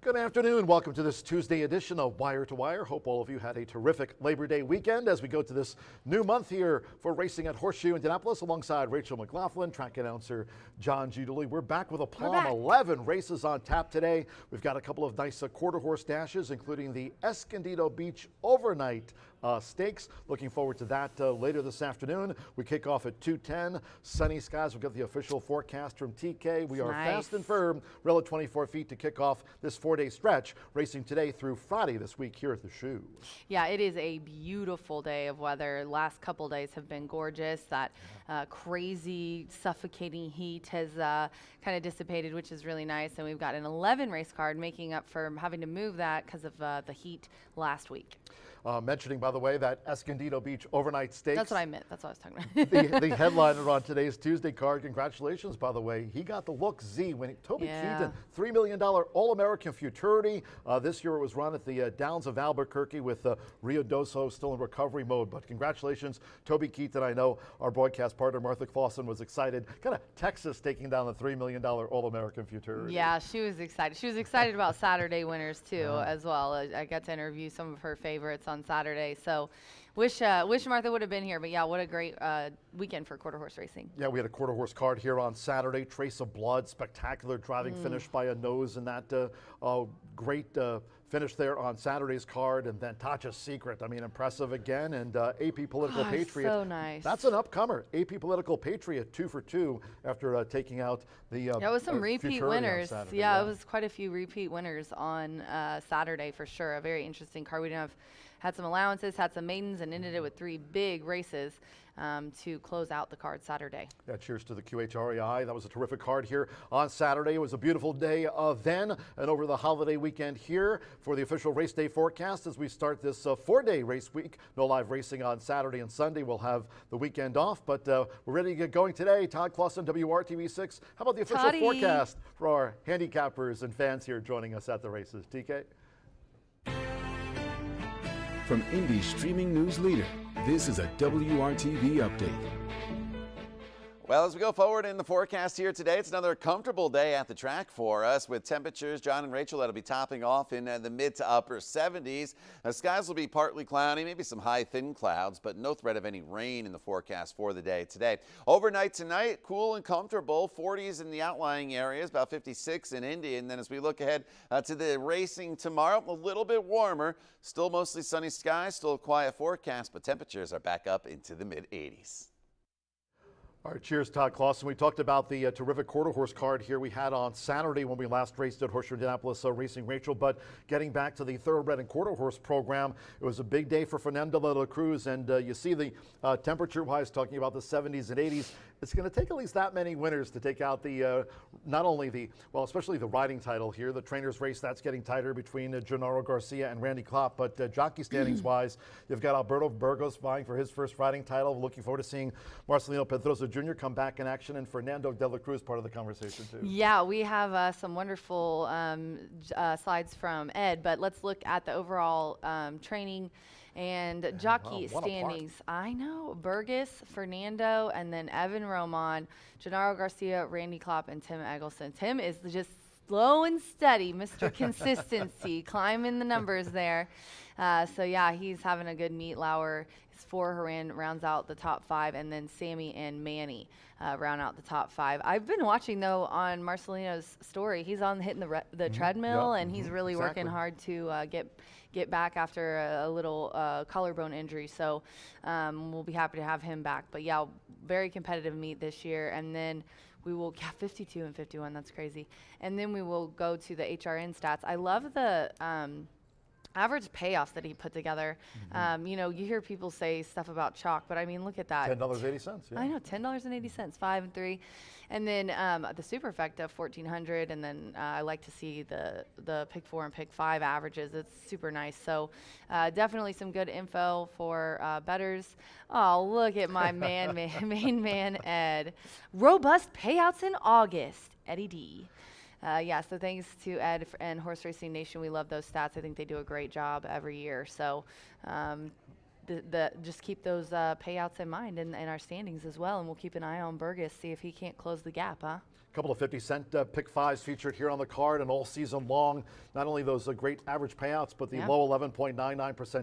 Good afternoon. Welcome to this Tuesday edition of Wire to Wire. Hope all of you had a terrific Labor Day weekend as we go to this new month here for racing at Horseshoe Indianapolis alongside Rachel McLaughlin, track announcer John G. Dooley. We're back with a plum. 11 races on tap today. We've got a couple of nice quarter horse dashes, including the Escondido Beach overnight stakes. Looking forward to that later this afternoon. We kick off at 2:10. Sunny skies. We've got the official forecast from TK. We are fast and firm, rail at 24 feet to kick off this four-day stretch, racing today through Friday this week here at the Shoe. Yeah, it is a beautiful day of weather. Last couple days have been gorgeous. That crazy, suffocating heat has kind of dissipated, which is really nice. And we've got an 11 race card, making up for having to move that because of the heat last week. Mentioning, by the way, that Escondido Beach overnight stakes. That's what I meant. That's what I was talking about. the headliner on today's Tuesday card. Congratulations, by the way. He got the look Z winning. Toby Keaton, $3 million All-American Futurity. This year it was run at the Downs of Albuquerque with Rio Doso still in recovery mode. But congratulations, Toby Keaton. I know our broadcast partner, Martha Clausen, was excited. Kind of Texas taking down the $3 million All-American Futurity. Yeah, she was excited. She was excited about Saturday winners, too, as well. I got to interview some of her favorites on Saturday. So wish Martha would have been here. But, yeah, what a great weekend for quarter horse racing. Yeah, we had a quarter horse card here on Saturday. Trace of Blood, spectacular driving finish by a nose in that great finish there on Saturday's card. And then Tatcha's Secret, I mean, impressive again. And AP Political Patriot. So nice. That's an upcomer. AP Political Patriot, 2 for 2 after taking out the it was some repeat winners. Yeah, it was quite a few repeat winners on Saturday for sure. A very interesting card. We didn't have had some allowances, had some maidens, and ended it with 3 big races to close out the card Saturday. Yeah, cheers to the QHREI. That was a terrific card here on Saturday. It was a beautiful day then and over the holiday weekend here for the official race day forecast as we start this 4-day race week. No live racing on Saturday and Sunday. We'll have the weekend off, but we're ready to get going today. Todd Clausen, WRTV6. How about the official forecast for our handicappers and fans here joining us at the races? TK? From Indy's streaming news leader, this is a WRTV update. Well, as we go forward in the forecast here today, it's another comfortable day at the track for us with temperatures, John and Rachel, that'll be topping off in the mid to upper 70s. Skies will be partly cloudy, maybe some high thin clouds, but no threat of any rain in the forecast for the day today. Overnight tonight, cool and comfortable, 40s in the outlying areas, about 56 in Indy. And then as we look ahead to the racing tomorrow, a little bit warmer, still mostly sunny skies, still a quiet forecast, but temperatures are back up into the mid 80s. All right, cheers, Todd Clausen. We talked about the terrific quarter horse card here we had on Saturday when we last raced at Horseshoe Indianapolis Racing, Rachel. But getting back to the thoroughbred and quarter horse program, it was a big day for Fernando de la Cruz. And you see the temperature-wise, talking about the 70s and 80s. It's going to take at least that many winners to take out the, not only the, well, especially the riding title here. The trainers race, that's getting tighter between Gennaro Garcia and Randy Klopp. But jockey standings-wise, you've got Alberto Burgos vying for his first riding title. Looking forward to seeing Marcelino Pedrosa Jr. come back in action, and Fernando de la Cruz part of the conversation too. Yeah, we have some wonderful slides from Ed, but let's look at the overall training and jockey standings. I know, Burgess, Fernando, and then Evan Roman, Gennaro Garcia, Randy Klopp, and Tim Eggleston. Tim is just slow and steady, Mr. Consistency, climbing the numbers there. So yeah, he's having a good meet. Lauer, his 4 Haran rounds out the top 5, and then Sammy and Manny round out the top 5. I've been watching though on Marcelino's story. He's on hitting the treadmill, and he's really working hard to get back after a little collarbone injury. So we'll be happy to have him back. But yeah, very competitive meet this year, and then we will 52 and 51. That's crazy. And then we will go to the HRN stats. I love the average payoffs that he put together. You know, you hear people say stuff about chalk, but I mean, look at that. $10.80. Yeah. I know, $10.80, 5 and 3. And then the superfecta, 1,400. And then I like to see the pick 4 and pick 5 averages. It's super nice. So definitely some good info for bettors. Oh, look at my main man, Ed. Robust payouts in August, Eddie D. Yeah, so thanks to Ed and Horse Racing Nation. We love those stats. I think they do a great job every year. So just keep those payouts in mind in our standings as well, and we'll keep an eye on Burgess, see if he can't close the gap, huh? couple of 50-cent pick fives featured here on the card and all season long. Not only those great average payouts, but the low 11.99%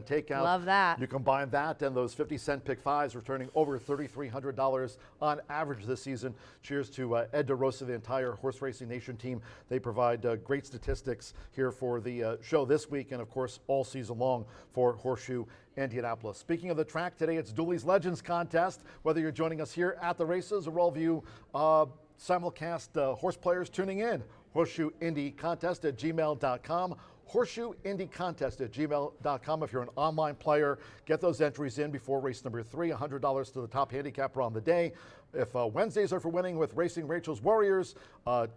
takeout. Love that. You combine that and those 50-cent pick fives returning over $3,300 on average this season. Cheers to Ed DeRosa, the entire Horse Racing Nation team. They provide great statistics here for the show this week and, of course, all season long for Horseshoe Indianapolis. Speaking of the track, today it's Dooley's Legends Contest. Whether you're joining us here at the races or all of you simulcast horse players tuning in, Horseshoe Indy Contest at gmail.com. Horseshoe Indy Contest at gmail.com. If you're an online player, get those entries in before race number 3. $100 to the top handicapper on the day. If Wednesdays are for winning with Racing Rachel's Warriors,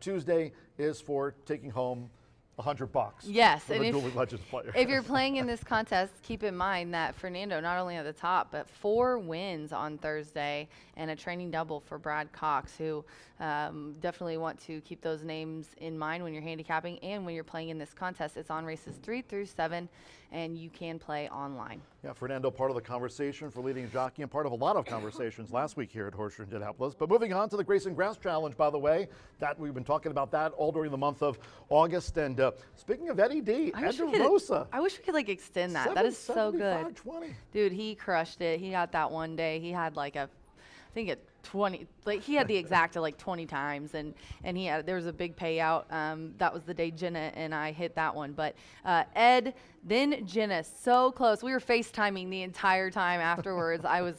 Tuesday is for taking home $100. Yes, and if, Legends player. If you're playing in this contest, keep in mind that Fernando not only at the top, but 4 wins on Thursday and a training double for Brad Cox, who definitely want to keep those names in mind when you're handicapping and when you're playing in this contest. It's on races 3 through 7, and you can play online. Yeah, Fernando, part of the conversation for leading jockey and part of a lot of conversations last week here at Horseshoe Indianapolis. But moving on to the Grayson Grass Challenge, by the way, that we've been talking about that all during the month of August. And speaking of Eddie D, Ed DeRosa. I wish we could like extend that. That is so good. 20. Dude, he crushed it. He got that one day. He had like I think at 20, like he had the exacta like 20 times, and he had, there was a big payout. That was the day Jenna and I hit that one. But Ed, then Jenna, so close. We were FaceTiming the entire time afterwards. I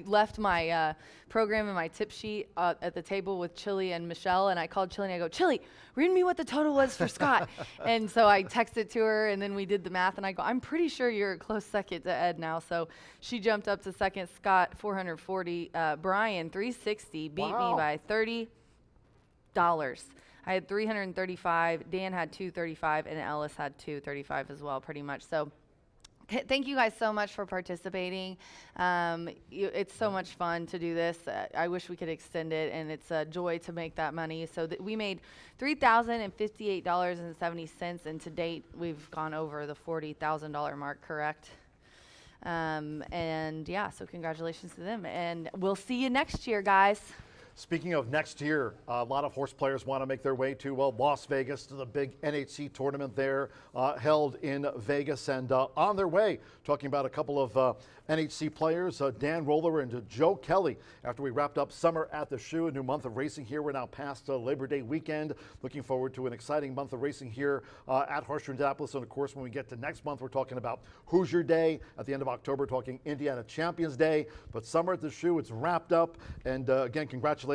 left my program and my tip sheet at the table with Chili and Michelle, and I called Chili and I go, Chili, read me what the total was for Scott. And so I texted to her, and then we did the math, and I go, I'm pretty sure you're a close second to Ed now. So she jumped up to second. Scott 440, Brian 360, beat me by $30. I had 335, Dan had 235, and Ellis had 235 as well, pretty much. So thank you guys so much for participating. It's so much fun to do this. I wish we could extend it, and it's a joy to make that money. So we made $3,058.70, and to date, we've gone over the $40,000 mark, correct? And yeah, so congratulations to them. And we'll see you next year, guys. Speaking of next year, a lot of horse players want to make their way to Las Vegas, to the big NHC tournament there held in Vegas, and on their way, talking about a couple of NHC players, Dan Roller and Joe Kelly. After we wrapped up summer at the Shoe, a new month of racing here. We're now past Labor Day weekend. Looking forward to an exciting month of racing here at Horseshoe Indianapolis. And of course, when we get to next month, we're talking about Hoosier Day. At the end of October, talking Indiana Champions Day. But summer at the Shoe, it's wrapped up. And again, congratulations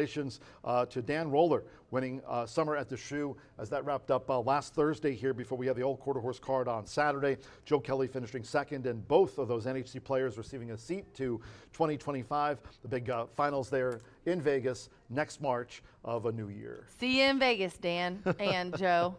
to Dan Roller winning summer at the Shoe as that wrapped up last Thursday here before we had the old quarter horse card on Saturday. Joe Kelly finishing second, and both of those NHC players receiving a seat to 2025, the big finals there in Vegas next March of a new year. See you in Vegas, Dan and Joe.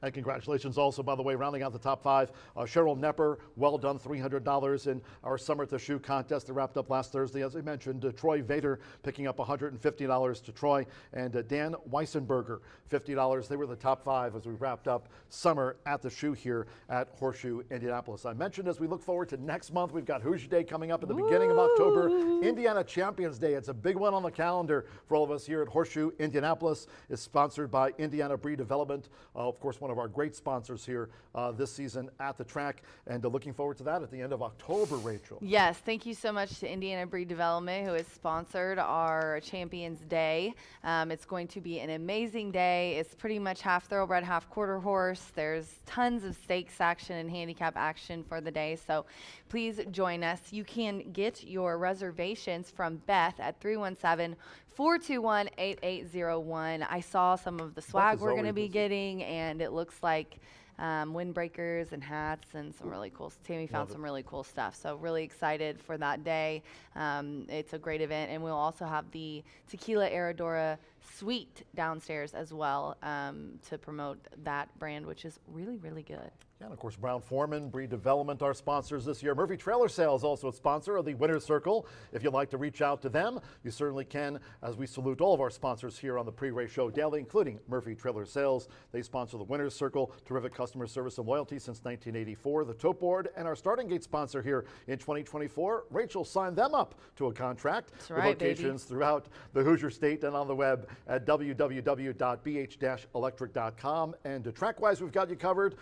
And congratulations also, by the way, rounding out the top 5, Cheryl Nepper, well done, $300 in our Summer at the Shoe contest that wrapped up last Thursday. As I mentioned, Troy Vader picking up $150 to Troy, and Dan Weissenberger, $50. They were the top 5 as we wrapped up Summer at the Shoe here at Horseshoe Indianapolis. I mentioned as we look forward to next month, we've got Hoosier Day coming up at the beginning of October. Indiana Champions Day. It's a big one on the calendar for all of us here at Horseshoe Indianapolis. It's sponsored by Indiana Breed Development, of course, one of our great sponsors here this season at the track, and looking forward to that at the end of October, Rachel. Yes, thank you so much to Indiana Breed Development, who has sponsored our Champions Day. It's going to be an amazing day. It's pretty much half thoroughbred, half quarter horse. There's tons of stakes action and handicap action for the day, so please join us. You can get your reservations from Beth at 317-421-8801. I saw some of the swag we're going to be getting, and it looks like windbreakers and hats and some really cool. Tammy found some really cool stuff, so really excited for that day. It's a great event, and we'll also have the Tequila Aradora Suite downstairs as well to promote that brand, which is really, really good. Yeah, and of course, Brown-Forman, Breed Development, our sponsors this year. Murphy Trailer Sales, also a sponsor of the Winner's Circle. If you'd like to reach out to them, you certainly can, as we salute all of our sponsors here on the pre-race show daily, including Murphy Trailer Sales. They sponsor the Winner's Circle, terrific customer service and loyalty since 1984. The Tote Board, and our Starting Gate sponsor here in 2024. Rachel signed them up to a contract. That's right, with locations throughout the Hoosier State and on the web at www.bh-electric.com. And track-wise, we've got you covered.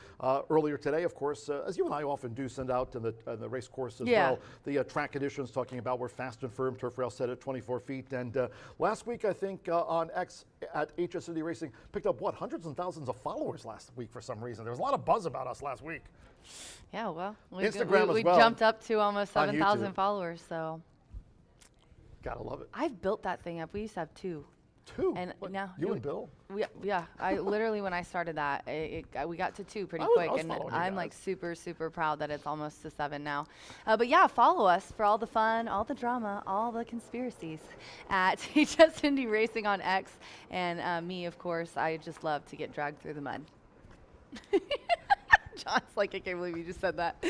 Earlier today, of course, as you and I often do, send out to the race course as well, the track conditions, talking about where fast and firm turf rail set at 24 feet. And last week, I think on X at HS Indy Racing, picked up, hundreds and thousands of followers last week for some reason. There was a lot of buzz about us last week. Yeah, well, Instagram we as well, jumped up to almost on 7,000 YouTube. followers, so. Gotta love it. I've built that thing up. We used to have 2. Two? And What, now you and Bill? Yeah, I literally, when I started that, we got to 2 pretty I was quick, and following you I'm guys. like super proud that it's almost to 7 now. But yeah, follow us for all the fun, all the drama, all the conspiracies at HS Indy Racing on X, and me, of course. I just love to get dragged through the mud. John's like, I can't believe you just said that.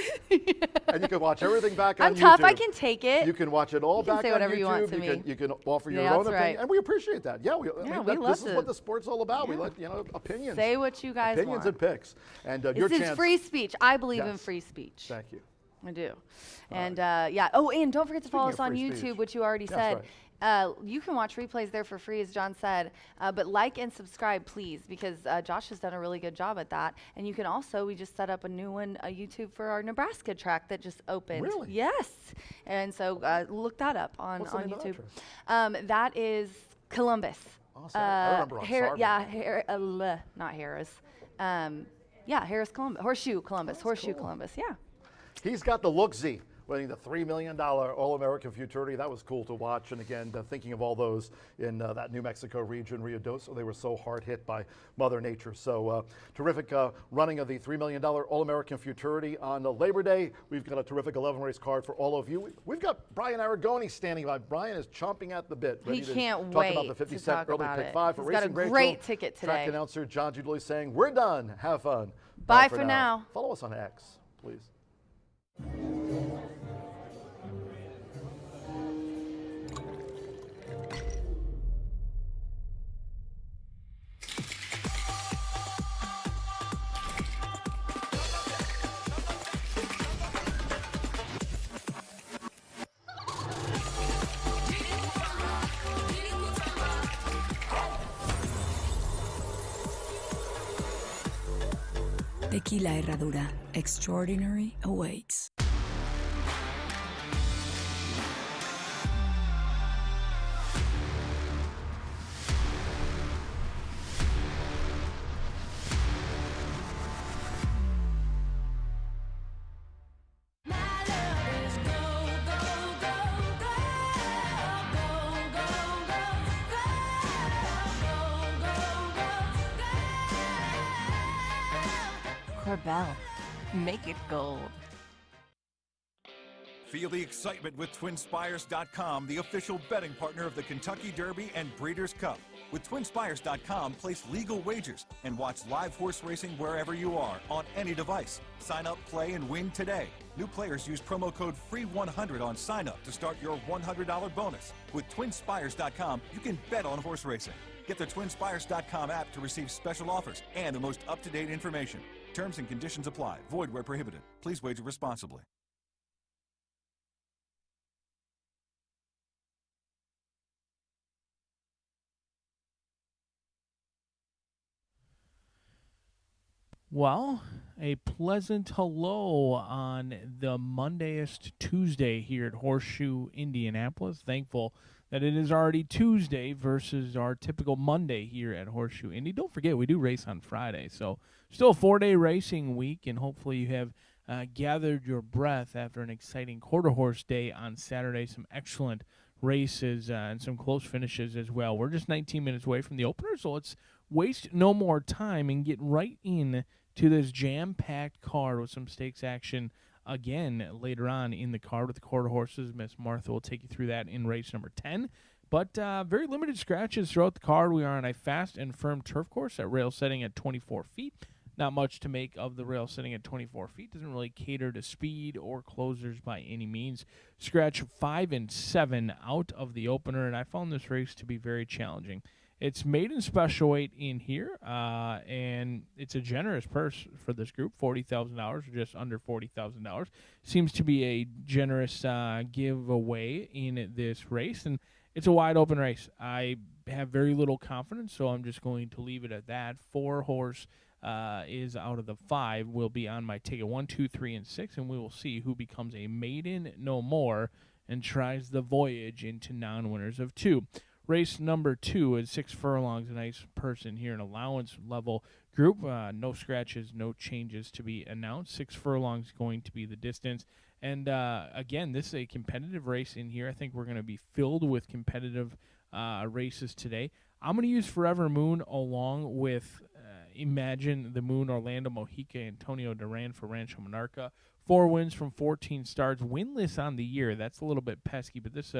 And you can watch everything back on I'm YouTube. tough. I can take it. You can watch it all You can back say on whatever YouTube. you want to me. You can offer your Yeah, own that's opinion, right. and we appreciate that. Yeah, we love this is to- what the sport's all about. We Yeah. let opinions. Say what you guys opinions want. and picks. And your This is chance. free speech. I believe in Yes. free speech. Thank you. I do. And yeah. Oh, and don't forget to follow us Speaking on of free YouTube, speech. which you already That's said. right. You can watch replays there for free, as John said. But like and subscribe, please, because Josh has done a really good job at that. And you can also, we just set up a new one, YouTube for our Nebraska track that just opened. Really? Yes. And so look that up on What's the name of that YouTube. That is Columbus. Awesome. I remember on Sargent. Not Harris. Yeah, Harris Columbus. Horseshoe Columbus. Horseshoe cool. Columbus. Yeah. He's got the look-see, winning the $3 million All-American Futurity. That was cool to watch. And again, thinking of all those in that New Mexico region, Rio Doso, they were so hard hit by Mother Nature. So terrific running of the $3 million All-American Futurity on Labor Day. We've got a terrific 11-race card for all of you. We've got Brian Aragoni standing by. Brian is chomping at the bit. He Ready to can't talk wait about the 50 to cent talk early about pick it. 5 for He's got a Racing Rachel. great ticket Track today. announcer John Giuliani saying, we're done. Have fun. Bye for now. Follow us on X, please. Tequila Herradura. Extraordinary awaits. Corbel. Make it gold. Feel the excitement with TwinSpires.com, the official betting partner of the Kentucky Derby and Breeders' Cup. With TwinSpires.com, place legal wagers and watch live horse racing wherever you are on any device. Sign up, play, and win today. New players use promo code FREE100 on sign up to start your $100 bonus. With TwinSpires.com, you can bet on horse racing. Get the TwinSpires.com app to receive special offers and the most up-to-date information. Terms and conditions apply. Void where prohibited. Please wager responsibly. Well, a pleasant hello on the Mondayest Tuesday here at Horseshoe Indianapolis. Thankful that it is already Tuesday versus our typical Monday here at Horseshoe Indy. Don't forget, we do race on Friday, so still a 4-day racing week, and hopefully you have gathered your breath after an exciting quarter horse day on Saturday. Some excellent races and some close finishes as well. We're just 19 minutes away from the opener, so let's waste no more time and get right in to this jam-packed card with some stakes action again later on in the card with the quarter horses. Miss Martha will take you through that in race number 10. But very limited scratches throughout the card. We are on a fast and firm turf course at rail setting at 24 feet. Not much to make of the rail setting at 24 feet. Doesn't really cater to speed or closers by any means. Scratch 5 and 7 out of the opener, and I found this race to be very challenging. It's maiden special weight in here, and it's a generous purse for this group, $40,000 or just under $40,000. Seems to be a generous giveaway in this race, and it's a wide open race. I have very little confidence, so I'm just going to leave it at that. 4 horse is out of the 5 will be on my ticket. 1, 2, 3, and 6, and we will see who becomes a maiden no more and tries the voyage into non-winners of 2. Race number 2 is 6 furlongs, a nice person here, an allowance level group. No scratches, no changes to be announced. 6 furlongs going to be the distance. And again, this is a competitive race in here. I think we're going to be filled with competitive races today. I'm going to use Forever Moon along with Imagine the Moon, Orlando Mojica, Antonio Duran for Rancho Monarca. 4 wins from 14 starts, winless on the year. That's a little bit pesky, but this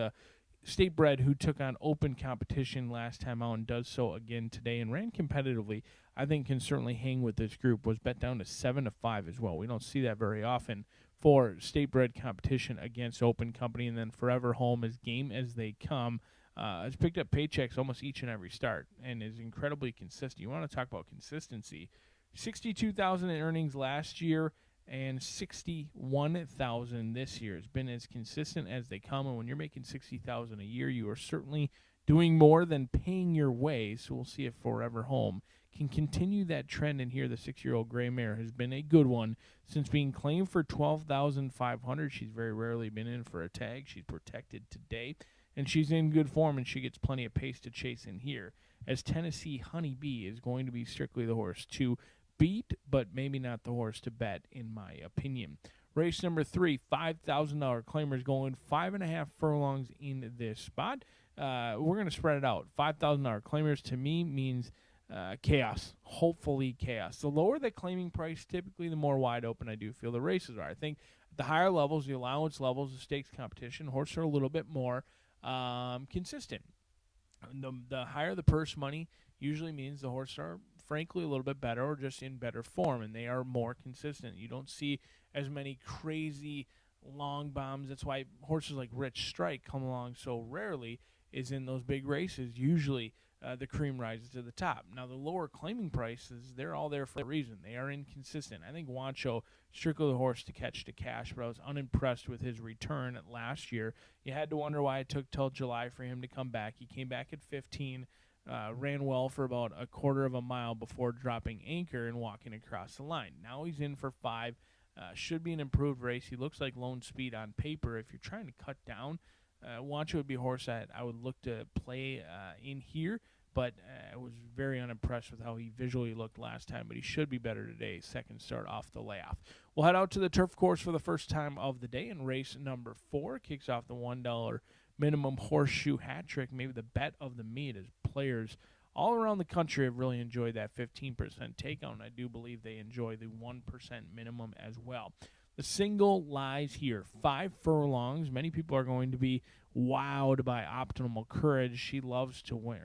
state bred who took on open competition last time out and does so again today and ran competitively, I think can certainly hang with this group. Was bet down to 7-5 as well. We don't see that very often for state bred competition against open company. And then Forever Home is game as they come. Has picked up paychecks almost each and every start and is incredibly consistent. You want to talk about consistency. 62,000 in earnings last year and 61,000 this year. It's been as consistent as they come, and when you're making 60,000 a year, you are certainly doing more than paying your way. So we'll see if Forever Home can continue that trend. And here, the 6-year-old gray mare has been a good one since being claimed for $12,500. She's very rarely been in for a tag. She's protected today, and she's in good form, and she gets plenty of pace to chase in here. As Tennessee Honeybee is going to be strictly the horse to beat, but maybe not the horse to bet, in my opinion. Race number 3, $5,000 claimers going 5.5 furlongs in this spot. We're going to spread it out. $5,000 claimers to me means chaos, hopefully chaos. The lower the claiming price, typically the more wide open I do feel the races are. I think at the higher levels, the allowance levels, the stakes competition, horses are a little bit more consistent. The higher the purse money usually means the horses are frankly a little bit better or just in better form, and they are more consistent. You don't see as many crazy long bombs. That's why horses like Rich Strike come along so rarely, is in those big races. Usually the cream rises to the top. Now, the lower claiming prices, they're all there for a reason. They are inconsistent. I think Wancho, strictly the horse to catch to cash, but I was unimpressed with his return last year. You had to wonder why it took till July for him to come back. He came back at 15, ran well for about a quarter of a mile before dropping anchor and walking across the line. Now he's in for 5. Should be an improved race. He looks like Lone Speed on paper. If you're trying to cut down, Wancho would be a horse that I would look to play in here, but I was very unimpressed with how he visually looked last time, but he should be better today. Second start off the layoff. We'll head out to the turf course for the first time of the day, and race number 4 kicks off the $1 minimum horseshoe hat trick, maybe the bet of the meet, as players all around the country have really enjoyed that 15% takeout, and I do believe they enjoy the 1% minimum as well. The single lies here, 5 furlongs. Many people are going to be wowed by Optimal Courage. He loves to win.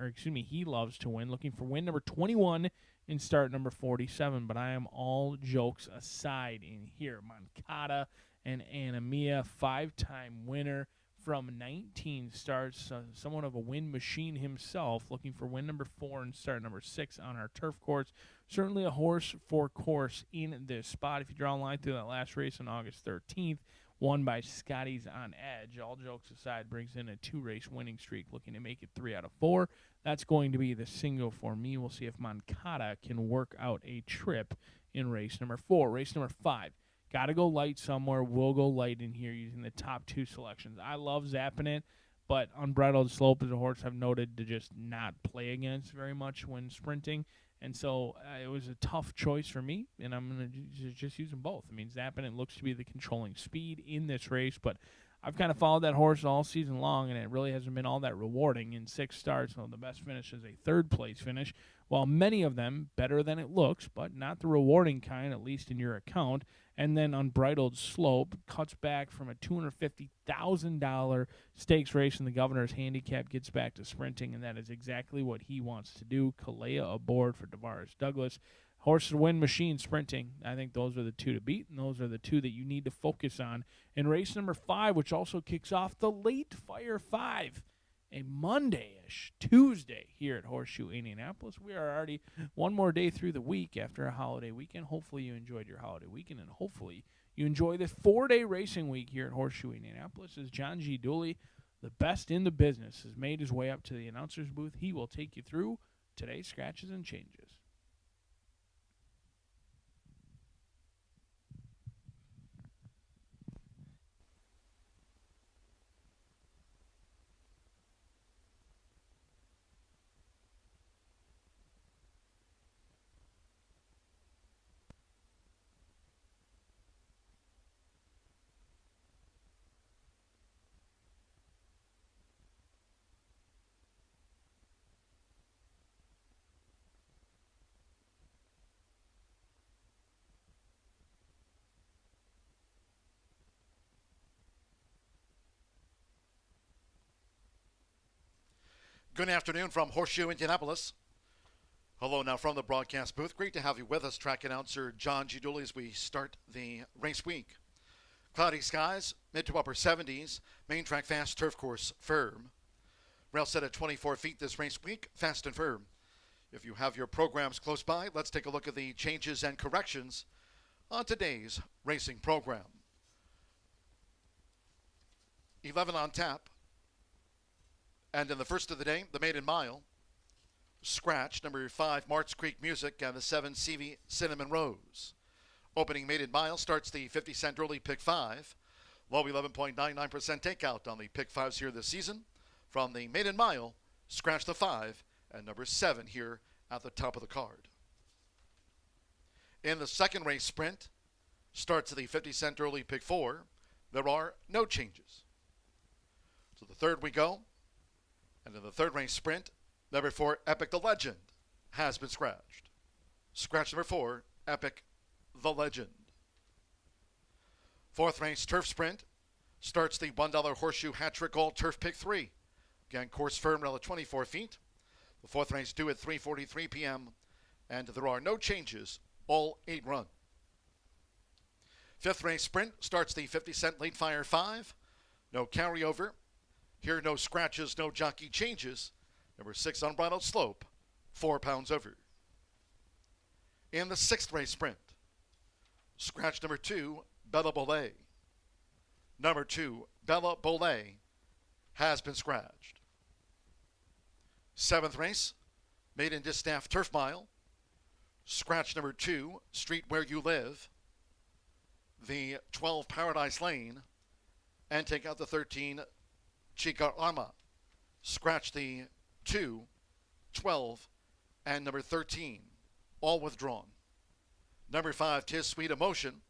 Looking for win number 21 in start number 47. But I am all jokes aside in here. Moncada and Anamia, 5-time winner from 19 starts. Somewhat of a win machine himself. Looking for win number 4 and start number 6 on our turf course. Certainly a horse for course in this spot. If you draw a line through that last race on August 13th, won by Scotty's on Edge, all jokes aside, brings in a 2-race winning streak, looking to make it 3 out of 4. That's going to be the single for me. We'll see if Moncada can work out a trip in race number 4. Race number 5. Got to go light somewhere. We'll go light in here using the top 2 selections. I love zapping it, but Unbridled Slope is a horse I've noted to just not play against very much when sprinting. And so it was a tough choice for me, and I'm going to just use them both. I mean, Zappin' It looks to be the controlling speed in this race, but I've kind of followed that horse all season long, and it really hasn't been all that rewarding. In 6 starts, the best finish is a 3rd-place finish, while many of them better than it looks, but not the rewarding kind, at least in your account. And then Unbridled Slope cuts back from a $250,000 stakes race in the Governor's Handicap, gets back to sprinting, and that is exactly what he wants to do. Kalea aboard for Tavares Douglas. Horses win machine sprinting. I think those are the 2 to beat, and those are the 2 that you need to focus on. In race number 5, which also kicks off the Late Fire 5, a Monday-ish Tuesday here at Horseshoe Indianapolis. We are already one more day through the week after a holiday weekend. Hopefully you enjoyed your holiday weekend, and hopefully you enjoy this 4-day racing week here at Horseshoe Indianapolis. As John G. Dooley, the best in the business, has made his way up to the announcer's booth. He will take you through today's scratches and changes. Good afternoon from Horseshoe Indianapolis. Hello now from the broadcast booth. Great to have you with us, track announcer John G. Dooley, as we start the race week. Cloudy skies, mid to upper 70s. Main track fast, turf course firm. Rail set at 24 feet this race week, fast and firm. If you have your programs close by, let's take a look at the changes and corrections on today's racing program. 11 on tap. And in the first of the day, the maiden mile, scratch, number 5, Mart's Creek Music, and the 7, CV Cinnamon Rose. Opening maiden mile starts the 50-cent early pick 5. Low 11.99% takeout on the pick 5s here this season. From the maiden mile, scratch the 5, and number 7 here at the top of the card. In the second race sprint, starts the 50-cent early pick 4. There are no changes. To the third we go. And in the third race sprint, number 4, Epic the Legend, has been scratched. Scratch number 4, Epic the Legend. Fourth race turf sprint starts the $1 Horseshoe Hat Trick All Turf Pick 3. Again, course firm rail at 24 feet. The fourth race due at 3:43 p.m. And there are no changes, all 8 run. Fifth race sprint starts the 50-cent late fire 5. No carryover. Here, no scratches, no jockey changes. Number 6, Unbridled Slope, 4 pounds over. In the sixth race sprint, scratch number 2, Bella Bollet. Number 2, Bella Bollet, has been scratched. Seventh race, maiden distaff turf mile. Scratch number 2, Street Where You Live. The 12, Paradise Lane. And take out the 13, Chica Arma. Scratch the 2, 12, and number 13, all withdrawn. Number 5, Tis Sweet Emotion.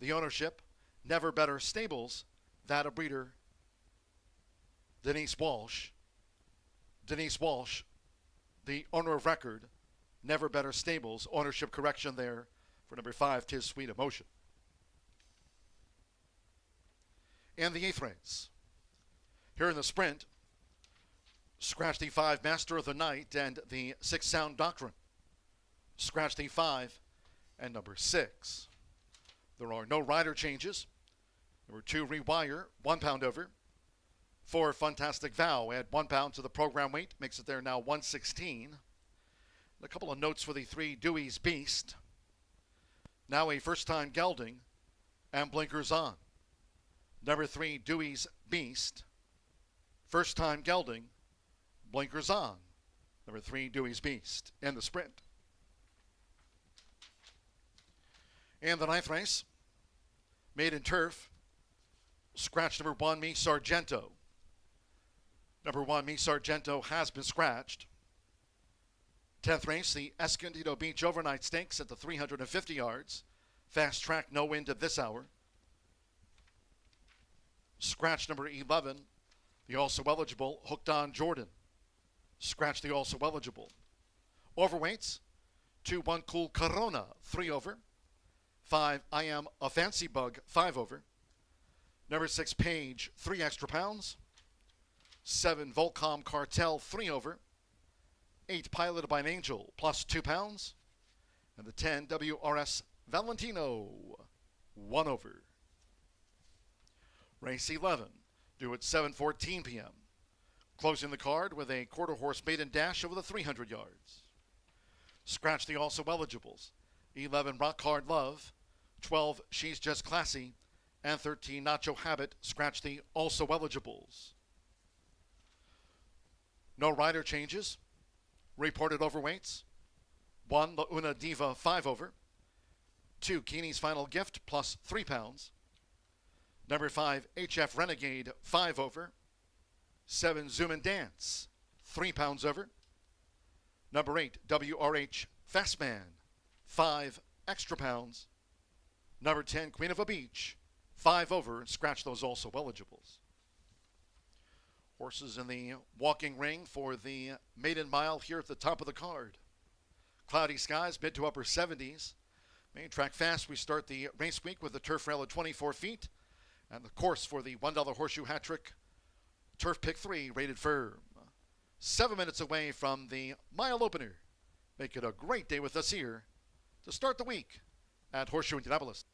The ownership, Never Better Stables. That a breeder, Denise Walsh. Denise Walsh, the owner of record, Never Better Stables. Ownership correction there for number 5, Tis Sweet Emotion. In the eighth race, here in the sprint, scratch the 5, Master of the Night, and the 6, Sound Doctrine. Scratch the 5 and number 6. There are no rider changes. Number 2, Rewire, 1 pound over. 4, Fantastic Vow, add 1 pound to the program weight, makes it there now 116. And a couple of notes for the 3, Dewey's Beast. Now a first-time gelding, and blinkers on. Number 3, Dewey's Beast. First time gelding, blinkers on. Number 3, Dewey's Beast in the sprint. In the ninth race, maiden turf, scratch number 1, Me Sargento. Number 1, Me Sargento, has been scratched. 10th race, the Escondido Beach Overnight Stakes at the 350 yards. Fast track, no wind at this hour. Scratch number 11, the also eligible, Hooked on Jordan. Scratch the also eligible. Overweights, 2, 1 Cool Corona, 3 over. 5, I Am a Fancy Bug, 5 over. Number 6, Page, 3 extra pounds. 7, Volcom Cartel, 3 over. 8, Piloted by an Angel, plus 2 pounds. And the 10, WRS Valentino, 1 over. Race 11, due at 7:14 p.m. Closing the card with a quarter horse maiden dash over the 300 yards. Scratch the also eligibles. 11, Rock Hard Love. 12, She's Just Classy. And 13, Nacho Habit. Scratch the also eligibles. No rider changes. Reported overweights. 1, La Una Diva 5 over. 2, Keeney's Final Gift plus 3 pounds. Number 5, HF Renegade 5 over. 7, Zoom and Dance 3 pounds over. Number 8, WRH Fastman 5 extra pounds. Number 10, Queen of a Beach 5 over. Scratch those also eligibles. Horses in the walking ring for the maiden mile here at the top of the card. Cloudy skies, mid to upper 70s. Main track fast. We start the race week with the turf rail at 24 feet. And the course for the $1 horseshoe hat trick, Turf Pick 3, rated firm. 7 minutes away from the mile opener. Make it a great day with us here to start the week at Horseshoe Indianapolis.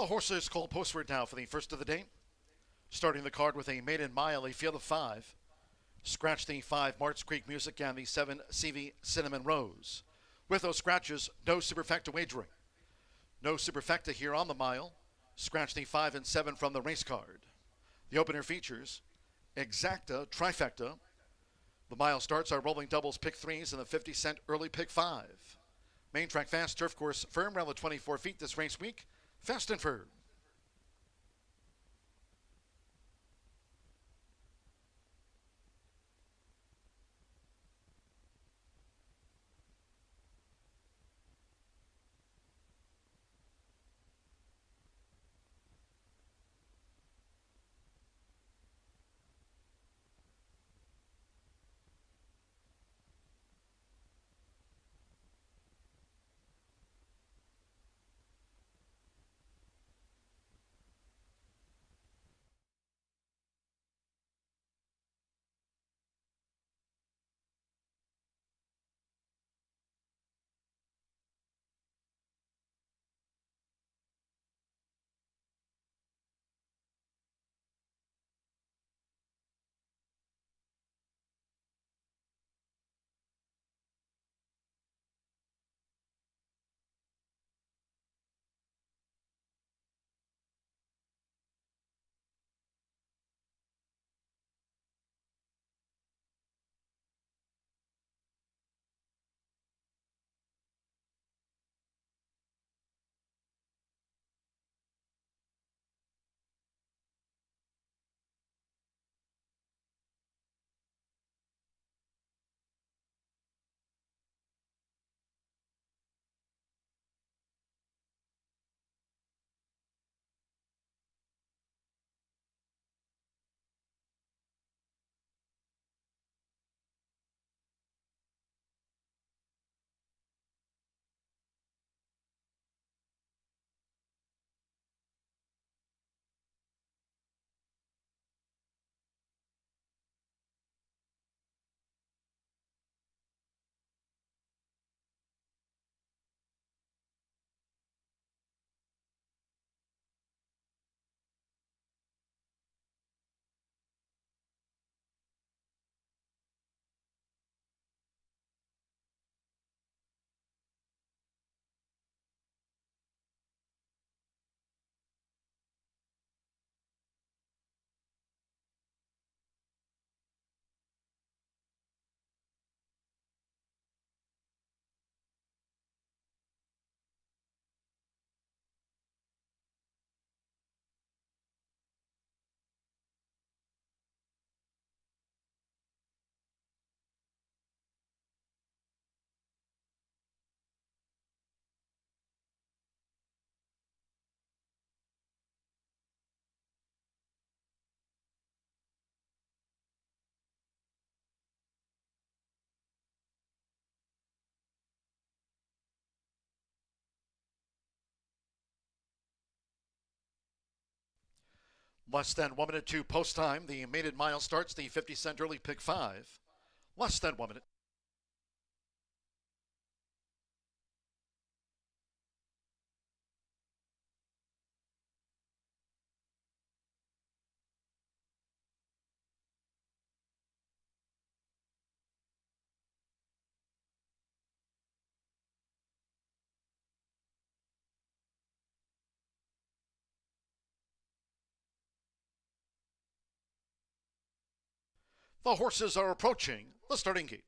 The horses call postward now for the first of the day. Starting the card with a maiden mile, a field of 5. Scratch the 5 Marts Creek Music and the 7 CV Cinnamon Rose. With those scratches, no superfecta wagering. No superfecta here on the mile. Scratch the 5 and 7 from the race card. The opener features Exacta Trifecta. The mile starts our rolling doubles pick 3s and the 50-cent early pick 5. Main track fast, turf course firm, round the 24 feet this race week. Fast and firm. Less than 1 minute to post time. The maiden mile starts the 50-cent early pick 5. Less than 1 minute. The horses are approaching the starting gate.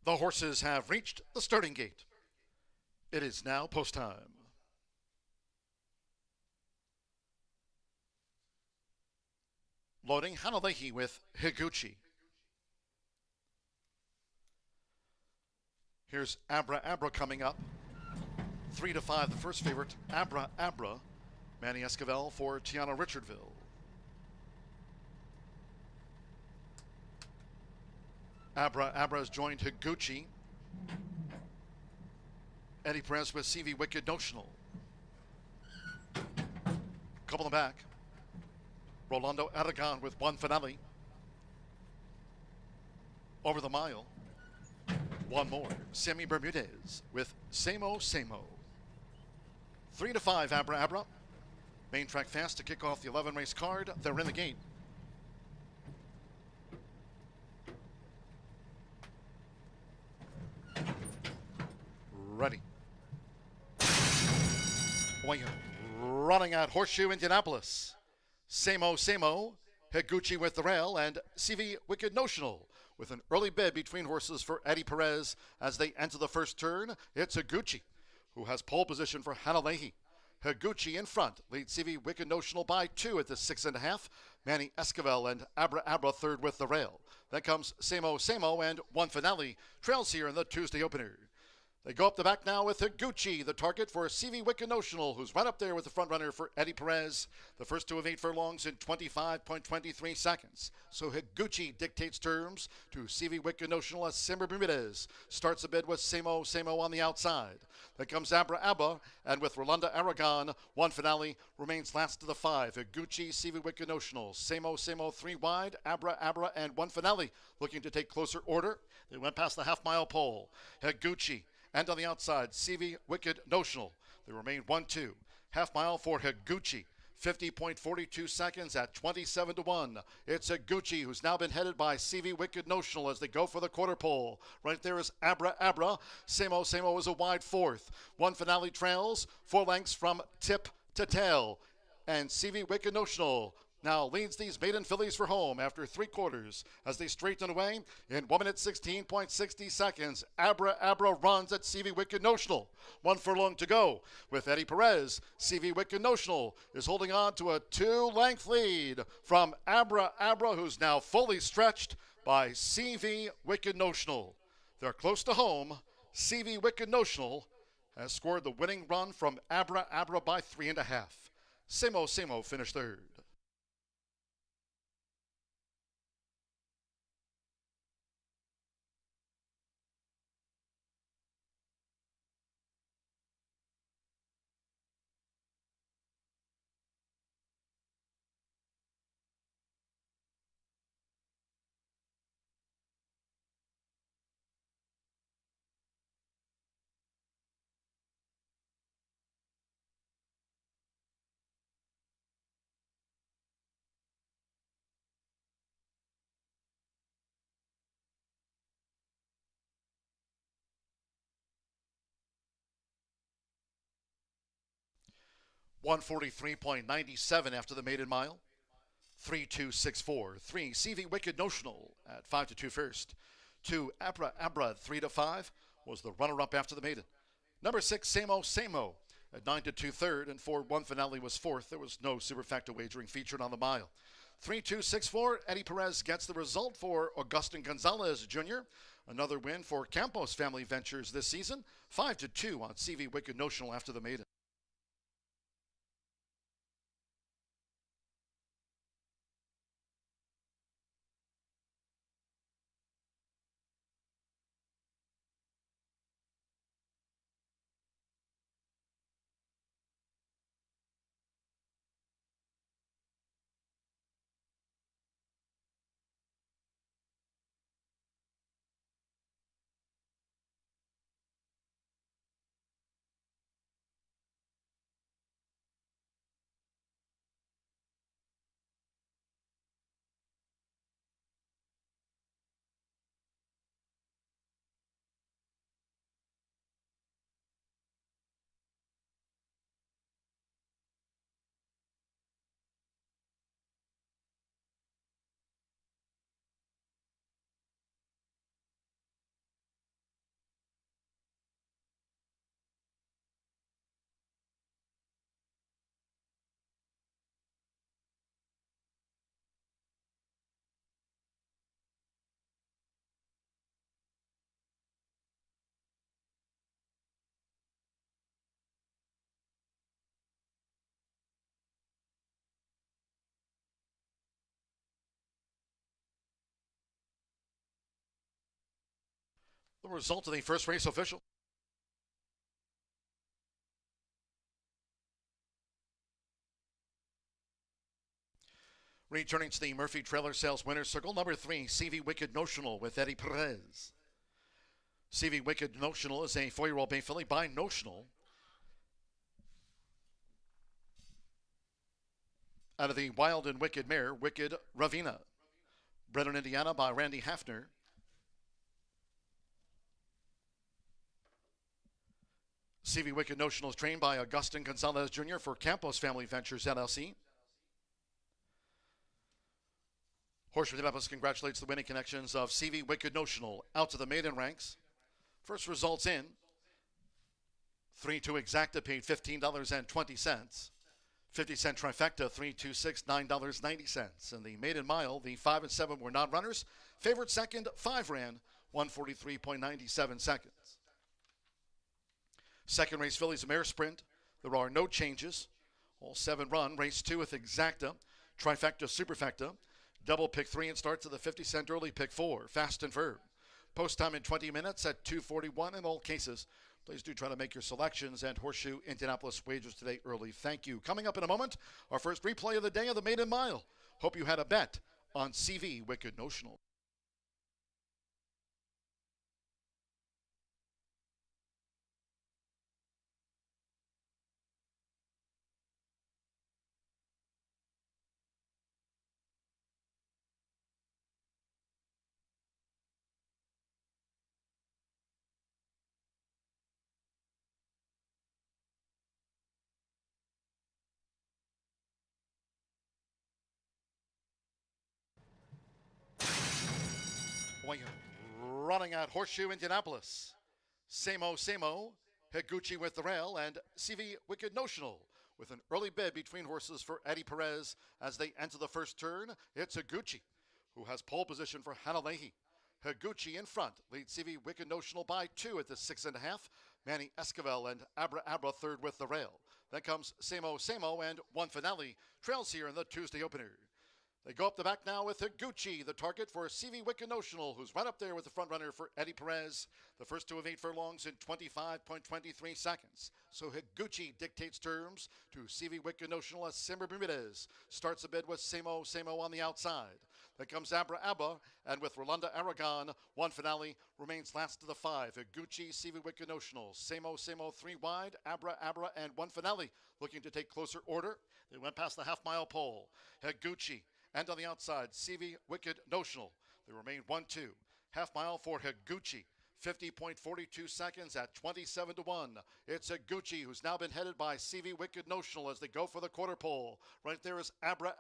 The horses have reached the starting gate. It is now post time. Loading Hanalehi with Higuchi. Here's Abra Abra coming up. 3-5, the first favorite, Abra Abra. Manny Escovel for Tiana Richardville. Abra Abra has joined Higuchi. Eddie Perez with CV Wicked Notional. Couple in the back. Rolando Aragon with One Finale. Over the mile. One more. Sammy Bermudez with Samo Samo. 3-5, Abra Abra. Main track fast to kick off the 11 race card. They're in the gate. Ready. Running at Horseshoe Indianapolis. Samo Samo, Higuchi with the rail, and CV Wicked Notional with an early bid between horses for Eddie Perez as they enter the first turn. It's Higuchi, who has pole position for Hanalehi. Higuchi in front, leads CV Wicked Notional by 2 at the 6.5. Manny Escovel and Abra Abra third with the rail. Then comes Samo Samo and One Finale trails here in the Tuesday opener. They go up the back now with Higuchi, the target for CV Wicked Notional, who's right up there with the front runner for Eddie Perez. The first 2 of 8 furlongs in 25.23 seconds. So Higuchi dictates terms to CV Wicked Notional as Simber Bermudez starts a bid with Samo Samo on the outside. Then comes Abra Abba, and with Rolanda Aragon, One Finale remains last to the 5. Higuchi, CV Wicked Notional, Samo Samo 3 wide, Abra Abra, and One Finale looking to take closer order. They went past the half-mile pole. Higuchi. And on the outside, CV Wicked Notional. They remain 1-2. Half mile for Higuchi. 50.42 seconds at 27-1. It's Higuchi, who's now been headed by CV Wicked Notional as they go for the quarter pole. Right there is Abra Abra. Samo Samo is a wide fourth. One Finale trails 4 lengths from tip to tail. And CV Wicked Notional now leads these maiden fillies for home after 3 quarters as they straighten away in 1 minute 16.60 seconds. Abra Abra runs at CV Wicked Notional. 1 furlong to go with Eddie Perez. CV Wicked Notional is holding on to a 2-length lead from Abra Abra, who's now fully stretched by CV Wicked Notional. They're close to home. CV Wicked Notional has scored the winning run from Abra Abra by 3.5. Samo Samo finished third. $143.97 after the maiden mile. 3-2-6-4. 3 CV Wicked Notional at 5-2 first. 2 Abra Abra 3-5 was the runner-up after the maiden. Number 6 Samo Samo at 9-2 third, and 4 One Finale was fourth. There was no superfecta wagering featured on the mile. 3-2-6-4. Eddie Perez gets the result for Augustin Gonzalez Jr. Another win for Campos Family Ventures this season. 5-2 on CV Wicked Notional after the maiden. The result of the first race official. Returning to the Murphy Trailer Sales Winner's Circle, number 3, CV Wicked Notional with Eddie Perez. CV Wicked Notional is a 4-year-old bay filly by Notional. Out of the Wild and Wicked mare, Wicked Ravina. Bred in Indiana by Randy Hafner. CV Wicked Notional is trained by Augustin Gonzalez Jr. for Campos Family Ventures, LLC. Horseshoe Indianapolis congratulates the winning connections of CV Wicked Notional out to the maiden ranks. First results in. 3-2 exacta paid $15.20. 50-cent trifecta, 3-2-6, $9.90. In the maiden mile, the 5 and 7 were non-runners. Favorite second, 5 ran, 143.97 seconds. Second race, fillies mare sprint. There are no changes. All 7 run. Race 2 with exacta, trifecta, superfecta. Double pick 3 and starts at the 50-cent early pick 4. Fast and firm. Post time in 20 minutes at 2:41 in all cases. Please do try to make your selections and Horseshoe Indianapolis wagers today early. Thank you. Coming up in a moment, our first replay of the day of the maiden mile. Hope you had a bet on CV Wicked Notional. Running at Horseshoe Indianapolis. Samo, Higuchi with the rail, and CV Wicked Notional with an early bid between horses for Eddie Perez as they enter the first turn. It's Higuchi, who has pole position for Hannah Leahy. Higuchi in front leads CV Wicked Notional by 2 at the 6.5. Manny Esquivel and Abra Abra third with the rail. Then comes Samo, and One Finale trails here in the Tuesday opener. They go up the back now with Higuchi, the target for CV Wicked Notional, who's right up there with the front runner for Eddie Perez. The first 2 of 8 furlongs in 25.23 seconds. So Higuchi dictates terms to CV Wicked Notional as Simber Bermudez starts a bid with Samo on the outside. Then comes Abra Abba, and with Rolanda Aragon, One Finale remains last to the 5. Higuchi, CV Wicked Notional, Samo 3 wide, Abra and One Finale looking to take closer order. They went past the half-mile pole. Higuchi. And on the outside, CV Wicked Notional. They remain 1-2. Half mile for Higuchi. 50.42 seconds at 27-1. It's Higuchi, who's now been headed by CV Wicked Notional as they go for the quarter pole. Right there is Abra.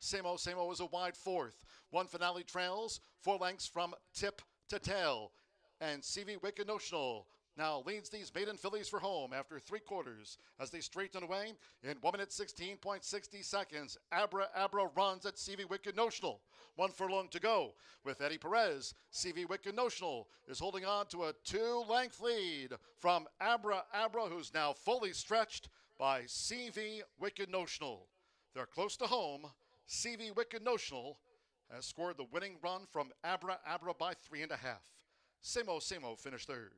Samo is a wide 4th. One Finale trails 4 lengths from tip to tail. And CV Wicked Notional now leads these maiden fillies for home after 3 quarters as they straighten away in 1 minute 16.60 seconds. Abra runs at CV Wicked Notional. 1 furlong to go with Eddie Perez. CV Wicked Notional is holding on to a 2-length lead from Abra, who's now fully stretched by CV Wicked Notional. They're close to home. CV Wicked Notional has scored the winning run from Abra by 3.5. Samo finished third.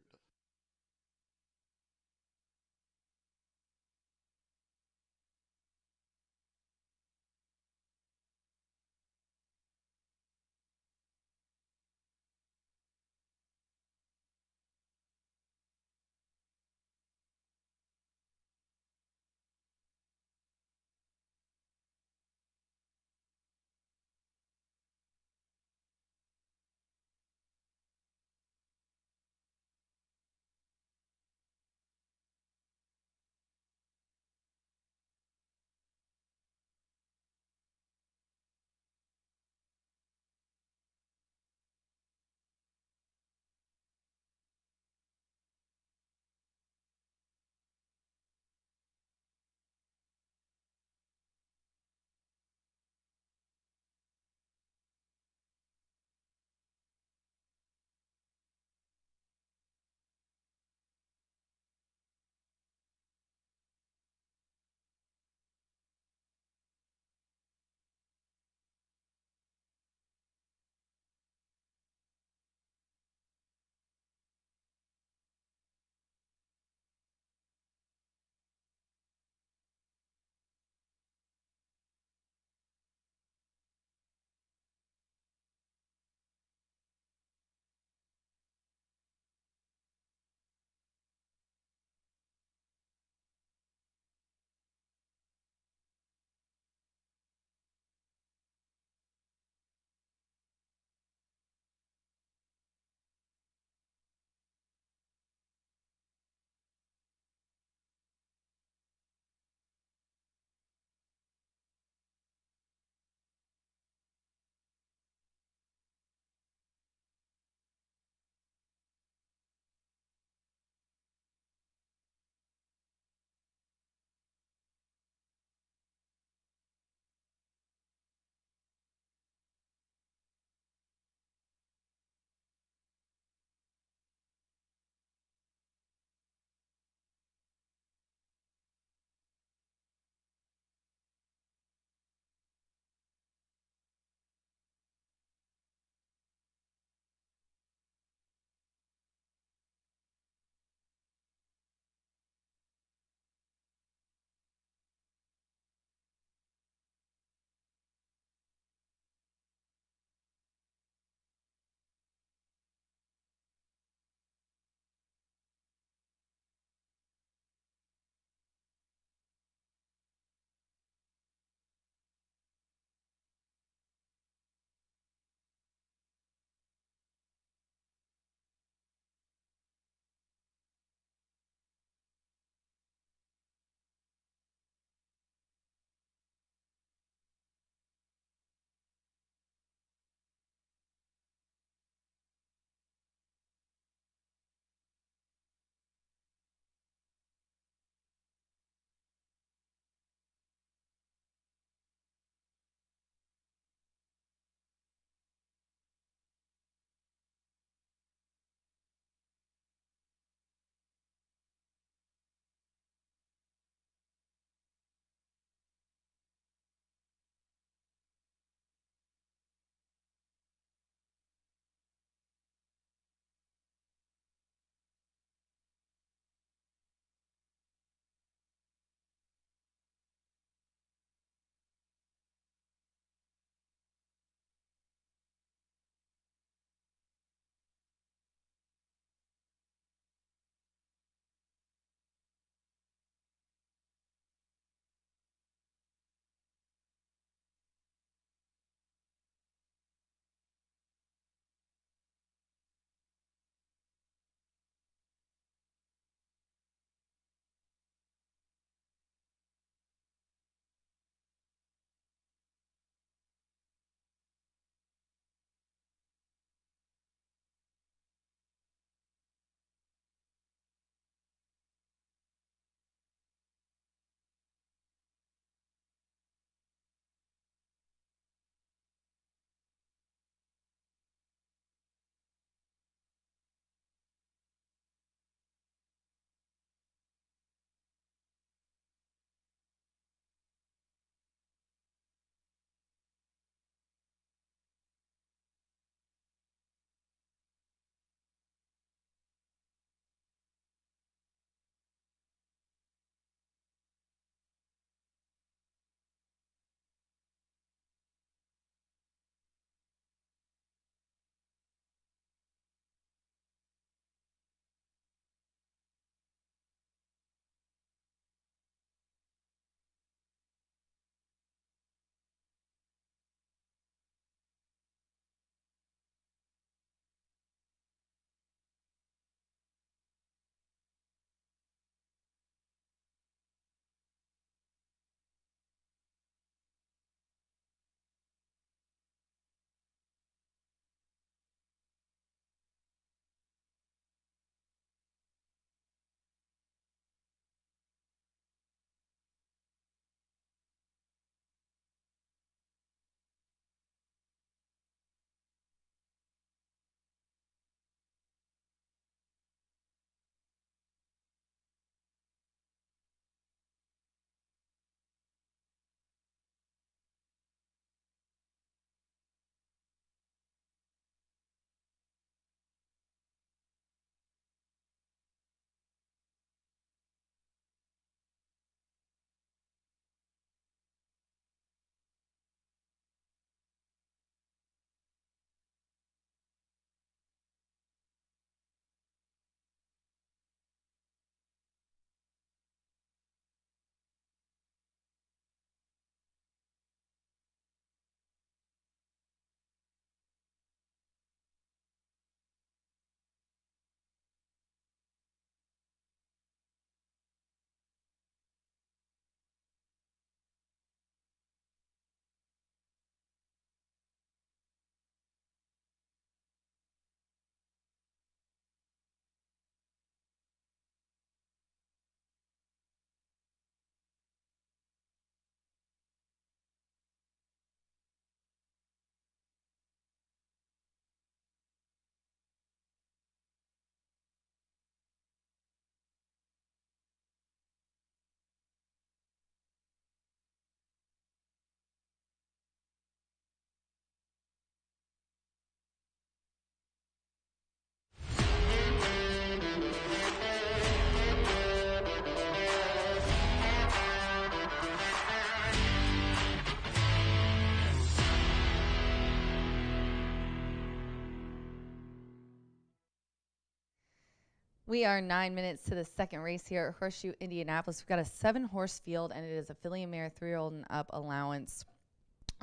We are 9 minutes to the second race here at Horseshoe Indianapolis. We've got a 7-horse field, and it is a filly and mare 3-year-old and up allowance.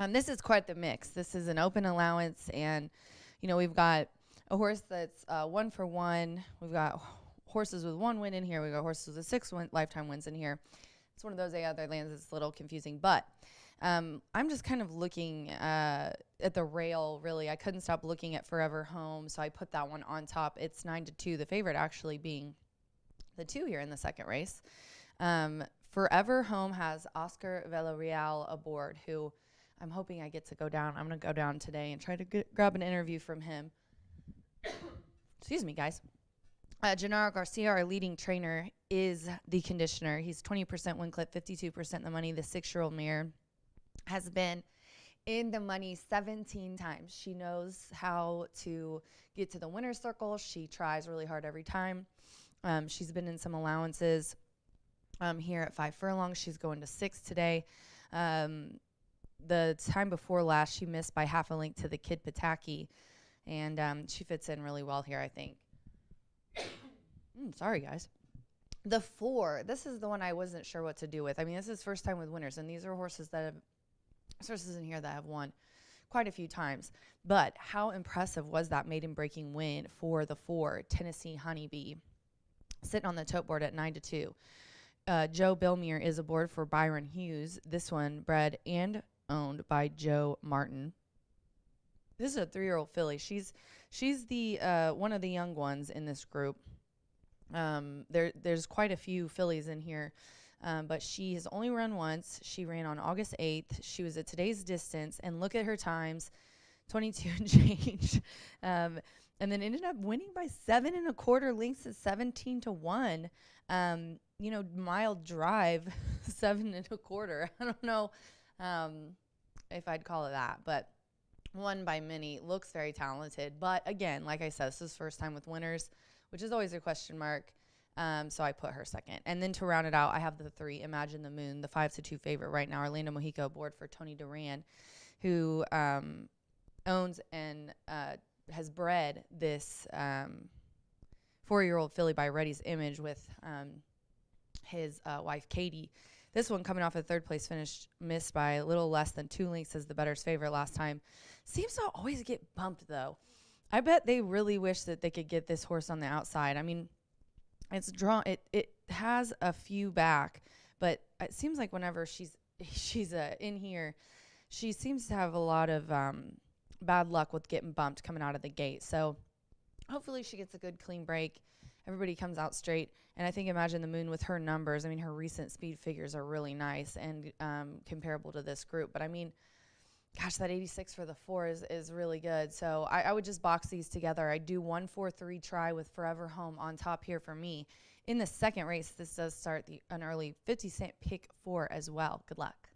This is quite the mix. This is an open allowance, and, you know, we've got a horse that's 1 for 1. We've got horses with 1 win in here. We've got horses with 6 lifetime wins in here. It's one of those other lands that's a little confusing, but I'm just kind of looking at the rail, really. I couldn't stop looking at Forever Home, so I put that one on top. It's 9-2, the favorite actually being the 2 here in the second race. Forever Home has Oscar Villarreal aboard, who I'm hoping I get to go down. I'm going to go down today and try to grab an interview from him. Excuse me, guys. Gennaro Garcia, our leading trainer, is the conditioner. He's 20% win clip, 52% the money. The 6-year-old mare has been in the money 17 times. She knows how to get to the winner's circle. She tries really hard every time. She's been in some allowances here at 5 furlongs. She's going to 6 today. The time before last, she missed by half a length to the Kid Pataki, and she fits in really well here, I think. Sorry, guys. The 4, this is the one I wasn't sure what to do with. I mean, this is first time with winners, and these are horses that have horses in here that have won quite a few times. But how impressive was that maiden breaking win for the 4, Tennessee Honeybee, sitting on the tote board at 9-2. Joe Billmere is aboard for Byron Hughes. This one bred and owned by Joe Martin. This is a 3-year-old filly. She's the one of the young ones in this group. There's quite a few fillies in here. But she has only run once. She ran on August 8th. She was at today's distance, and look at her times, 22 and change. And then ended up winning by 7 1/4 lengths at 17-1. You know, mild drive, 7 1/4. I don't know if I'd call it that, but won by many. Looks very talented. But again, like I said, this is first time with winners, which is always a question mark. So I put her second. And then to round it out, I have the 3, Imagine the Moon, the 5-2 favorite right now. Orlando Mojica aboard for Tony Duran, who owns and has bred this 4-year-old filly by Reddy's Image with his wife, Katie. This one coming off a 3rd place finish, missed by a little less than 2 lengths as the bettor's favorite last time. Seems to always get bumped, though. I bet they really wish that they could get this horse on the outside. I mean, it's drawn. It has a few back, but it seems like whenever she's in here, she seems to have a lot of bad luck with getting bumped coming out of the gate. So hopefully she gets a good clean break. Everybody comes out straight, and I think Imagine the Moon with her numbers. I mean, her recent speed figures are really nice and comparable to this group. But I mean, gosh, that 86 for the 4 is really good. So I would just box these together. I do 1-4-3 try with Forever Home on top here for me. In the second race, this does start an early 50-cent pick 4 as well. Good luck.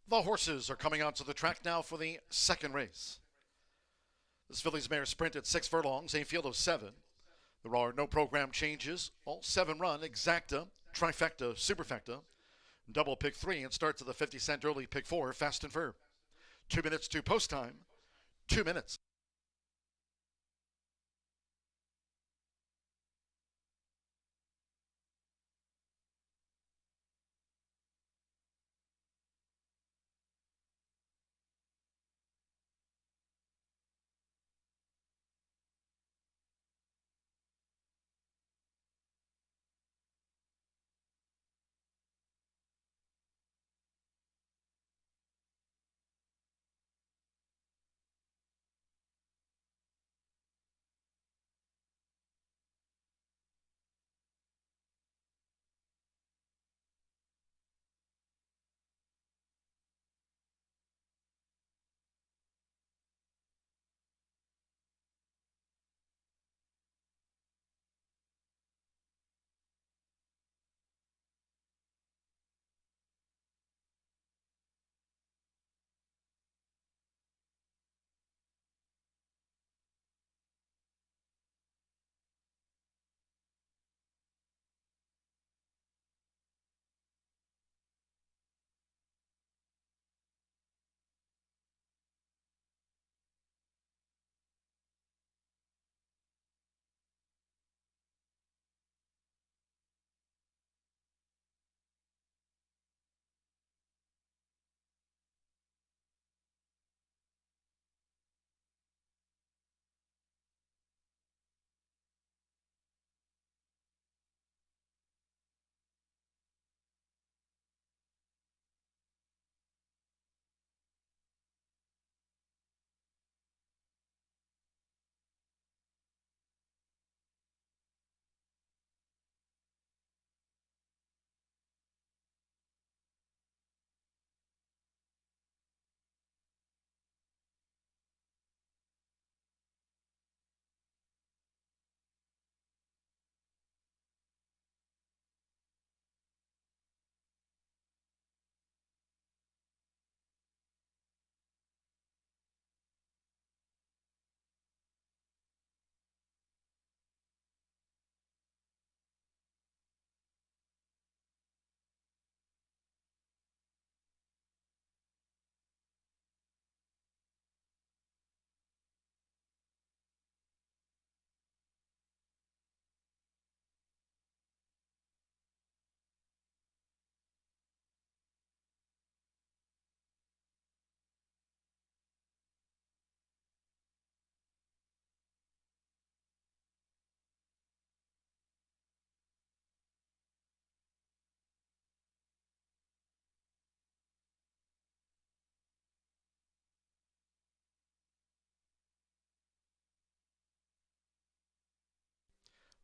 The horses are coming onto the track now for the second race. This filly's mare sprinted 6 furlongs, a field of 7. There are no program changes. All 7 run exacta, trifecta, superfecta, double pick 3, and starts at the 50-cent early pick 4, fast and firm. 2 minutes to post time. 2 minutes.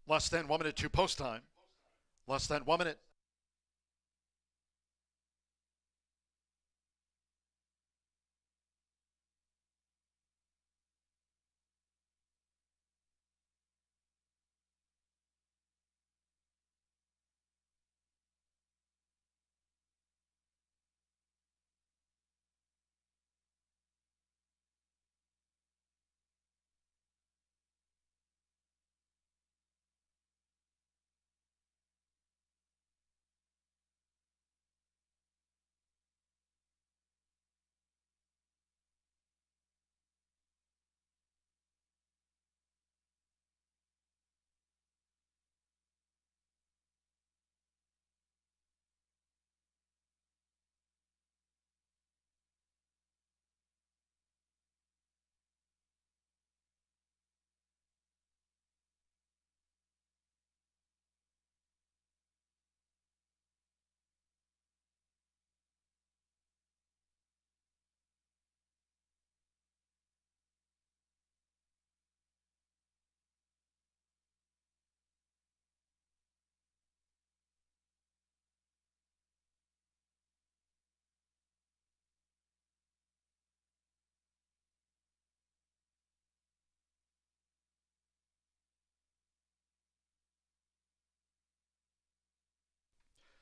Less than 1 minute to post time. Less than 1 minute.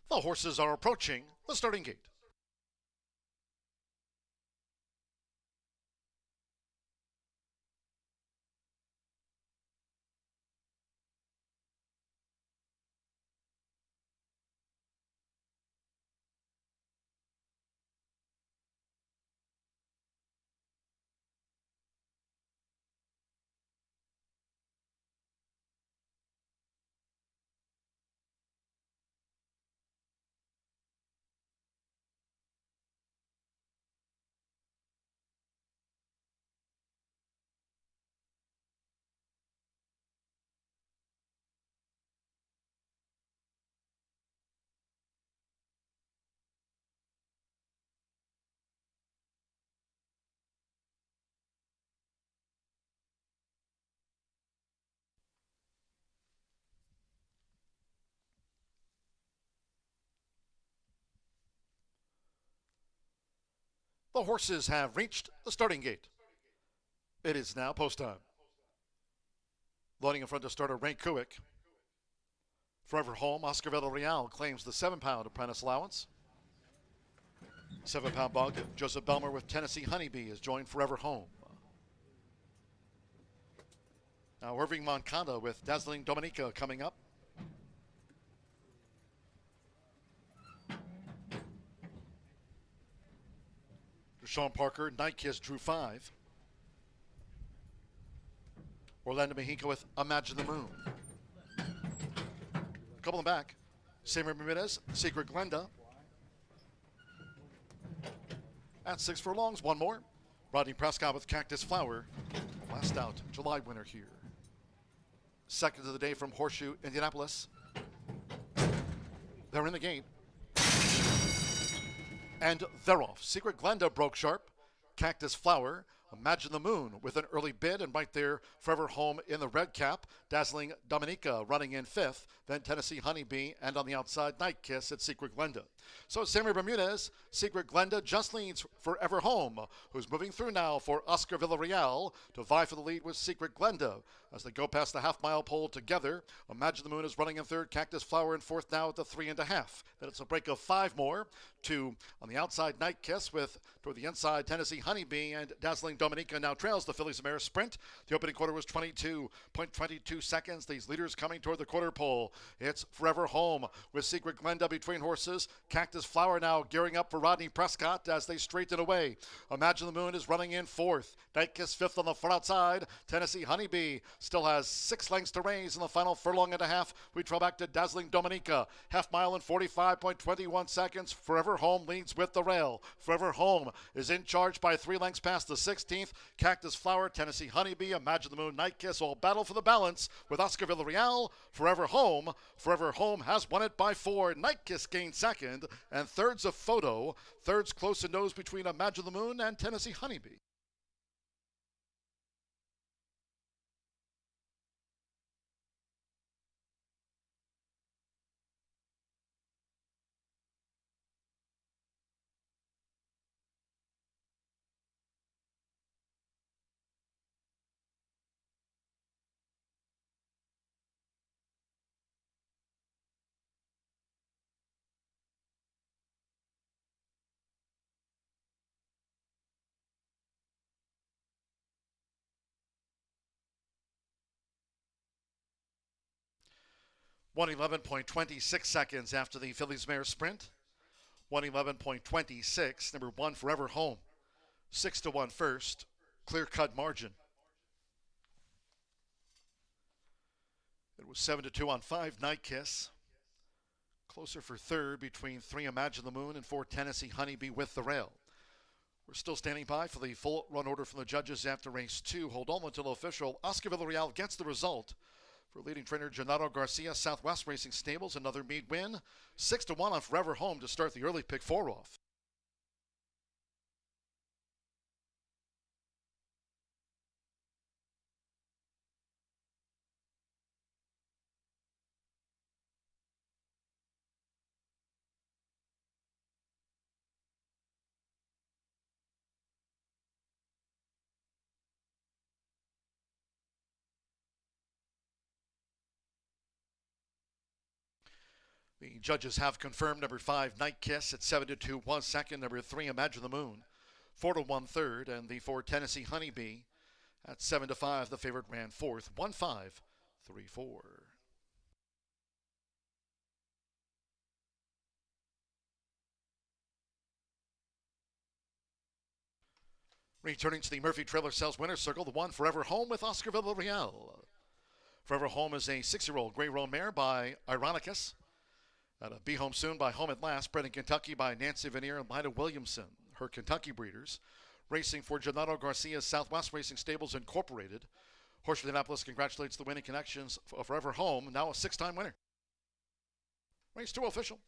The horses are approaching the starting gate. The horses have reached the starting gate. It is now post time. Loading in front to starter Ray Kuick. Forever Home, Oscar Villarreal claims the 7-pound apprentice allowance. 7-pound bug, Joseph Belmer with Tennessee Honeybee has joined Forever Home. Now Irving Moncada with Dazzling Dominica coming up. Deshaun Parker, Night Kiss drew 5. Orlando Mexico with Imagine the Moon. Couple in back. Samuel Ramirez, Secret Glenda. At 6 furlongs, one more. Rodney Prescott with Cactus Flower. Last out, July winner here. Second of the day from Horseshoe, Indianapolis. They're in the gate. And they're off. Secret Glenda broke sharp. Cactus Flower. Imagine the Moon with an early bid, and right there, Forever Home in the red cap. Dazzling Dominica running in 5th. Then Tennessee Honeybee, and on the outside, Night Kiss at Secret Glenda. So Samuel Bermudez, Secret Glenda just leads Forever Home, who's moving through now for Oscar Villarreal to vie for the lead with Secret Glenda. As they go past the half-mile pole together, Imagine the Moon is running in 3rd, Cactus Flower in 4th now at the 3.5. Then it's a break of 5 more to, on the outside, Night Kiss with, toward the inside, Tennessee Honeybee, and Dazzling Dominica now trails the Phillies Mare Sprint. The opening quarter was 22.22 seconds. These leaders coming toward the quarter pole. It's Forever Home with Secret Glenda between horses. Cactus Flower now gearing up for Rodney Prescott as they straighten away. Imagine the Moon is running in 4th. Night Kiss 5th on the far outside. Tennessee Honeybee still has 6 lengths to raise in the final furlong and a half. We trail back to Dazzling Dominica. Half mile in 45.21 seconds. Forever Home leads with the rail. Forever Home is in charge by 3 lengths past the 16th. Cactus Flower, Tennessee Honeybee, Imagine the Moon, Night Kiss all battle for the balance with Oscar Villarreal. Forever Home. Forever Home has won it by 4. Night Kiss gained 2nd, and 3rd's a photo. 3rd's close and nose between Imagine the Moon and Tennessee Honeybee. One 11.26 seconds after the Phillies Mare Sprint. 111.26, number 1 Forever Home. 6-1 first, clear-cut margin. It was 7-2 on 5, Night Kiss. Closer for 3rd between 3 Imagine the Moon and 4 Tennessee Honeybee with the rail. We're still standing by for the full run order from the judges after race 2. Hold on until official. Oscar Villarreal gets the result. For leading trainer Gennaro Garcia, Southwest Racing Stables, another meet win. 6-1 on Forever Home to start the early pick 4 off. The judges have confirmed number 5, Night Kiss at 7-2, 1 second. Number 3, Imagine the Moon, 4-1 third. And the 4 Tennessee Honeybee at 7-5. The favorite ran 4th, 1-5, 3-4. Returning to the Murphy Trailer Sales Winner's Circle, the 1 Forever Home with Oscar Villarreal. Forever Home is a 6-year-old gray roan mare by Ironicus. Be Home Soon by Home at Last, bred in Kentucky by Nancy Vanier and Lida Williamson, her Kentucky breeders. Racing for Gennaro Garcia's Southwest Racing Stables Incorporated. Horseshoe Indianapolis congratulates the winning connections of Forever Home, now a 6-time winner. Race 2 official.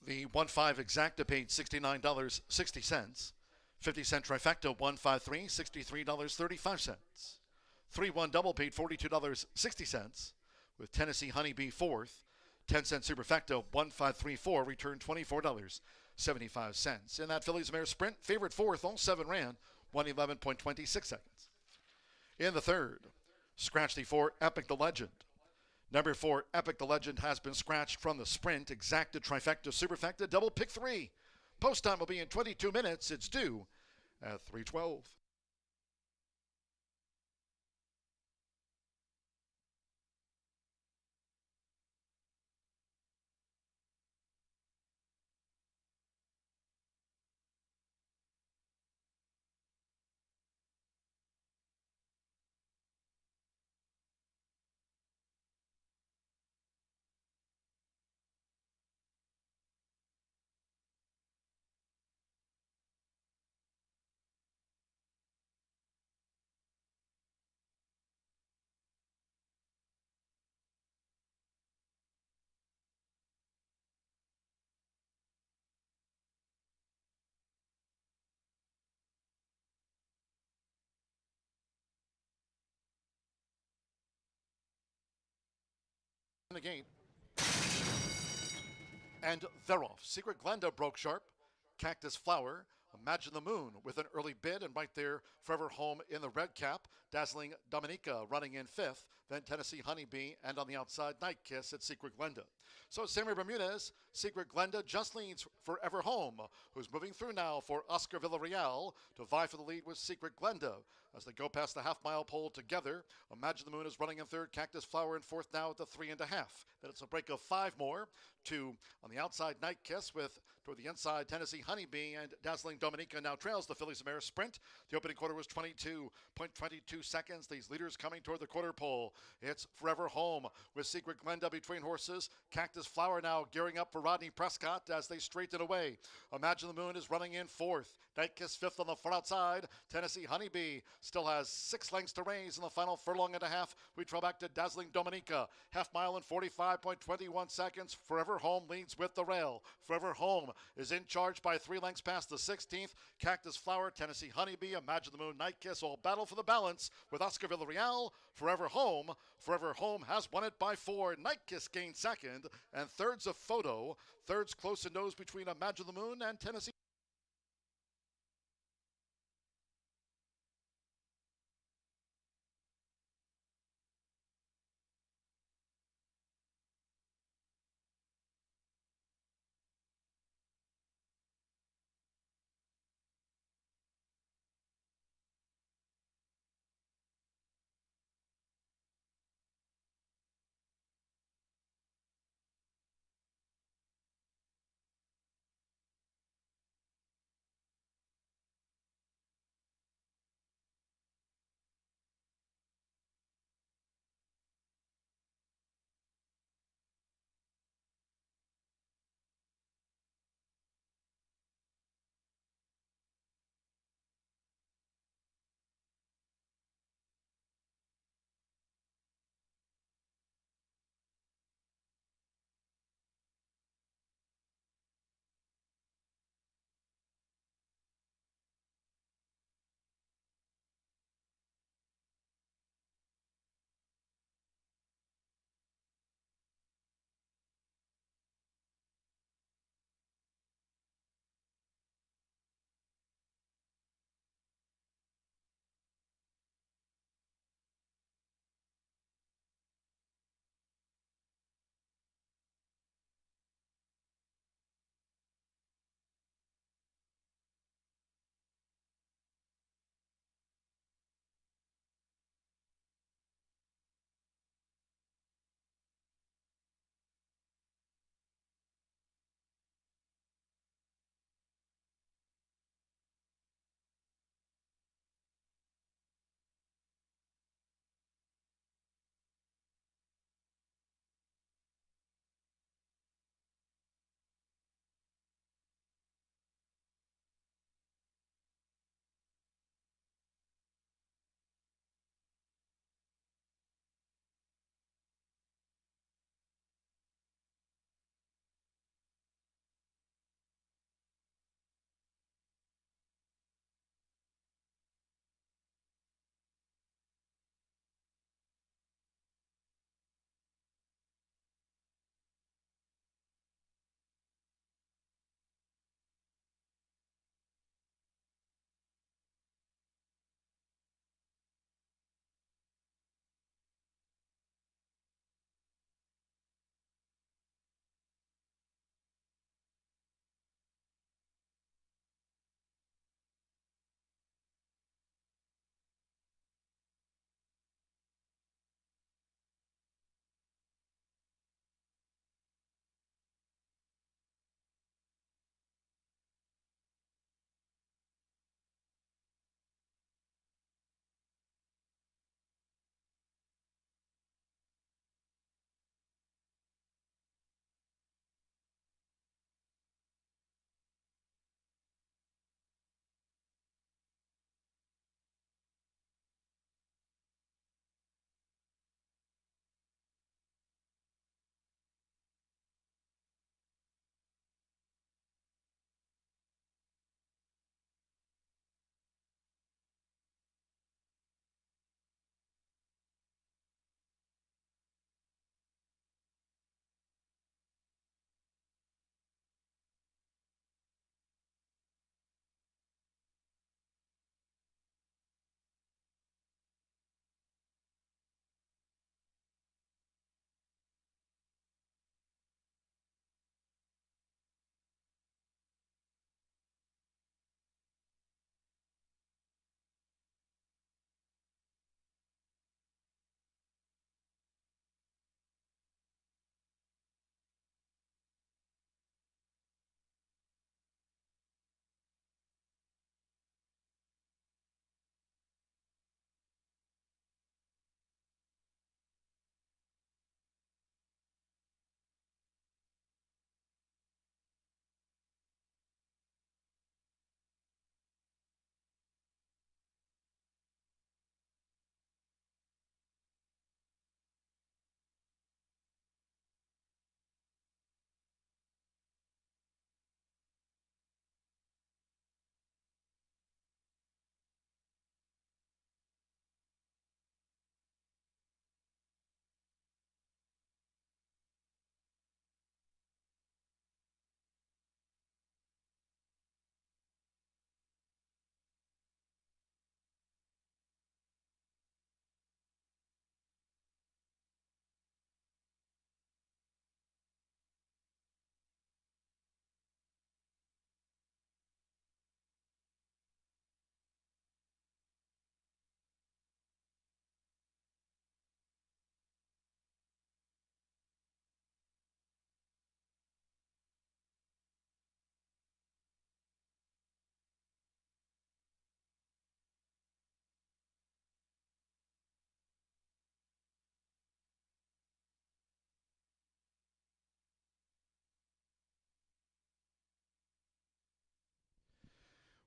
The 1-5 exacta paid $69.60. 50-cent trifecta, 153, $63.35. 3-1 double paid $42.60, with Tennessee Honeybee fourth. 10-cent superfecta, 1534, returned $24.75. In that Phillies Mare Sprint, favorite fourth, all 7 ran, 111.26 seconds. In the third, scratch the 4, Epic the Legend. Number 4, Epic the Legend has been scratched from the sprint. Exacted trifecta, superfecta, double pick 3. Post time will be in 22 minutes. It's due at 3:12. In the game. And they're off. Secret Glenda broke sharp. Cactus Flower. Imagine the Moon with an early bid, and right there, Forever Home in the red cap. Dazzling Dominica running in 5th. Then Tennessee Honeybee, and on the outside, Night Kiss at Secret Glenda. So Sammy Bermudez, Secret Glenda just leads Forever Home, who's moving through now for Oscar Villarreal to vie for the lead with Secret Glenda. As they go past the half-mile pole together, Imagine the Moon is running in 3rd, Cactus Flower in 4th now at the 3.5. Then it's a break of 5 more to, on the outside, Night Kiss with, toward the inside, Tennessee Honeybee, and Dazzling Dominica now trails the Phillies Mare Sprint. The opening quarter was 22.22 seconds. These leaders coming toward the quarter pole. It's Forever Home with Secret Glenda between horses. Cactus Flower now gearing up for Rodney Prescott as they straighten away. Imagine the Moon is running in 4th. Night Kiss 5th on the far outside. Tennessee Honeybee still has 6 lengths to raise in the final furlong and a half. We trail back to Dazzling Dominica. Half mile in 45.21 seconds. Forever Home leads with the rail. Forever Home is in charge by 3 lengths past the 16th. Cactus Flower, Tennessee Honeybee, Imagine the Moon, Night Kiss all battle for the balance with Oscar Villarreal. Forever Home. Forever Home has won it by 4. Night Kiss gained 2nd, and 3rd's a photo. 3rd's close and nose between Imagine the Moon and Tennessee.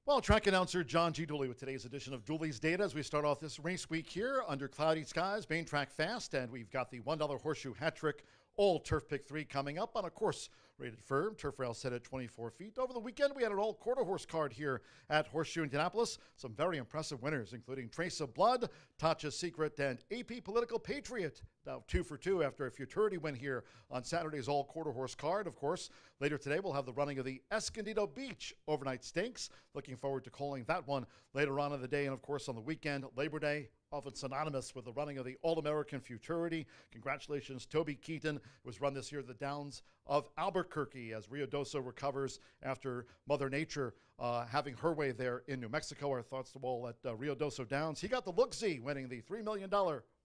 Well, track announcer John G. Dooley with today's edition of Dooley's Data as we start off this race week here under cloudy skies, main track fast, and we've got the $1 horseshoe hat trick, all turf pick 3 coming up on a course rated firm, turf rail set at 24 feet. Over the weekend, we had an all quarter horse card here at Horseshoe Indianapolis. Some very impressive winners, including Trace of Blood, Tatcha's Secret, and AP Political Patriot. Now 2 for 2 after a futurity win here on Saturday's all quarter horse card. Of course, later today we'll have the running of the Escondido Beach overnight stakes. Looking forward to calling that one later on in the day. And of course, on the weekend, Labor Day, often synonymous with the running of the All-American Futurity. Congratulations, Toby Keaton. It was run this year at the Downs of Albuquerque as Rio Doso recovers after Mother Nature having her way there in New Mexico. Our thoughts to all at Rio Doso Downs. He got the look-see, winning the $3 million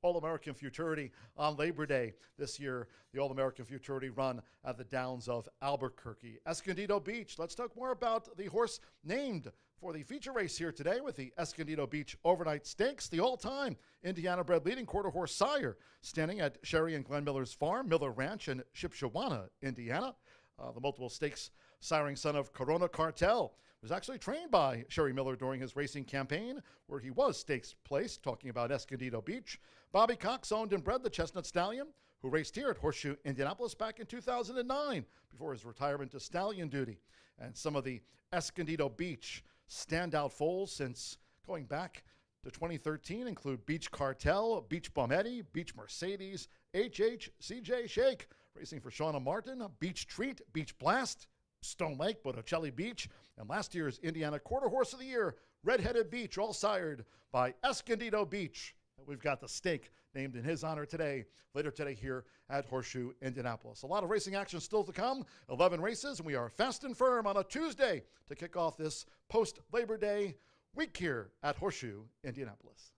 All-American Futurity on Labor Day this year. The All-American Futurity run at the Downs of Albuquerque. Escondido Beach. Let's talk more about the horse named for the feature race here today with the Escondido Beach Overnight Stakes. The all-time Indiana-bred leading quarter horse sire standing at Sherry and Glenn Miller's farm, Miller Ranch in Shipshewana, Indiana. The multiple stakes siring son of Corona Cartel was actually trained by Sherry Miller during his racing campaign, where he was stakes placed, talking about Escondido Beach. Bobby Cox owned and bred the Chestnut Stallion, who raced here at Horseshoe Indianapolis back in 2009 before his retirement to stallion duty. And some of the Escondido Beach standout foals since going back to 2013 include Beach Cartel, Beach Bum Eddie, Beach Mercedes, CJ Shake, racing for Shauna Martin, Beach Treat, Beach Blast, Stone Lake, Botticelli Beach, and last year's Indiana Quarter Horse of the Year, Red-Headed Beach, all sired by Escondido Beach. We've got the stake named in his honor today, later today here at Horseshoe Indianapolis. A lot of racing action still to come, 11 races, and we are fast and firm on a Tuesday to kick off this post-Labor Day week here at Horseshoe Indianapolis.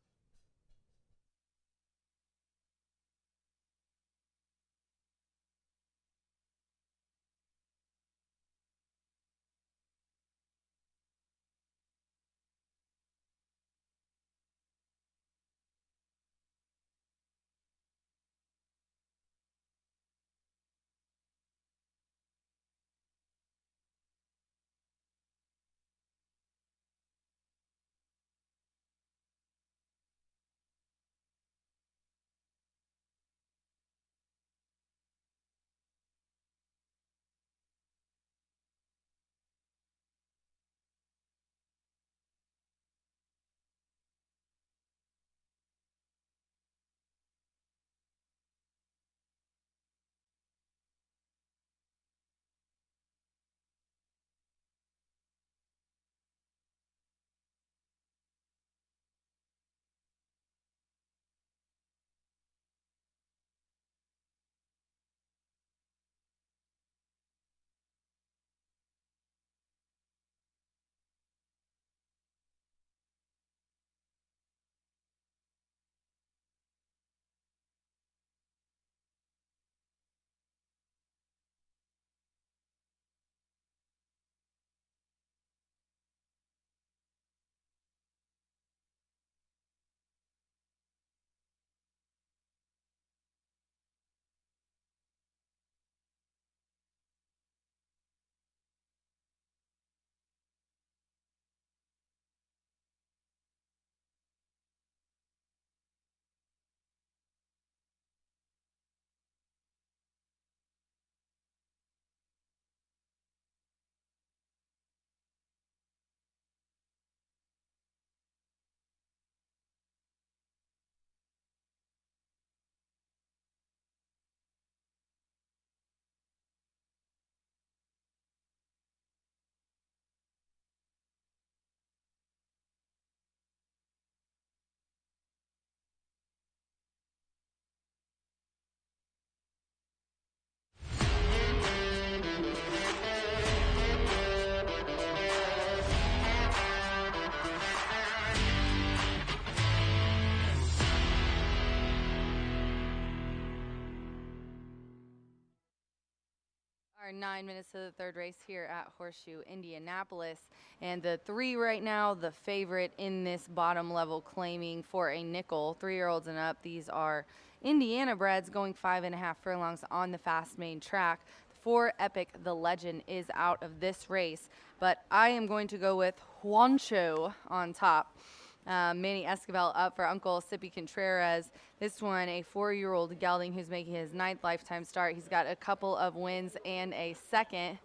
Our 9 minutes to the third race here at Horseshoe Indianapolis, and the 3 right now, the favorite in this bottom level, claiming for a nickel, 3-year-olds and up. These are Indiana breds going 5.5 furlongs on the fast main track. The 4, Epic the Legend, is out of this race. But I am going to go with Juancho on top. Manny Escobar up for Uncle Sippy Contreras. This one, a 4-year-old gelding who's making his 9th lifetime start. He's got a couple of wins and a second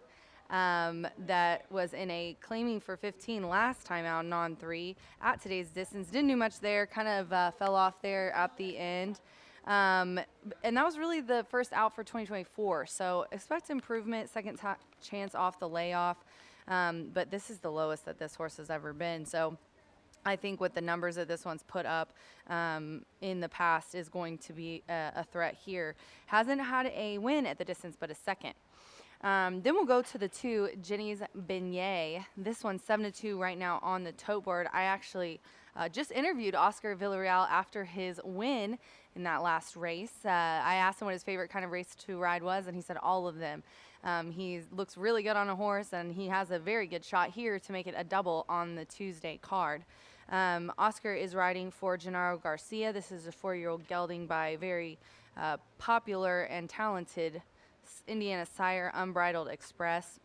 that was in a claiming for 15 last time out, non-3 at today's distance. Didn't do much there, kind of fell off there at the end. And that was really the first out for 2024. So expect improvement, second chance off the layoff. But this is the lowest that this horse has ever been. So I think with the numbers that this one's put up in the past is going to be a threat here. Hasn't had a win at the distance, but a second. Then we'll go to the 2, Jenny's Beignet. This one's 7-2 right now on the tote board. I actually just interviewed Oscar Villarreal after his win in that last race. I asked him what his favorite kind of race to ride was, and he said all of them. He looks really good on a horse, and he has a very good shot here to make it a double on the Tuesday card. Oscar is riding for Gennaro Garcia. This is a 4-year-old gelding by a very popular and talented Indiana sire, Unbridled Express.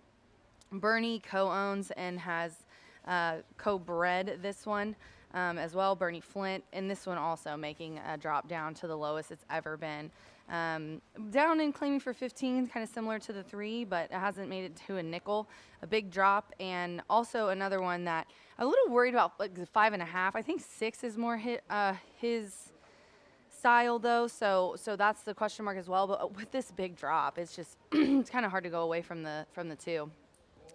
Bernie co-owns and has co-bred this one as well, Bernie Flint, and this one also making a drop down to the lowest it's ever been. Down in claiming for 15, kind of similar to the 3, but it hasn't made it to a nickel. A big drop, and also another one that I'm a little worried about, like the 5.5. I think 6 is more his style though, so that's the question mark as well. But with this big drop, it's just it's kind of hard to go away from the 2.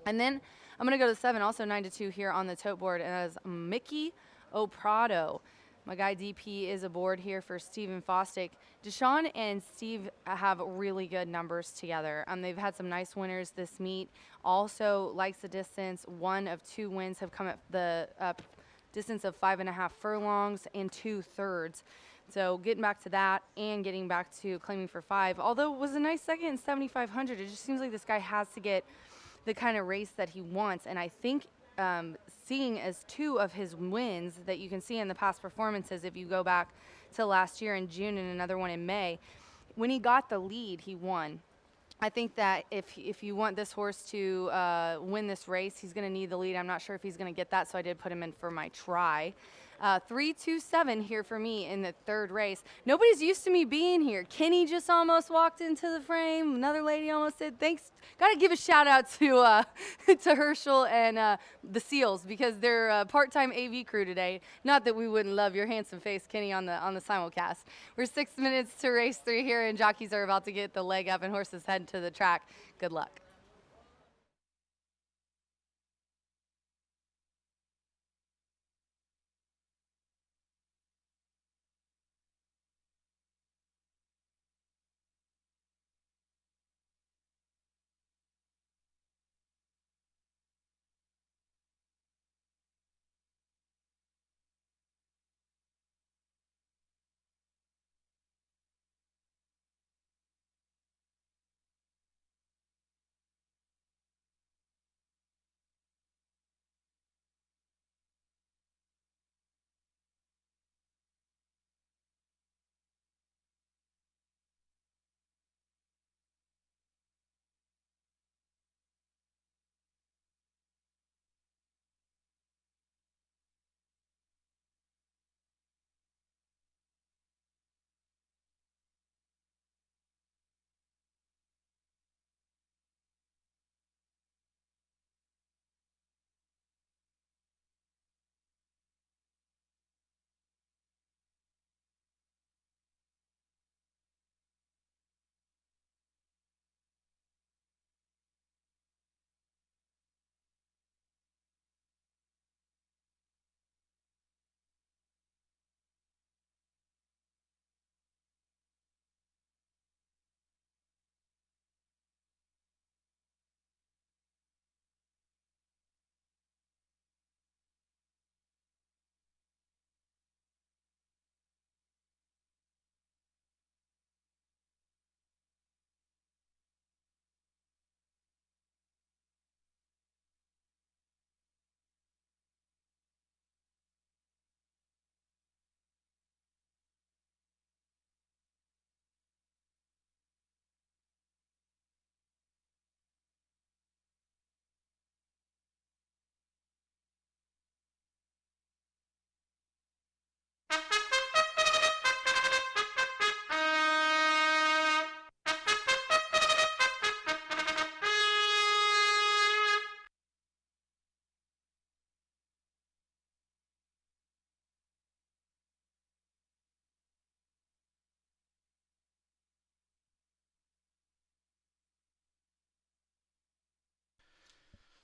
And then I'm gonna go to 7, also 9-2 here on the tote board, and that is Mickey O'Prado. My guy DP is aboard here for Stephen Fostick. Deshaun and Steve have really good numbers together. They've had some nice winners this meet. Also likes the distance. 1 of 2 wins have come at the distance of 5.5 furlongs and 2/3. So getting back to that and getting back to claiming for 5, although it was a nice second in 7,500, it just seems like this guy has to get the kind of race that he wants. And I think seeing as 2 of his wins that you can see in the past performances, if you go back to last year in June and another one in May, when he got the lead, he won. I think that if you want this horse to win this race, he's going to need the lead. I'm not sure if he's going to get that, so I did put him in for my try. 3-2-7 here for me in the 3rd race. Nobody's used to me being here. Kenny just almost walked into the frame. Another lady almost did. Thanks. Got to give a shout out to to Herschel and the Seals, because they're a part-time AV crew today. Not that we wouldn't love your handsome face, Kenny, on the simulcast. We're 6 minutes to race 3 here, and jockeys are about to get the leg up and horses head to the track. Good luck.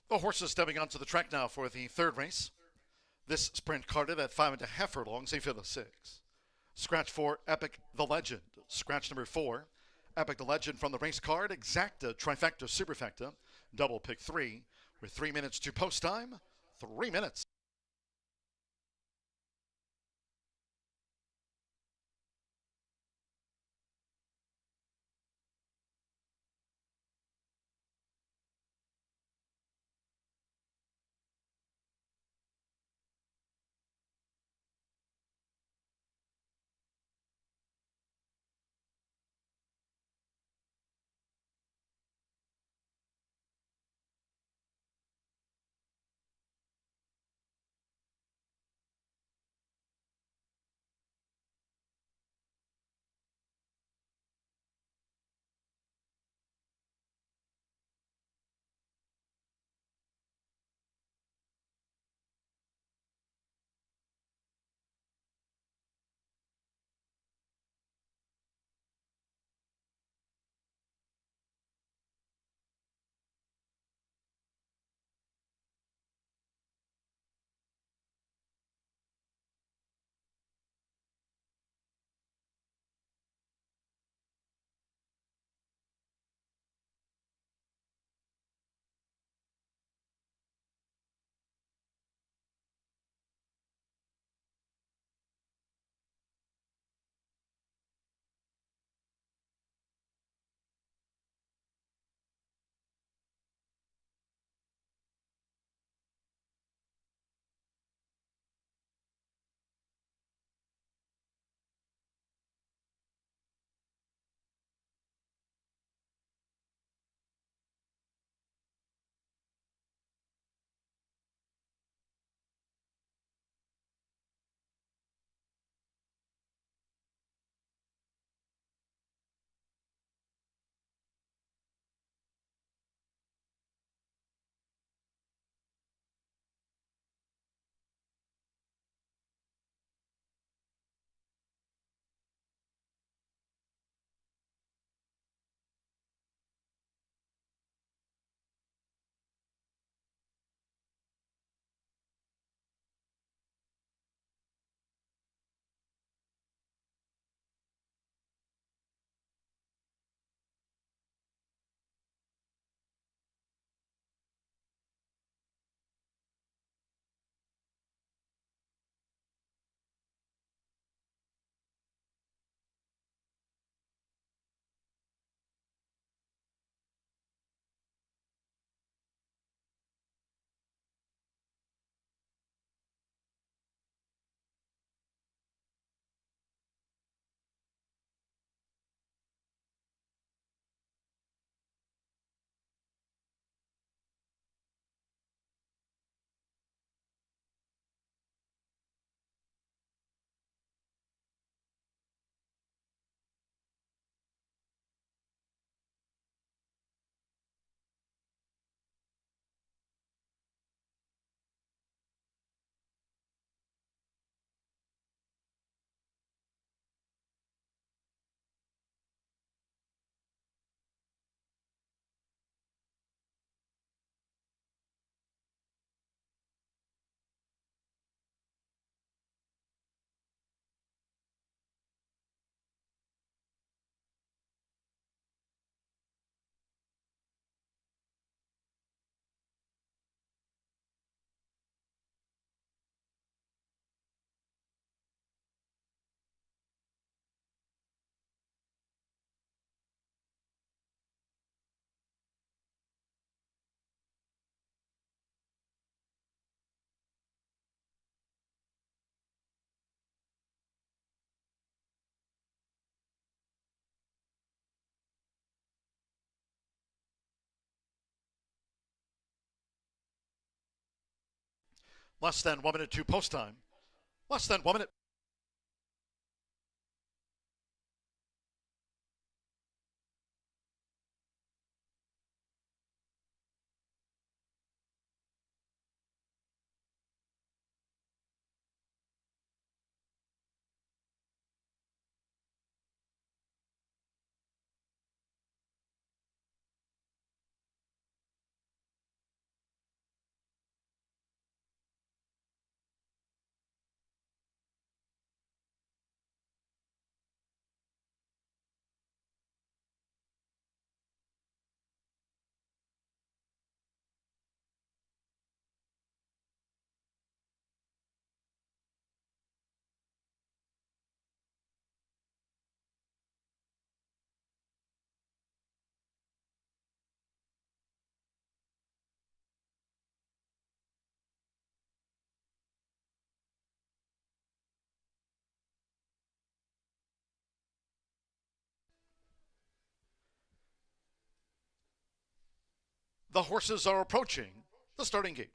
The horses stepping onto the track now for the third race. This sprint carded at 5.5 furlongs, a field of 6. Scratch 4, Epic the Legend. Scratch number 4, Epic the Legend from the race card, Exacta, Trifecta, Superfecta, double pick 3, with 3 minutes to post time, 3 minutes. Less than 1 minute to post time. Less than 1 minute. The horses are approaching the starting gate.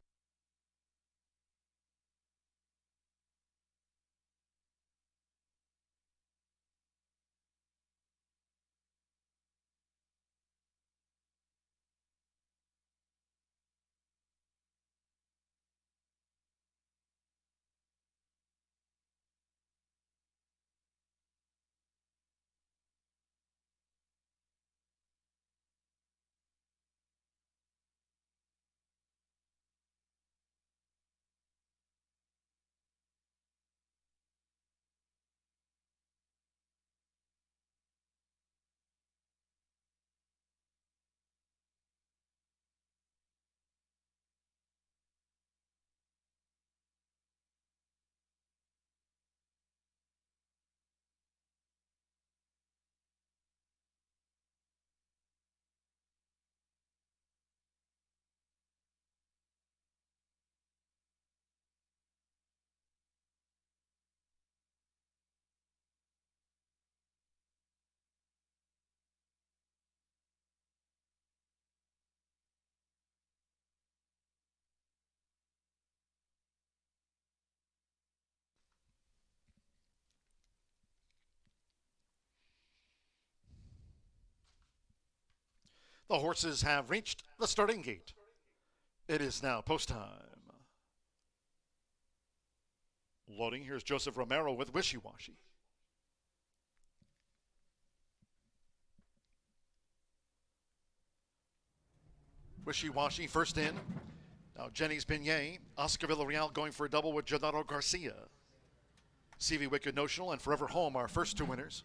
The horses have reached the starting gate. It is now post time. Loading, here's Joseph Romero with Wishy Washy. Wishy Washy first in. Now Jenny's Beignet, Oscar Villarreal going for a double with Gennaro Garcia. CV Wicked Notional and Forever Home are first two winners.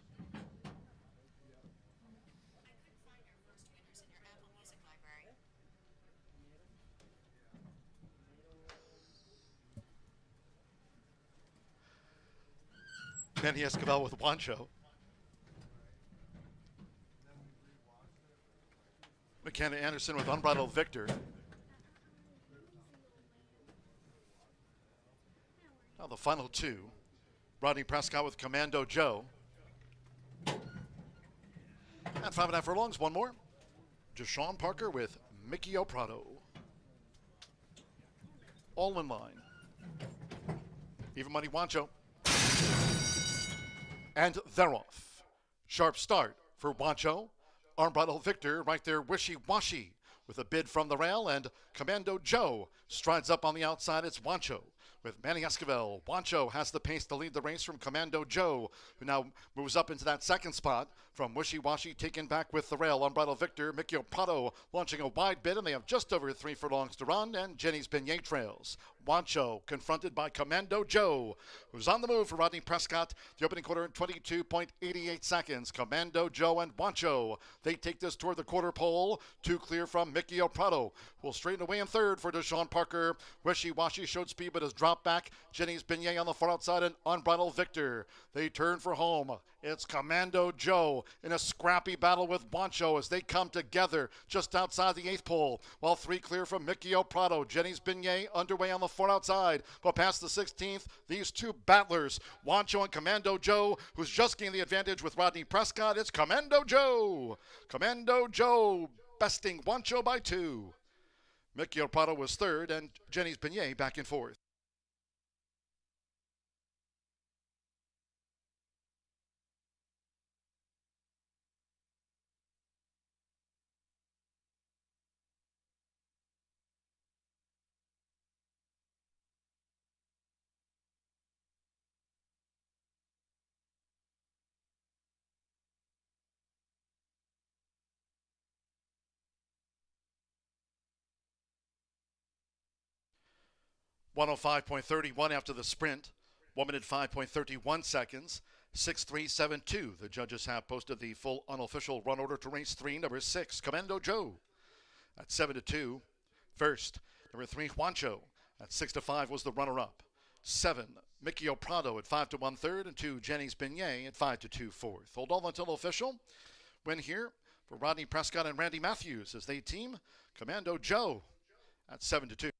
Manny Escobar with Wancho. McKenna Anderson with Unbridled Victor. Now the final two. Rodney Prescott with Commando Joe. And 5.5 furlongs, one more. Deshaun Parker with Mickey O'Prado. All in line. Even money Wancho. And they're off. Sharp start for Wancho. Unbridled Victor right there, Wishy Washy with a bid from the rail, and Commando Joe strides up on the outside. It's Wancho with Manny Esquivel. Wancho has the pace to lead the race from Commando Joe, who now moves up into that second spot from Wishy Washy, taken back with the rail. Unbridled Victor, Mickey O'Prado launching a wide bid, and they have just over 3 furlongs to run, and Jenny's Beignet trails. Wancho confronted by Commando Joe, who's on the move for Rodney Prescott. The opening quarter in 22.88 seconds. Commando Joe and Wancho, they take this toward the quarter pole. Two clear from Mickey O'Prado, who will straighten away in third for Deshaun Parker. Wishy Washy showed speed but has dropped back. Jenny's Beignet on the far outside and Unbridled Victor. They turn for home. It's Commando Joe in a scrappy battle with Wancho as they come together just outside the 8th pole, while 3 clear from Mickey O'Prado. Jenny's Beignet underway on the far outside, but past the 16th, these two battlers, Wancho and Commando Joe, who's just gained the advantage with Rodney Prescott. It's Commando Joe. Commando Joe besting Wancho by 2. Mickey O'Prado was third, and Jenny's Beignet back in fourth. .105.31 after the sprint. 1 minute 5.31 seconds. 6.372. The judges have posted the full unofficial run order to race 3, number 6, Commando Joe. At 7-2. First, number 3, Wancho. At 6-5 was the runner-up. 7, Mickey O'Prado at 5-1 third, and 2, Jenny's Beignet at 5-2 fourth. Hold on until official. Win here for Rodney Prescott and Randy Matthews as they team Commando Joe at 7-2.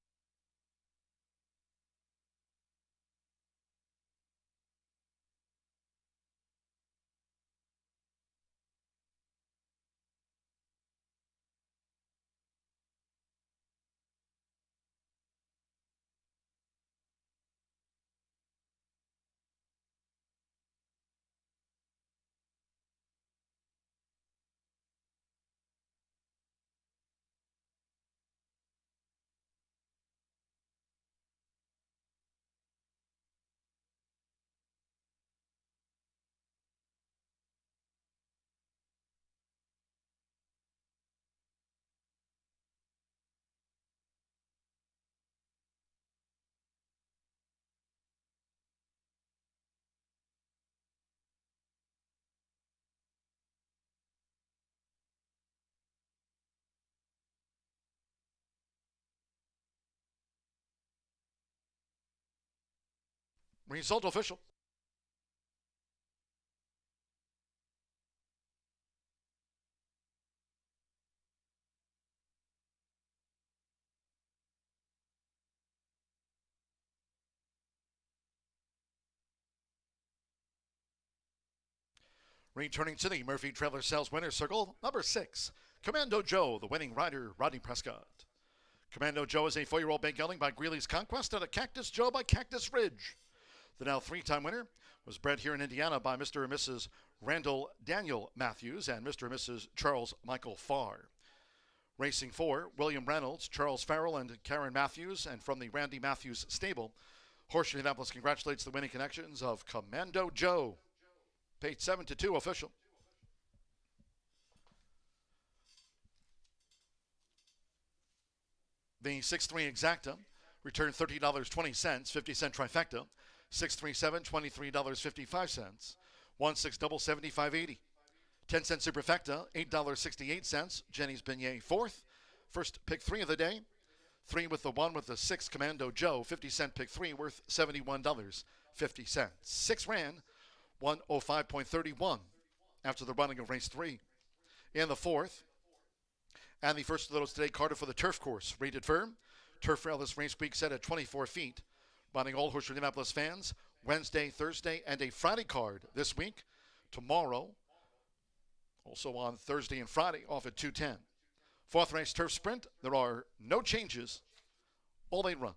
Result official. Returning to the Murphy Trailer Sales Winner's Circle, number 6, Commando Joe, the winning rider, Rodney Prescott. Commando Joe is a 4-year-old big gelding by Greeley's Conquest and a Cactus Joe by Cactus Ridge. The now 3-time winner was bred here in Indiana by Mr. and Mrs. Randall Daniel Matthews and Mr. and Mrs. Charles Michael Farr. Racing 4, William Reynolds, Charles Farrell, and Karen Matthews, and from the Randy Matthews stable, Horseshoe Indianapolis congratulates the winning connections of Commando Joe. Paid 7-2 official. The 6-3 exacta returned $30.20, 50-cent trifecta. 6-3-7, $23.55. 1-6 double, $75.80. 10-cent superfecta, $8.68. Jenny's Beignet fourth. First pick 3 of the day. 3 with the 1 with the 6 Commando Joe, 50-cent pick 3 worth $71.50. 6 ran 105.31 after the running of race 3. In the 4th, and the first of those today, Carter for the turf course. Rated firm. Turf rail this race week set at 24 feet. Running all Horseshoe Indianapolis fans. Wednesday, Thursday, and a Friday card this week. Tomorrow, also on Thursday and Friday, off at 2:10. 4th race, turf sprint. There are no changes. All 8 run.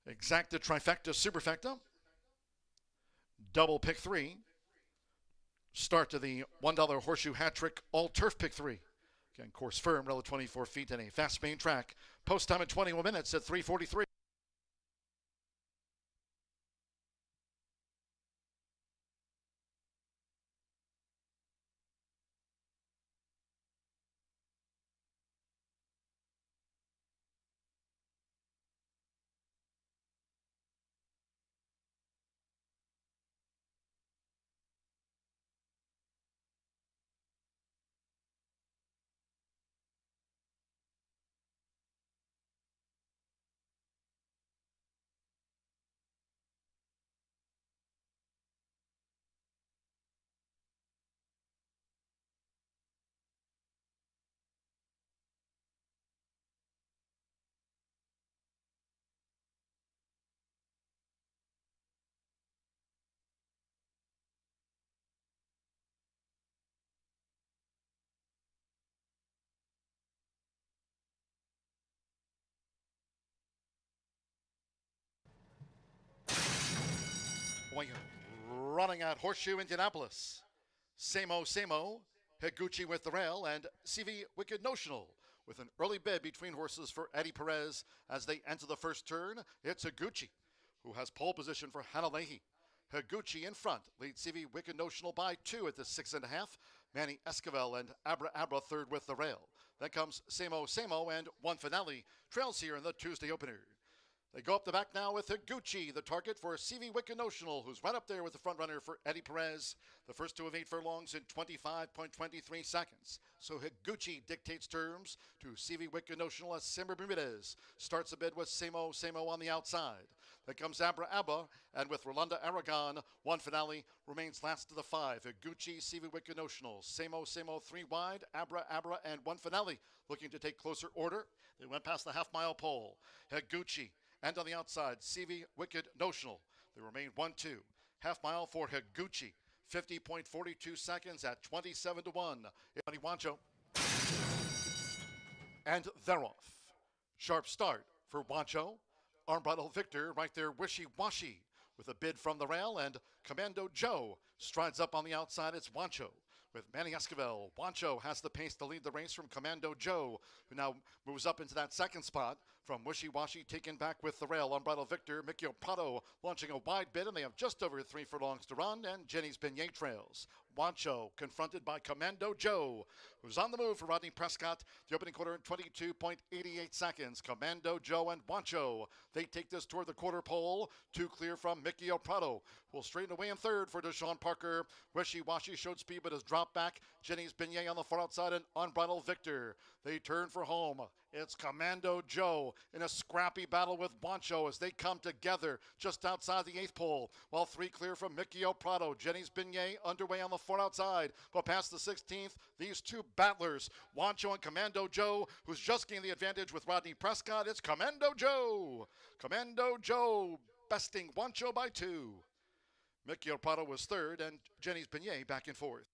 Exacta, trifecta, superfecta. Double pick 3. Start to the $1 horseshoe hat trick, all turf pick 3. Again, course firm, relative 24 feet, and a fast main track. Post time at 21 minutes at 3:43. Running at Horseshoe Indianapolis. Samo, Higuchi with the rail, and CV Wicked Notional with an early bid between horses for Eddie Perez as they enter the first turn. It's Higuchi, who has pole position for Hannah Leahy. Higuchi in front, leads CV Wicked Notional by 2 at the 6.5. Manny Esquivel and Abra third with the rail. Then comes Samo, and One Finale trails here in the Tuesday opener. They go up the back now with Higuchi, the target for CV Wicked Notional, who's right up there with the front runner for Eddie Perez. The first 2 of 8 furlongs in 25.23 seconds. So Higuchi dictates terms to CV Wicked Notional as Simmer Bermudez starts a bid with Samo on the outside. Then comes Abra, and with Rolanda Aragon, One Finale remains last to the 5. Higuchi, CV Wicked Notional, Samo 3 wide, Abra, and One Finale looking to take closer order. They went past the half-mile pole. Higuchi. And on the outside, CV Wicked Notional. They remain 1-2. Half mile for Higuchi. 50.42 seconds at 27-1. Wancho. And they're off. Sharp start for Wancho. Armbridle Victor right there, wishy-washy with a bid from the rail. And Commando Joe strides up on the outside. It's Wancho. With Manny Esquivel, Wancho has the pace to lead the race from Commando Joe, who now moves up into that second spot from Wishy Washy, taken back with the rail. Unbridled Victor, Mikio Prado launching a wide bid, and they have just over 3 furlongs to run, and Jenny's Beignet trails. Wancho confronted by Commando Joe, who's on the move for Rodney Prescott. The opening quarter in 22.88 seconds. Commando Joe and Wancho, they take this toward the quarter pole. 2 clear from Mikio Prado, who will straighten away in third for Deshaun Parker. Wishy Washy showed speed but has dropped back. Jenny's Beignet on the far outside and Unbridled Victor. They turn for home. It's Commando Joe in a scrappy battle with Wancho as they come together just outside the 8th pole. While 3 clear from Mickey Prado. Jenny's Beignet underway on the far outside. But past the 16th, these two battlers, Wancho and Commando Joe, who's just gained the advantage with Rodney Prescott. It's Commando Joe. Commando Joe besting Wancho by 2. Mickey Prado was 3rd and Jenny's Beignet back in 4th.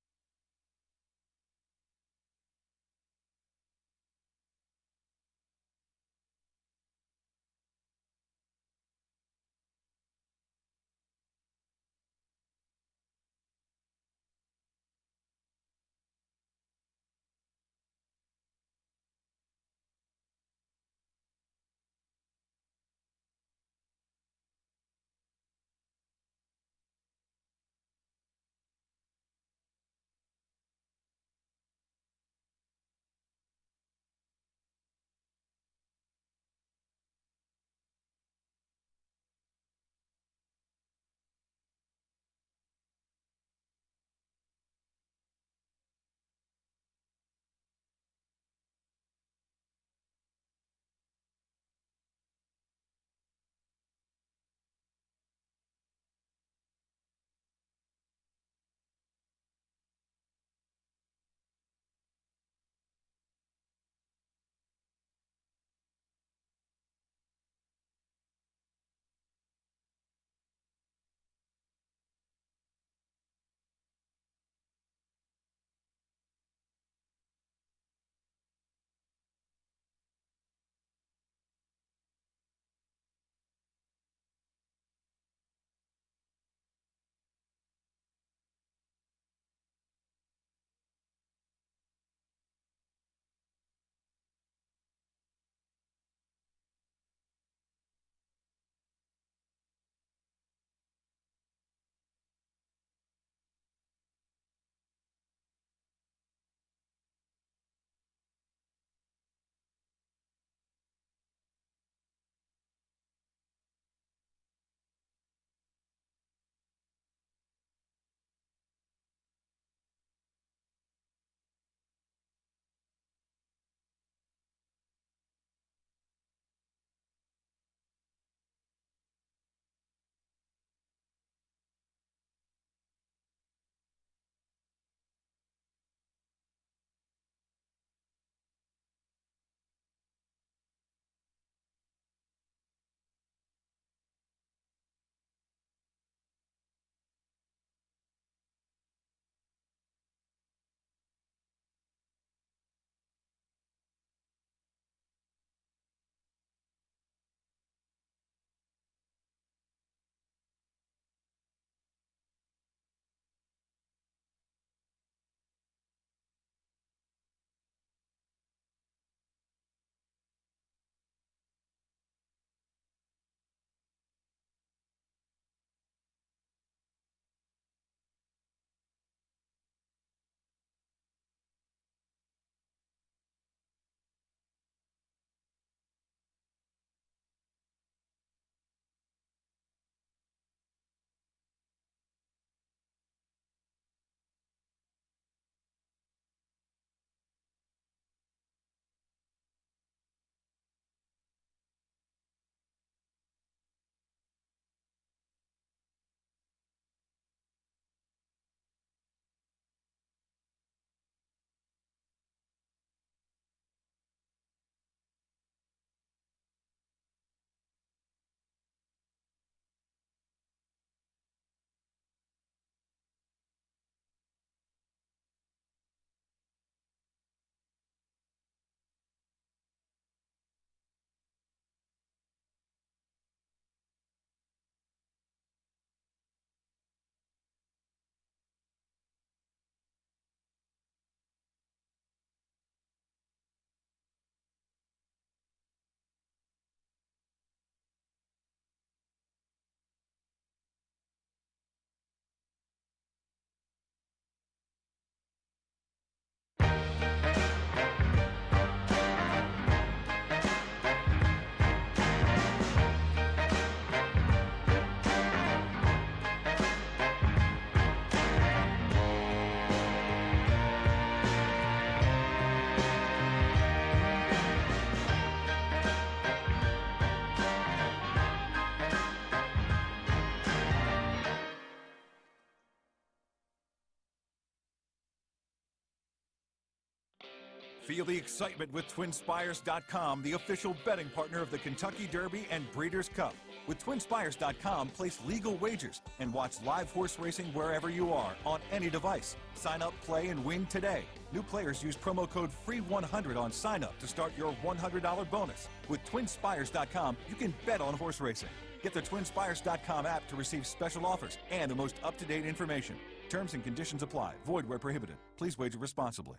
Feel the excitement with TwinSpires.com, the official betting partner of the Kentucky Derby and Breeders' Cup. With TwinSpires.com, place legal wagers and watch live horse racing wherever you are on any device. Sign up, play, and win today. New players use promo code FREE100 on sign up to start your $100 bonus. With TwinSpires.com, you can bet on horse racing. Get the TwinSpires.com app to receive special offers and the most up-to-date information. Terms and conditions apply. Void where prohibited. Please wager responsibly.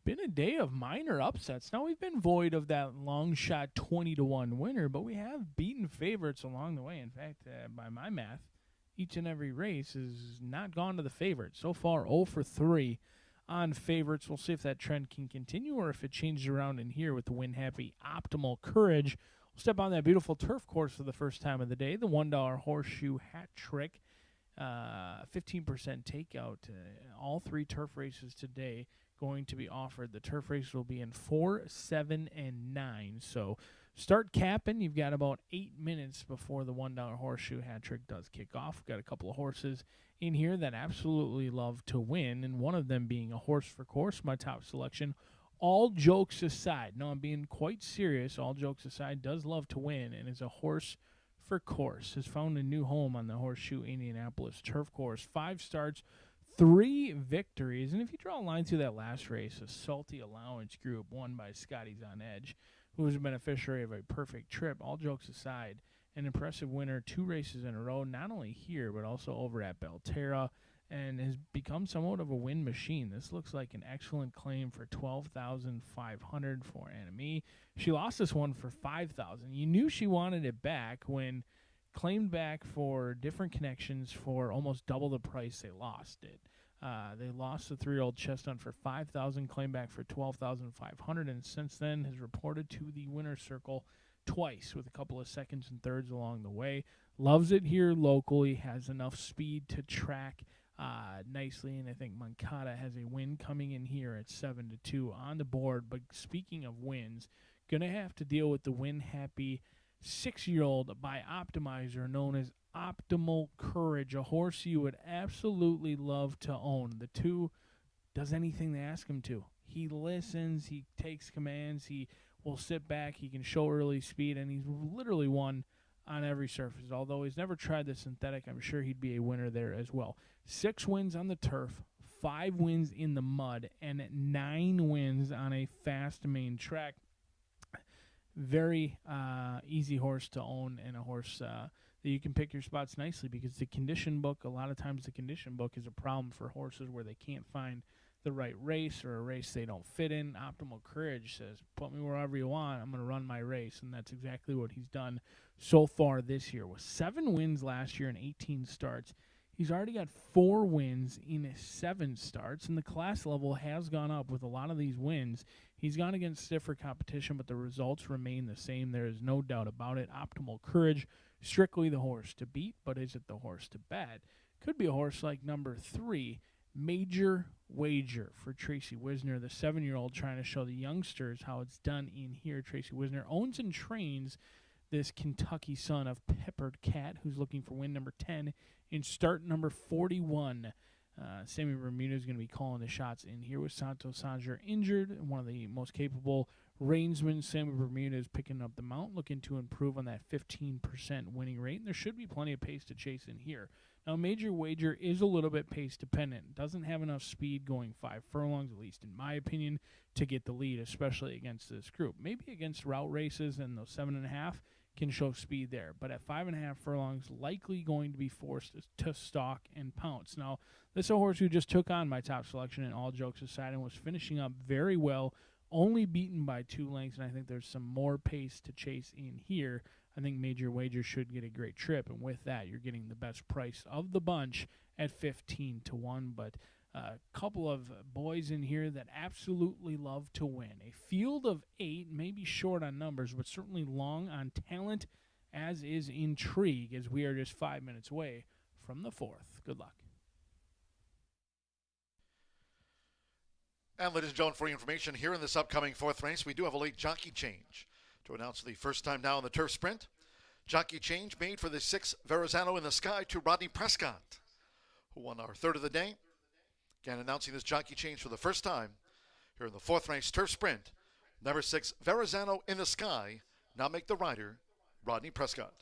Been a day of minor upsets. Now, we've been void of that long shot 20-1 winner, but we have beaten favorites along the way. In fact, by my math, each and every race has not gone to the favorite. So far, 0 for 3 on favorites. We'll see if that trend can continue or if it changes around in here with the win-happy Optimal Courage. We'll step on that beautiful turf course for the first time of the day, the $1 Horseshoe Hat Trick. 15% takeout. All three turf races today going to be offered. The turf race will be in 4, 7, and 9. So start capping. You've got about 8 minutes before the $1 Horseshoe Hat Trick does kick off. We've got a couple of horses in here that absolutely love to win, and one of them being a horse for course, my top selection. All jokes aside, no, I'm being quite serious, all jokes aside, does love to win and is a horse for course. Has found a new home on the Horseshoe Indianapolis turf course. 5 starts, 3 victories. And if you draw a line through that last race, a Salty Allowance Group won by Scotty's on Edge, who was a beneficiary of a perfect trip. All jokes aside, an impressive winner 2 races in a row, not only here but also over at Belterra, and has become somewhat of a win machine. This looks like an excellent claim for $12,500 for Annemie. She lost this one for $5,000. You knew she wanted it back when claimed back for different connections for almost double the price they lost it. They lost the 3-year-old chestnut for $5,000, claimed back for $12,500, and since then has reported to the winner's circle twice with a couple of seconds and thirds along the way. Loves it here locally, has enough speed to track nicely, and I think Moncada has a win coming in here at 7-2 on the board. But speaking of wins, going to have to deal with the win-happy 6-year-old by Optimizer known as Optimal Courage, a horse you would absolutely love to own. The 2 does anything they ask him to. He listens, he takes commands, he will sit back, he can show early speed, and he's literally won on every surface. Although he's never tried the synthetic, I'm sure he'd be a winner there as well. 6 wins on the turf, 5 wins in the mud, and 9 wins on a fast main track. Very easy horse to own, and a horse that you can pick your spots nicely, because the condition book, a lot of times the condition book is a problem for horses where they can't find the right race or a race they don't fit in. Optimal Courage says, put me wherever you want, I'm going to run my race, and that's exactly what he's done so far this year. With 7 wins last year and 18 starts, he's already got 4 wins in 7 starts, and the class level has gone up with a lot of these wins. He's gone against stiffer competition, but the results remain the same. There is no doubt about it. Optimal Courage, strictly the horse to beat, but is it the horse to bet? Could be a horse like number 3, Major Wager for Tracy Wisner, the 7-year-old, trying to show the youngsters how it's done in here. Tracy Wisner owns and trains this Kentucky son of Peppered Cat, who's looking for win number 10 in start number 41. Sammy Bermuda is going to be calling the shots in here with Santos Sanger injured, and one of the most capable reinsmen. Sammy Bermuda is picking up the mount, looking to improve on that 15% winning rate, and there should be plenty of pace to chase in here. Now, Major Wager is a little bit pace dependent. Doesn't have enough speed going 5 furlongs, at least in my opinion, to get the lead, especially against this group. Maybe against route races and those 7.5 can show speed there, but at 5.5 furlongs, likely going to be forced to stalk and pounce. Now, this is a horse who just took on my top selection, and all jokes aside, and was finishing up very well, only beaten by 2 lengths, and I think there's some more pace to chase in here. I think Major Wager should get a great trip, and with that, you're getting the best price of the bunch at 15-1. But a couple of boys in here that absolutely love to win. A field of 8, maybe short on numbers, but certainly long on talent, as is intrigue, as we are just 5 minutes away from the 4th. Good luck. And ladies and gentlemen, for your information, here in this upcoming 4th race, we do have a late jockey change to announce the first time now in the turf sprint. Jockey change made for the 6 Verrazano in the Sky to Rodney Prescott, who won our 3rd of the day. Again, announcing this jockey change for the first time here in the 4th race turf sprint. Number 6 Verrazano in the Sky now make the rider Rodney Prescott.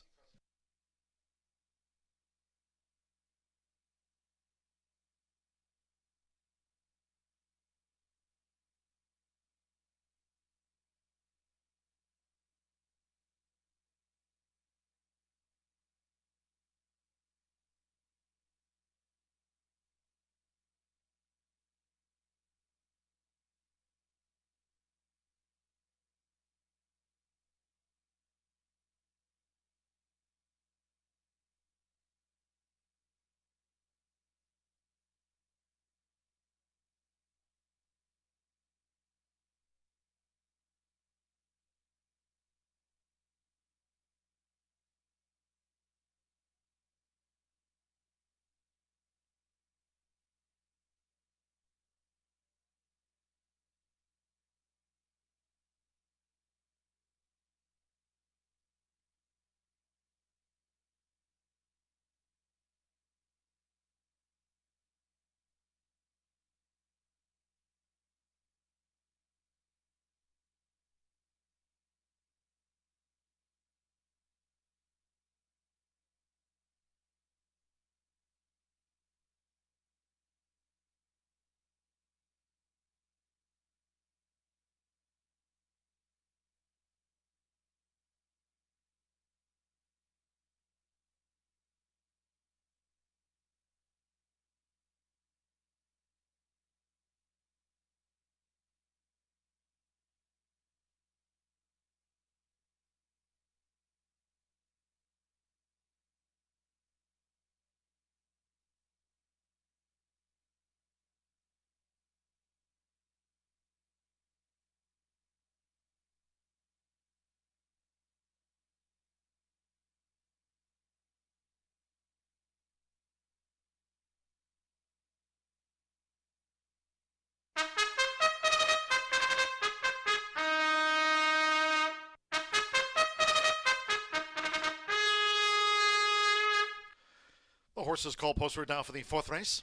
horses called postward now for the fourth race.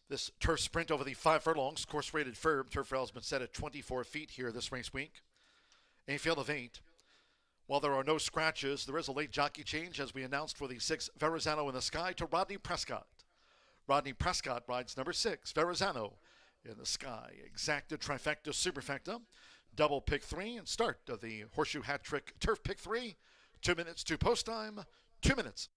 This turf sprint over the 5 furlongs, course rated firm. Turf rail has been set at 24 feet here this race week. A field of 8. While there are no scratches, there is a late jockey change as we announced for the 6 Verrazano in the Sky to Rodney Prescott. Rodney Prescott rides number 6, Verrazano in the Sky. Exacta, trifecta, superfecta. Double pick 3 and start of the Horseshoe Hat Trick Turf pick 3. 2 minutes to post time. 2 minutes.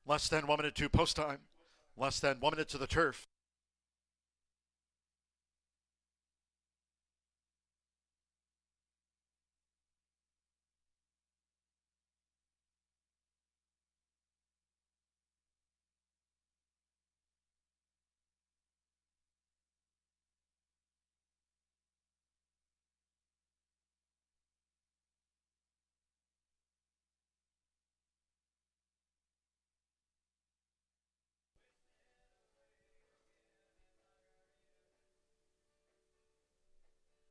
Less than 1 minute to post time. Less than 1 minute to the turf.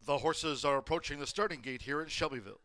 The horses are approaching the starting gate here in Shelbyville.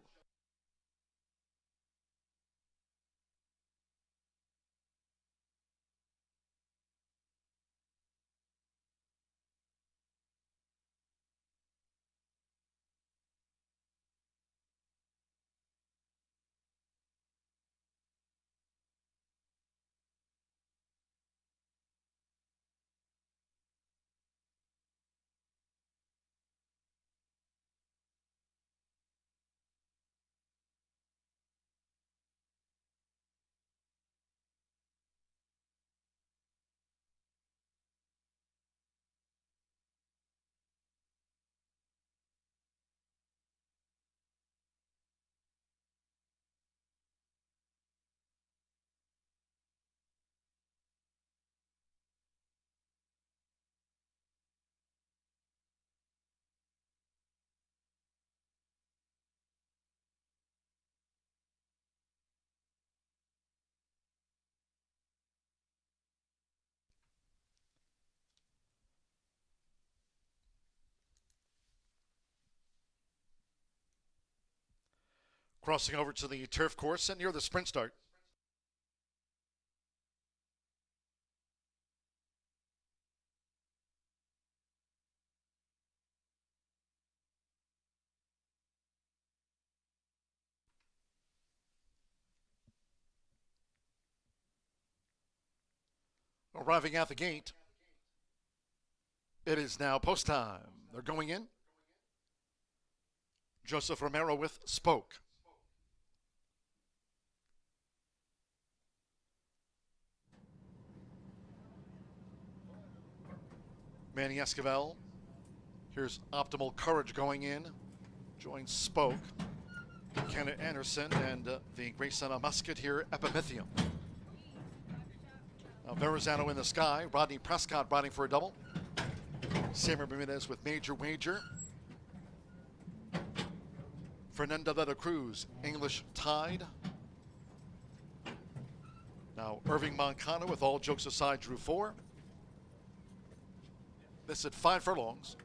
Crossing over to the turf course and near the sprint start. Arriving at the gate, it is now post time. They're going in. Joseph Romero with Spoke. Manny Esquivel. Here's Optimal Courage going in. Joins Spoke. Kenneth Anderson and the Grayson Musket here, Epimethium. Now Verrazano in the sky. Rodney Prescott riding for a double. Samer Bermudez with Major Wager. Fernando de la Cruz, English Tide. Now Irving Moncada with All Jokes Aside drew 4. This at 5 furlongs.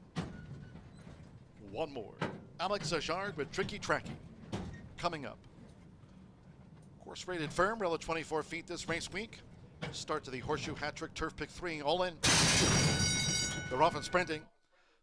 One more. Alex Ajard with Tricky Tracky coming up. Course rated firm, Rella 24 feet this race week. Start to the Horseshoe Hat Trick Turf Pick 3, all in. They're off and sprinting.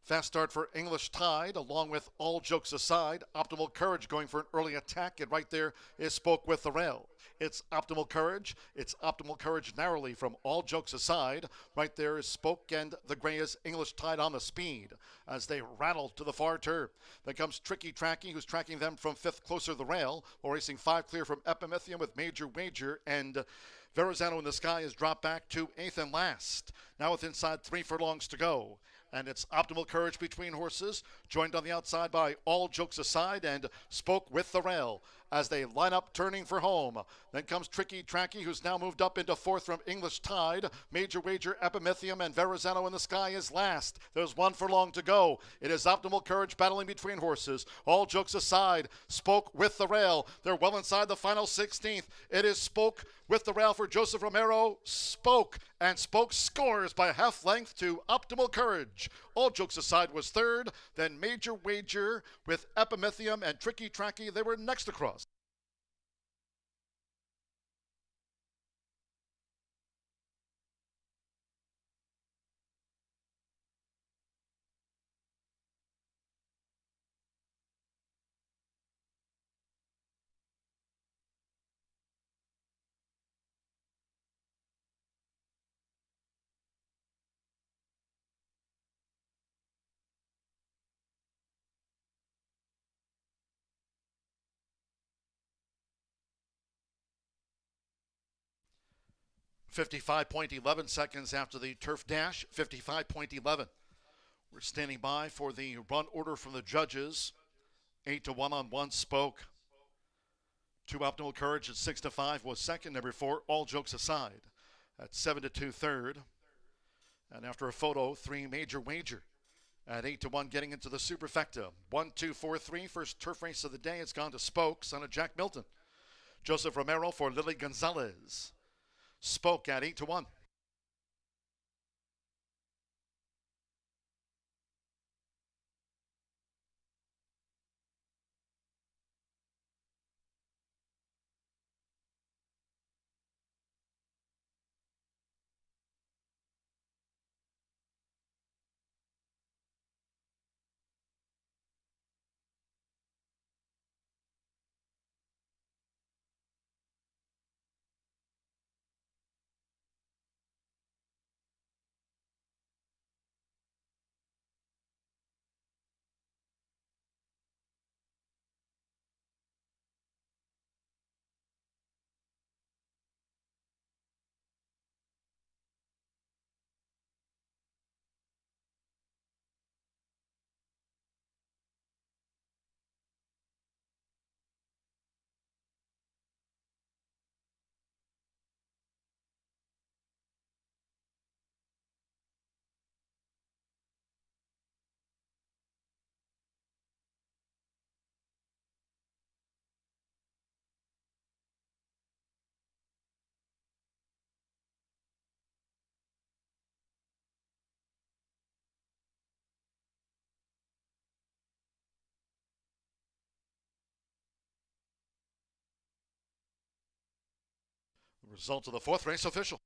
Fast start for English Tide, along with All Jokes Aside. Optimal Courage going for an early attack, and right there is Spoke with the Rail. It's Optimal Courage. It's Optimal Courage narrowly from All Jokes Aside. Right there is Spoke and the gray is English Tide on the speed as they rattle to the far turf. Then comes Tricky Tracky, who's tracking them from 5th closer to the rail, while racing 5 clear from Epimethium with Major Wager, and Verrazano in the sky has dropped back to 8th and last. Now with inside 3 furlongs to go. And it's Optimal Courage between horses, joined on the outside by All Jokes Aside and Spoke with the Rail as they line up turning for home. Then comes Tricky Tracky, who's now moved up into 4th from English Tide. Major Wager, Epimethium, and Verrazano in the sky is last. There's 1 furlong to go. It is Optimal Courage battling between horses. All Jokes Aside, Spoke with the Rail. They're well inside the final 16th. It is Spoke with the Rail for Joseph Romero. Spoke, and Spoke scores by a half length to Optimal Courage. All Jokes Aside was 3rd, then Major Wager with Epimethium and Tricky Tracky. They were next across. .11 seconds after the turf dash, 55.11. We're standing by for the run order from the judges. 8-1 on 1 Spoke. 2 Optimal Courage at 6-5 was second. Number 4, All Jokes Aside at 7-2 third. And after a photo, 3 Major Wager at 8-1 getting into the superfecta. 1-2-4-3, first turf race of the day. It's gone to Spoke, son of Jack Milton. Joseph Romero for Lily Gonzalez. Spoke at 8-1. Results of the fourth race official.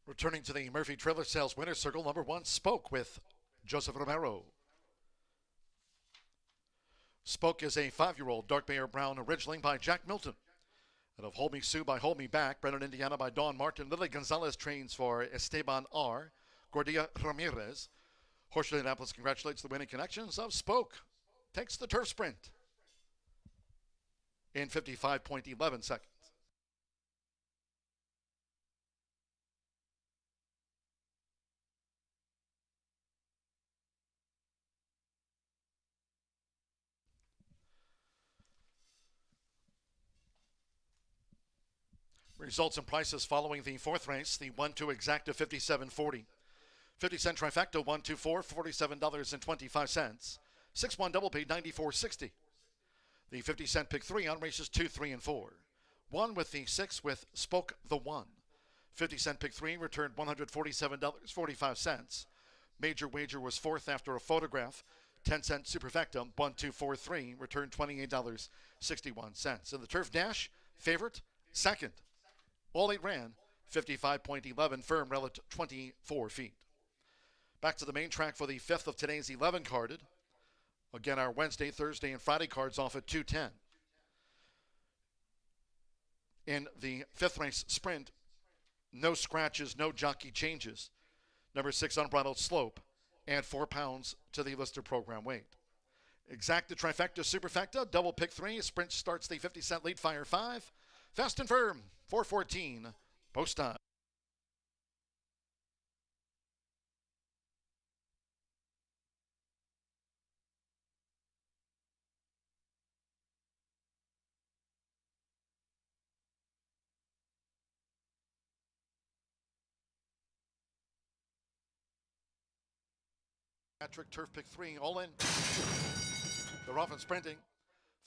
Returning to the Murphy Trailer Sales Winner's Circle, number 1, Spoke with Joseph Romero. Spoke is a 5-year-old dark Bear Brown originally by Jack Milton. Out of Hold Me Sue by Hold Me Back, Brennan, Indiana by Dawn Martin. Lily Gonzalez trains for Esteban R. Gordia Ramirez. Horseshoe Indianapolis congratulates the winning connections of Spoke. Takes the turf sprint in 55.11 seconds. Results and prices following the fourth race. The 1-2 exacta $57.40. 50-cent trifecta 1-2-4 $47.25. 6-1 double paid $94.60. The 50-cent pick 3 on races 2, 3, and 4. 1 with the 6 with Spoke the 1. 50-cent pick 3 returned $147.45. Major wager was fourth after a photograph. 10-cent superfecta 1-2-4-3 returned $28.61. In the turf dash, favorite, second. All 8 ran 55.11, firm relative 24 feet. Back to the main track for the 5th of today's 11 carded. Again, our Wednesday, Thursday, and Friday cards off at 2:10. In the 5th race sprint, no scratches, no jockey changes. Number 6, Unbridled Slope, and 4 pounds to the listed program weight. Exacta trifecta superfecta, double pick 3. Sprint starts the 50-cent lead, fire 5. Fast and firm, 4:14, post time. Patrick, turf pick 3, all in. They're off and sprinting.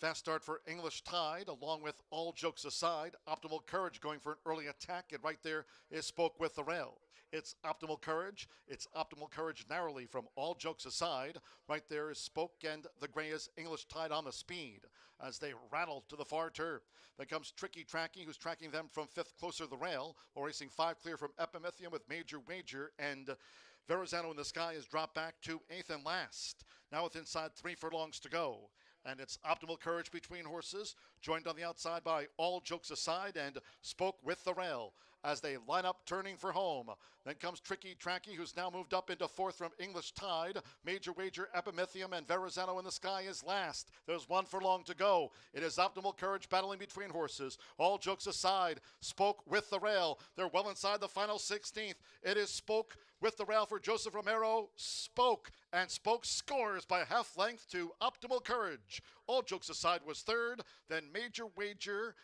Fast start for English Tide, along with All Jokes Aside. Optimal Courage going for an early attack, and right there is Spoke with the rail. It's Optimal Courage. It's Optimal Courage narrowly from All Jokes Aside. Right there is Spoke, and the gray is English Tide on the speed as they rattle to the far turf. Then comes Tricky Tracky, who's tracking them from 5th closer to the rail, while racing 5 clear from Epimethium with Major Wager, and Verrazano in the Sky is dropped back to 8th and last. Now with inside 3 furlongs to go. And it's Optimal Courage between horses, joined on the outside by All Jokes Aside and Spoke with the rail as they line up turning for home. Then comes Tricky Tracky, who's now moved up into 4th from English Tide. Major Wager, Epimethium, and Verrazano in the Sky is last. There's 1 furlong to go. It is Optimal Courage battling between horses. All Jokes Aside, Spoke with the rail. They're well inside the final 16th. It is Spoke with the rail for Joseph Romero. Spoke, and Spoke scores by a half length to Optimal Courage. All Jokes Aside was 3rd, then Major Wager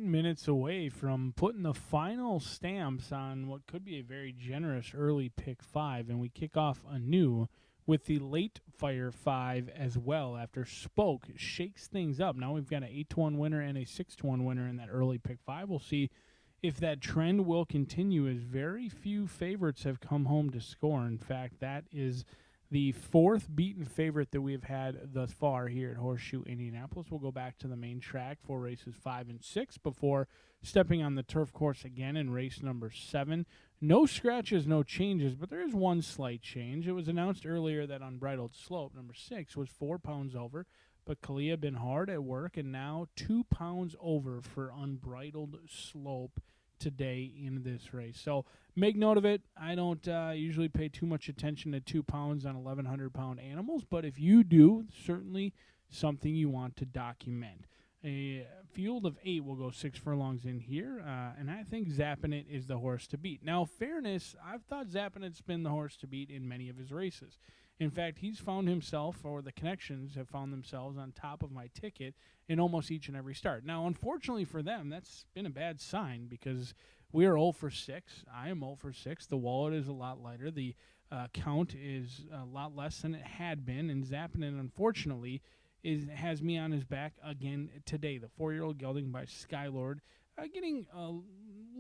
minutes away from putting the final stamps on what could be a very generous early pick 5, and we kick off anew with the late fire 5 as well after Spoke shakes things up. Now we've got an 8-1 winner and a 6-1 winner in that early pick 5. We'll see if that trend will continue, as very few favorites have come home to score. In fact, that is the 4th beaten favorite that we've had thus far here at Horseshoe Indianapolis. We'll go back to the main track for races 5 and 6 before stepping on the turf course again in race number 7. No scratches, no changes, but there is one slight change. It was announced earlier that Unbridled Slope, number 6, was 4 pounds over, but Kalia been hard at work, and now 2 pounds over for Unbridled Slope today in this race. So make note of it. I don't usually pay too much attention to 2 pounds on 1,100-pound animals, but if you do, certainly something you want to document. A field of 8 will go 6 furlongs in here, and I think Zappin' It is the horse to beat. Now, fairness, I've thought Zappin' It's been the horse to beat in many of his races. In fact, he's found himself, or the connections have found themselves on top of my ticket in almost each and every start. Now, unfortunately for them, that's been a bad sign because we are 0 for 6. I am 0 for 6. The wallet is a lot lighter. The count is a lot less than it had been, and Zappin' It, unfortunately, has me on his back again today. The 4-year-old gelding by Skylord, getting a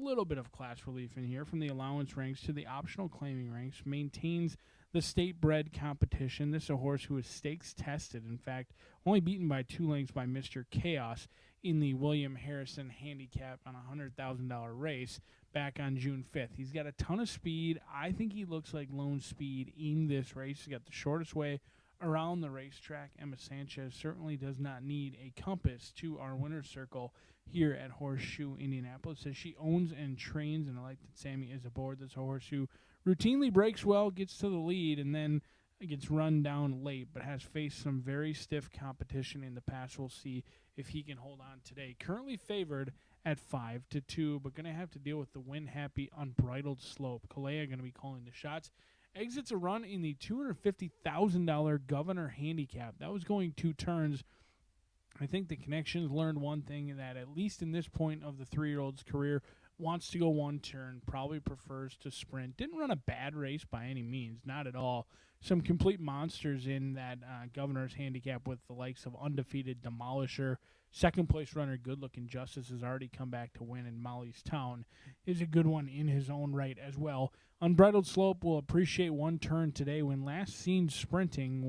little bit of class relief in here from the allowance ranks to the optional claiming ranks, maintains the state-bred competition. This is a horse who is stakes tested. In fact, only beaten by 2 lengths by Mr. Chaos in the William Harrison handicap on a $100,000 race back on June 5th. He's got a ton of speed. I think he looks like lone speed in this race. He's got the shortest way around the racetrack. Emma Sanchez certainly does not need a compass to our winner's circle here at Horseshoe Indianapolis, as she owns and trains, and I like that Sammy is aboard this horse who routinely breaks well, gets to the lead, and then gets run down late, but has faced some very stiff competition in the past. We'll see if he can hold on today. Currently favored at 5-2, but going to have to deal with the win-happy Unbridled Slope. Kalea going to be calling the shots. Exits a run in the $250,000 Governor handicap. That was going 2 turns. I think the connections learned one thing, that at least in this point of the 3-year-old's career, wants to go 1 turn, probably prefers to sprint. Didn't run a bad race by any means, not at all. Some complete monsters in that Governor's handicap with the likes of undefeated Demolisher. Second place runner Good Looking Justice has already come back to win, and Molly's Town is a good one in his own right as well. Unbridled Slope will appreciate 1 turn today. When last seen sprinting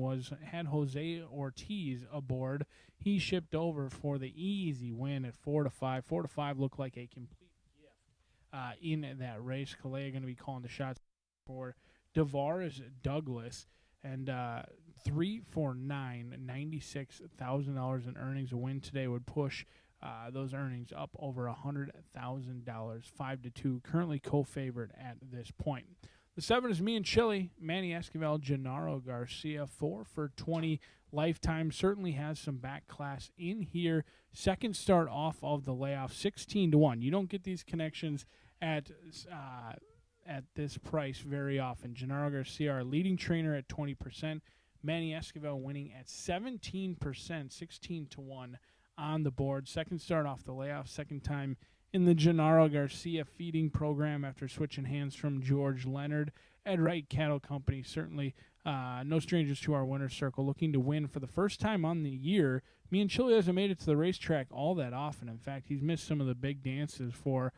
had Jose Ortiz aboard. He shipped over for the easy win at 4-5. 4-5 looked like a complete in that race. Kalea going to be calling the shots for DeVaris Douglas, and 3 for 9, $96,000 in earnings. A win today would push those earnings up over $100,000. 5-2, currently co-favored at this point. The 7 is Me and Chili, Manny Esquivel, Gennaro Garcia. 4 for 20 lifetime. Certainly has some back class in here. Second start off of the layoff, 16-1. You don't get these connections at this price very often. Gennaro Garcia, our leading trainer, at 20%. Manny Esquivel winning at 17%, 16-1 on the board. Second start off the layoff, second time in the Gennaro Garcia feeding program after switching hands from George Leonard. Ed Wright Cattle Company, certainly no strangers to our winner's circle, looking to win for the first time on the year. Me and Chili hasn't made it to the racetrack all that often. In fact, he's missed some of the big dances for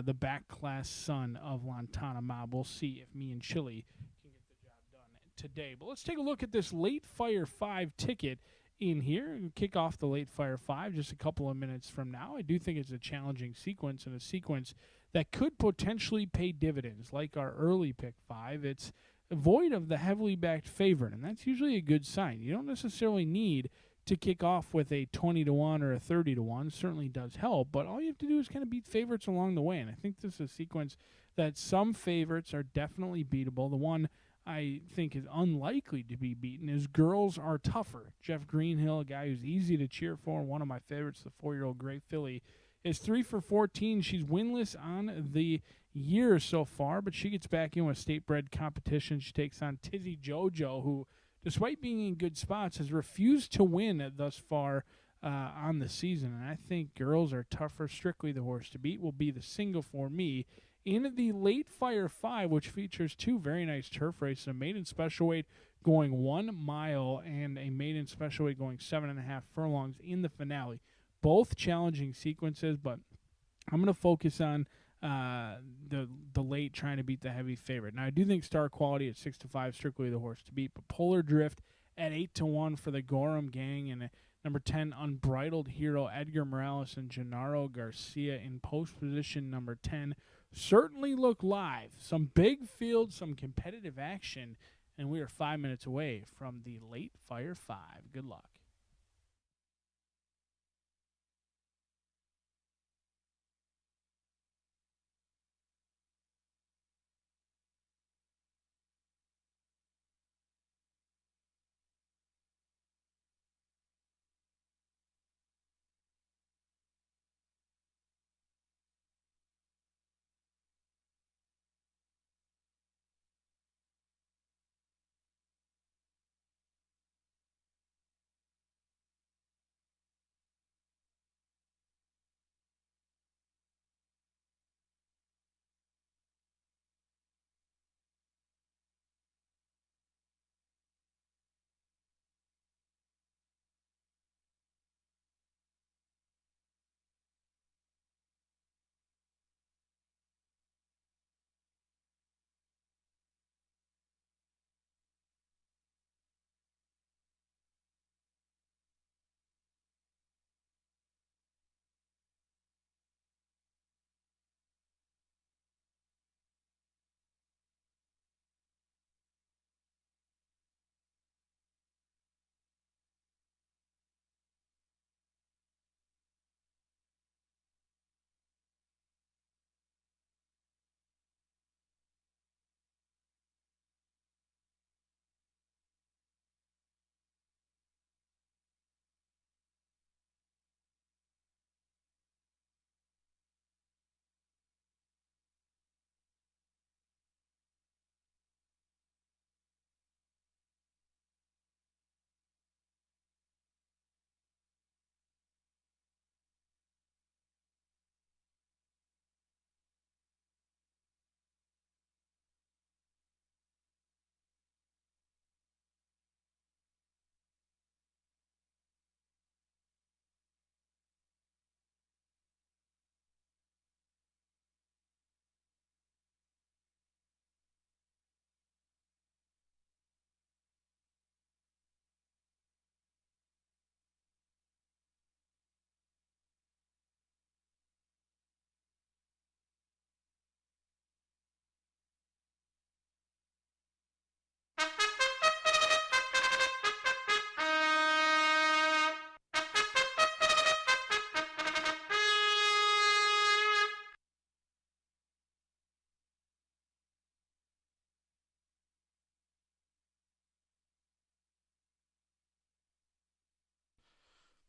the back class son of Lantana Mob. We'll see if Me and Chili can get the job done today. But let's take a look at this Late Fire 5 ticket in here. We'll kick off the Late Fire 5 just a couple of minutes from now. I do think it's a challenging sequence, and a sequence that could potentially pay dividends, like our early pick 5. It's void of the heavily backed favorite, and that's usually a good sign. You don't necessarily need to kick off with a 20-1 or a 30-1. Certainly does help, but all you have to do is kind of beat favorites along the way, and I think this is a sequence that some favorites are definitely beatable. The one I think is unlikely to be beaten is Girls Are Tougher. Jeff Greenhill, a guy who's easy to cheer for, one of my favorites, the 4-year-old Gray Filly, is 3 for 14. She's winless on the year so far, but she gets back in with state-bred competition. She takes on Tizzy Jojo, who, despite being in good spots, has refused to win thus far on the season. And I think girls are tougher. Strictly the horse to beat will be the single for me. In the late Fire 5, which features two very nice turf races, a maiden special weight going 1 mile and a maiden special weight going 7.5 furlongs in the finale. Both challenging sequences, but I'm going to focus on the late trying to beat the heavy favorite. Now, I do think Star Quality at 6-5, Strictly the horse to beat, but Polar Drift at 8-1 for the Gorham gang, and number 10, Unbridled Hero, Edgar Morales and Gennaro Garcia in post position number 10. Certainly look live. Some big field, some competitive action, and we are 5 minutes away from the late Fire 5. Good luck.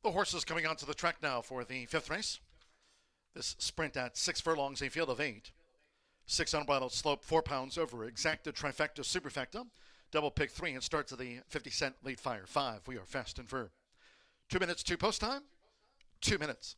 The horses coming onto the track now for the fifth race. This sprint at 6 furlongs, a field of 8. 6 unbridled slope, 4 pounds over. Exacta, trifecta, superfecta. Double pick 3 and starts at the 50-cent late Fire 5. We are fast and firm. 2 minutes to post time. 2 minutes.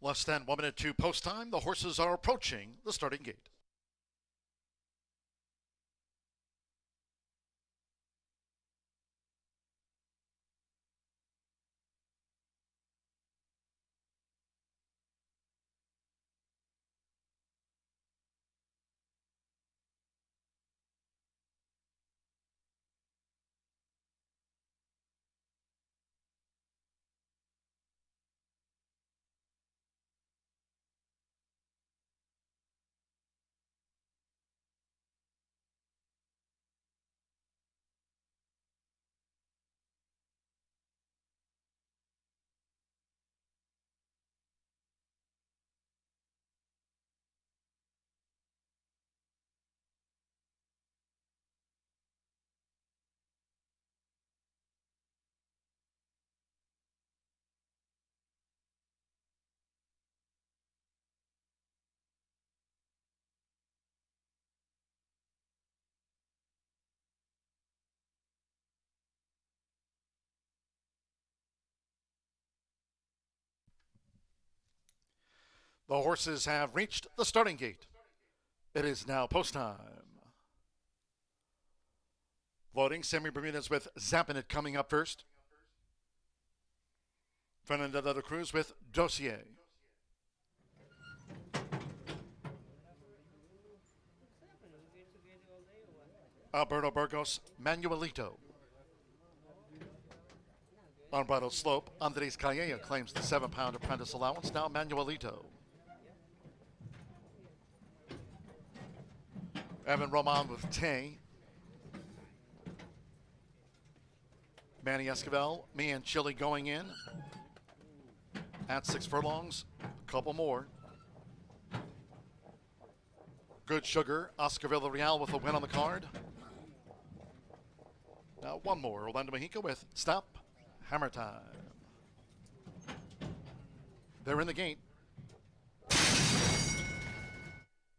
Less than 1 minute to post time. The horses are approaching the starting gate. The horses have reached the starting gate. It is now post time. Loading, Sammy Bermudez with Zappinit coming up first. Fernando de la Cruz with Dossier. Alberto Burgos, Manuelito. Unbridled Slope, Andres Calleja claims the 7-pound apprentice allowance. Now Manuelito. Evan Roman with Tay. Manny Esquivel, me and Chili going in at 6 furlongs. A couple more. Good Sugar, Oscar Villarreal with a win on the card. Now one more. Orlando Mexico with Stop Hammer Time. They're in the gate.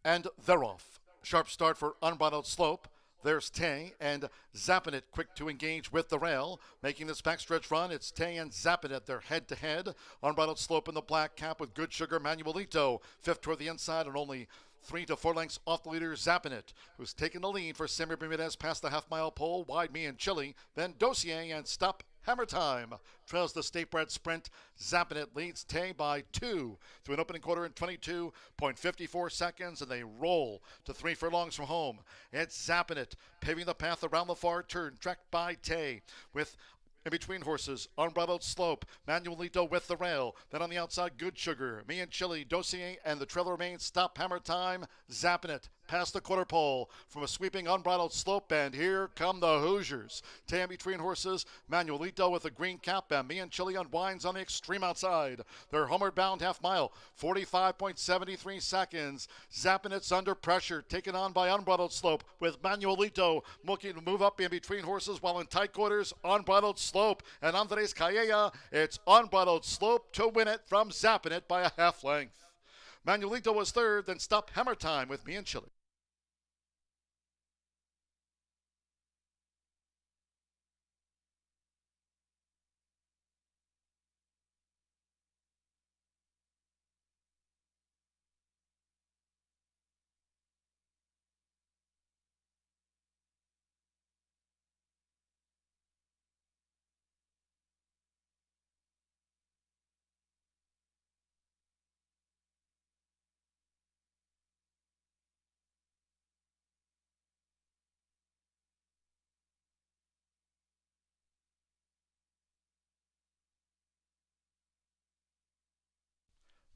And they're off. Sharp start for Unbridled Slope. There's Tay and Zappinit quick to engage with the rail. Making this backstretch run, it's Tay and Zappinit. They're head-to-head. Unbridled Slope in the black cap with Good Sugar Manuelito. Fifth toward the inside and only 3 to 4 lengths off the leader, Zappinit, who's taken the lead for Sammy Bermudez past the half-mile pole. Wide Me and Chili. Then Dossier and Stop Hammer Time trails the state-bred sprint. Zappinit leads Tay by 2 through an opening quarter in 22.54 seconds, and they roll to 3 furlongs from home. It's Zappinit paving the path around the far turn, tracked by Tay with in between horses, Unbridled Slope, Manuelito with the rail. Then on the outside, Good Sugar, Me and Chili, Dossier, and the trail remains Stop Hammer Time. Zappinit past the quarter pole from a sweeping Unbridled Slope, and here come the Hoosiers. Tay in between horses, Manuelito with a green cap, and Me and Chili unwinds on the extreme outside. They're homeward bound half mile, 45.73 seconds. Zappinit's under pressure, taken on by Unbridled Slope, with Manuelito looking to move up in between horses while in tight quarters, Unbridled Slope and Andres Calleja. It's Unbridled Slope to win it from Zappinit by a half length. Manuelito was third, then Stop Hammer Time with Me and Chili.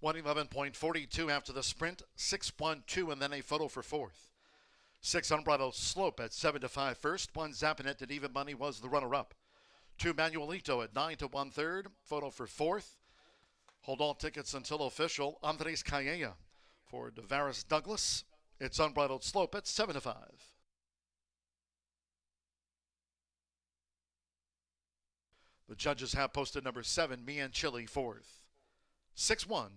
$111.42 after the sprint, 6-1-2, and then a photo for fourth. 6 Unbridled Slope at 7-5 first. 1 Zappinit at even money was the runner-up. 2 Manuelito at 9 to 1/3. Photo for fourth. Hold all tickets until official. Andres Calleja for Devaris Douglas. It's Unbridled Slope at 7-5. The judges have posted number 7, Me and Chili, fourth. 6-1-2-7.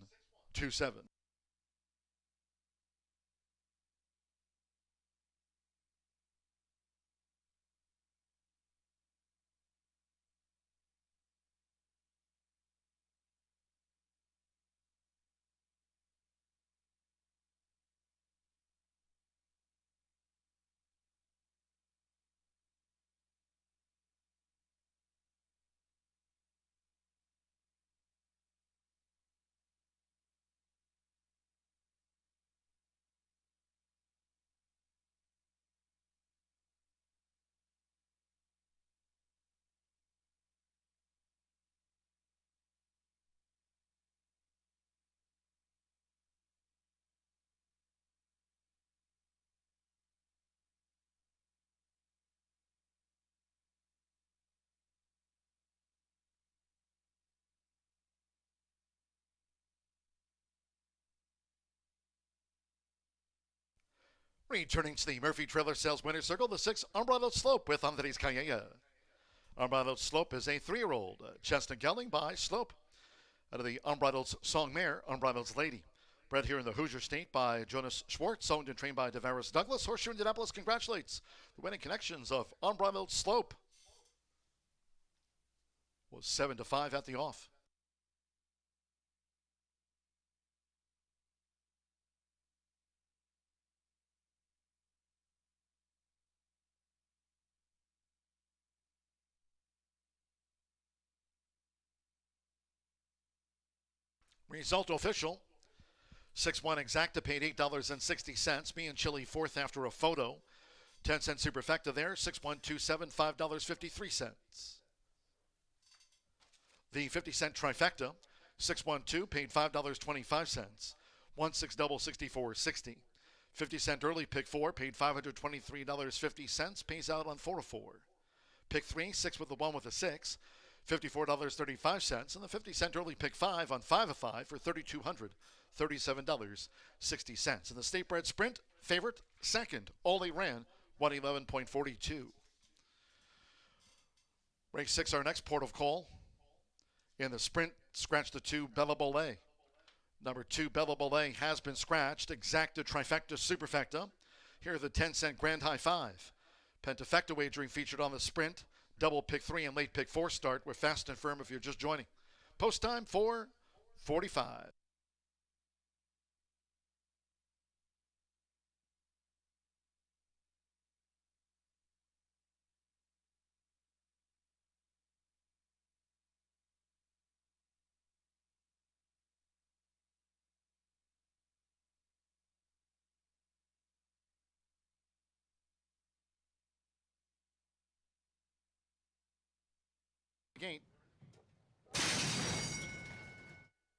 Returning to the Murphy Trailer Sales Winner's Circle, the 6 Unbridled Slope with Andres Calleja. Unbridled Slope is a 3-year-old chestnut gelding by Slope. Out of the Unbridled's Song Mare, Unbridled's Lady. Bred here in the Hoosier State by Jonas Schwartz, owned and trained by Devaris Douglas. Horseshoe Indianapolis congratulates the winning connections of Unbridled Slope. Was 7-5 at the off. Result official. 6-1 exacta paid $8.60. Me and Chili fourth after a photo. 10-cent superfecta there. 6-1-2-7, $5.53. The 50-cent trifecta. 6-1-2 paid $5.25. 1-6 double 64.60. 50-cent early pick 4 paid $523.50. Pays out on 4-4. Pick 3, 6 with the 1 with a 6. $54.35, and the 50-cent early pick 5 on 5 of 5 for $3,237.60. And the state bred sprint favorite second, Ole ran 111.42. Race 6, our next port of call. In the sprint, scratch the 2 Bella Bollet. Number 2 Bella Bollet has been scratched. Exacta, trifecta, superfecta. Here are the 10-cent grand high 5. Pentafecta wagering featured on the sprint. Double pick 3 and late pick 4 start. We're fast and firm if you're just joining. Post time 4:45. Gate.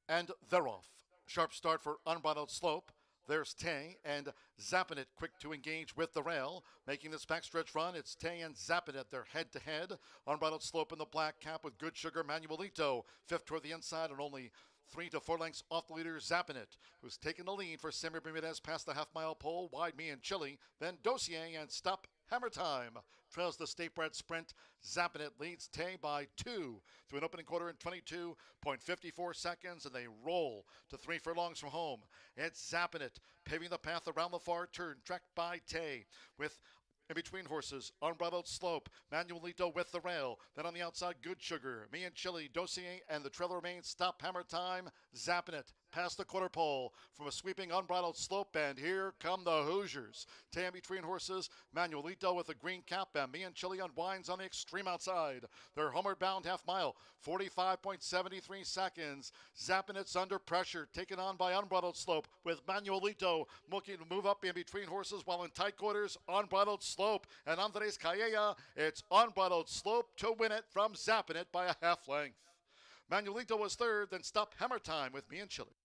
And they're off. Sharp start for Unbridled Slope. There's Tay and Zappin' quick to engage with the rail. Making this backstretch run, it's Tay and Zappin' They're head-to-head. Unbridled Slope in the black cap with Good Sugar Manuelito. Fifth toward the inside and only 3 to 4 lengths off the leader, Zappin' who's taken the lead for Samir Bermudez past the half-mile pole. Wide Me and Chili. Then Dossier and Stop Hammer Time trails the state bred sprint. Zappin' leads Tay by 2 through an opening quarter in 22.54 seconds, and they roll to 3 furlongs from home. It's Zappin' paving the path around the far turn, tracked by Tay with in between horses, Unbridled Slope, Manuelito with the rail. Then on the outside, Good Sugar, Me and Chili, Dossier, and the trailer remains Stop Hammer Time, Zappin' past the quarter pole from a sweeping Unbridled Slope, and here come the Hoosiers. Tay in between horses, Manuelito with a green cap, and Me and Chili unwinds on the extreme outside. They're homeward bound half mile, 45.73 seconds. Zappin' under pressure, taken on by Unbridled Slope, with Manuelito looking to move up in between horses while in tight quarters, Unbridled Slope and Andres Calleja. It's Unbridled Slope to win it from Zappin' by a half length. Manuelito was third, then Stop Hammer Time with Me and Chili.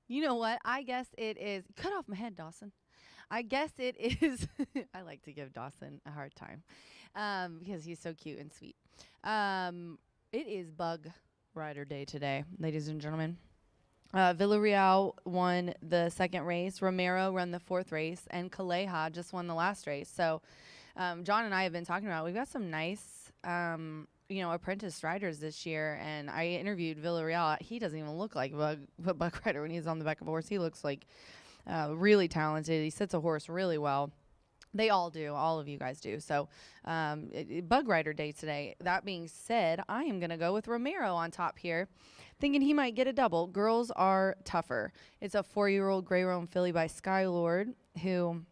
You know what? I guess it is. Cut off my head, Dawson. I guess it is. I like to give Dawson a hard time because he's so cute and sweet. It is Bug Rider Day today, ladies and gentlemen. Villarreal won the second race. Romero ran the fourth race, and Calleja just won the last race. So, John and I have been talking about we've got some nice, apprentice riders this year. And I interviewed Villarreal. He doesn't even look like a Bug Rider when he's on the back of a horse. He looks like really talented. He sits a horse really well. They all do. All of you guys do. So, Bug Rider Day today. That being said, I am going to go with Romero on top here, thinking he might get a double. Girls are tougher. It's a 4-year-old Grey Roan filly by Skylord, who,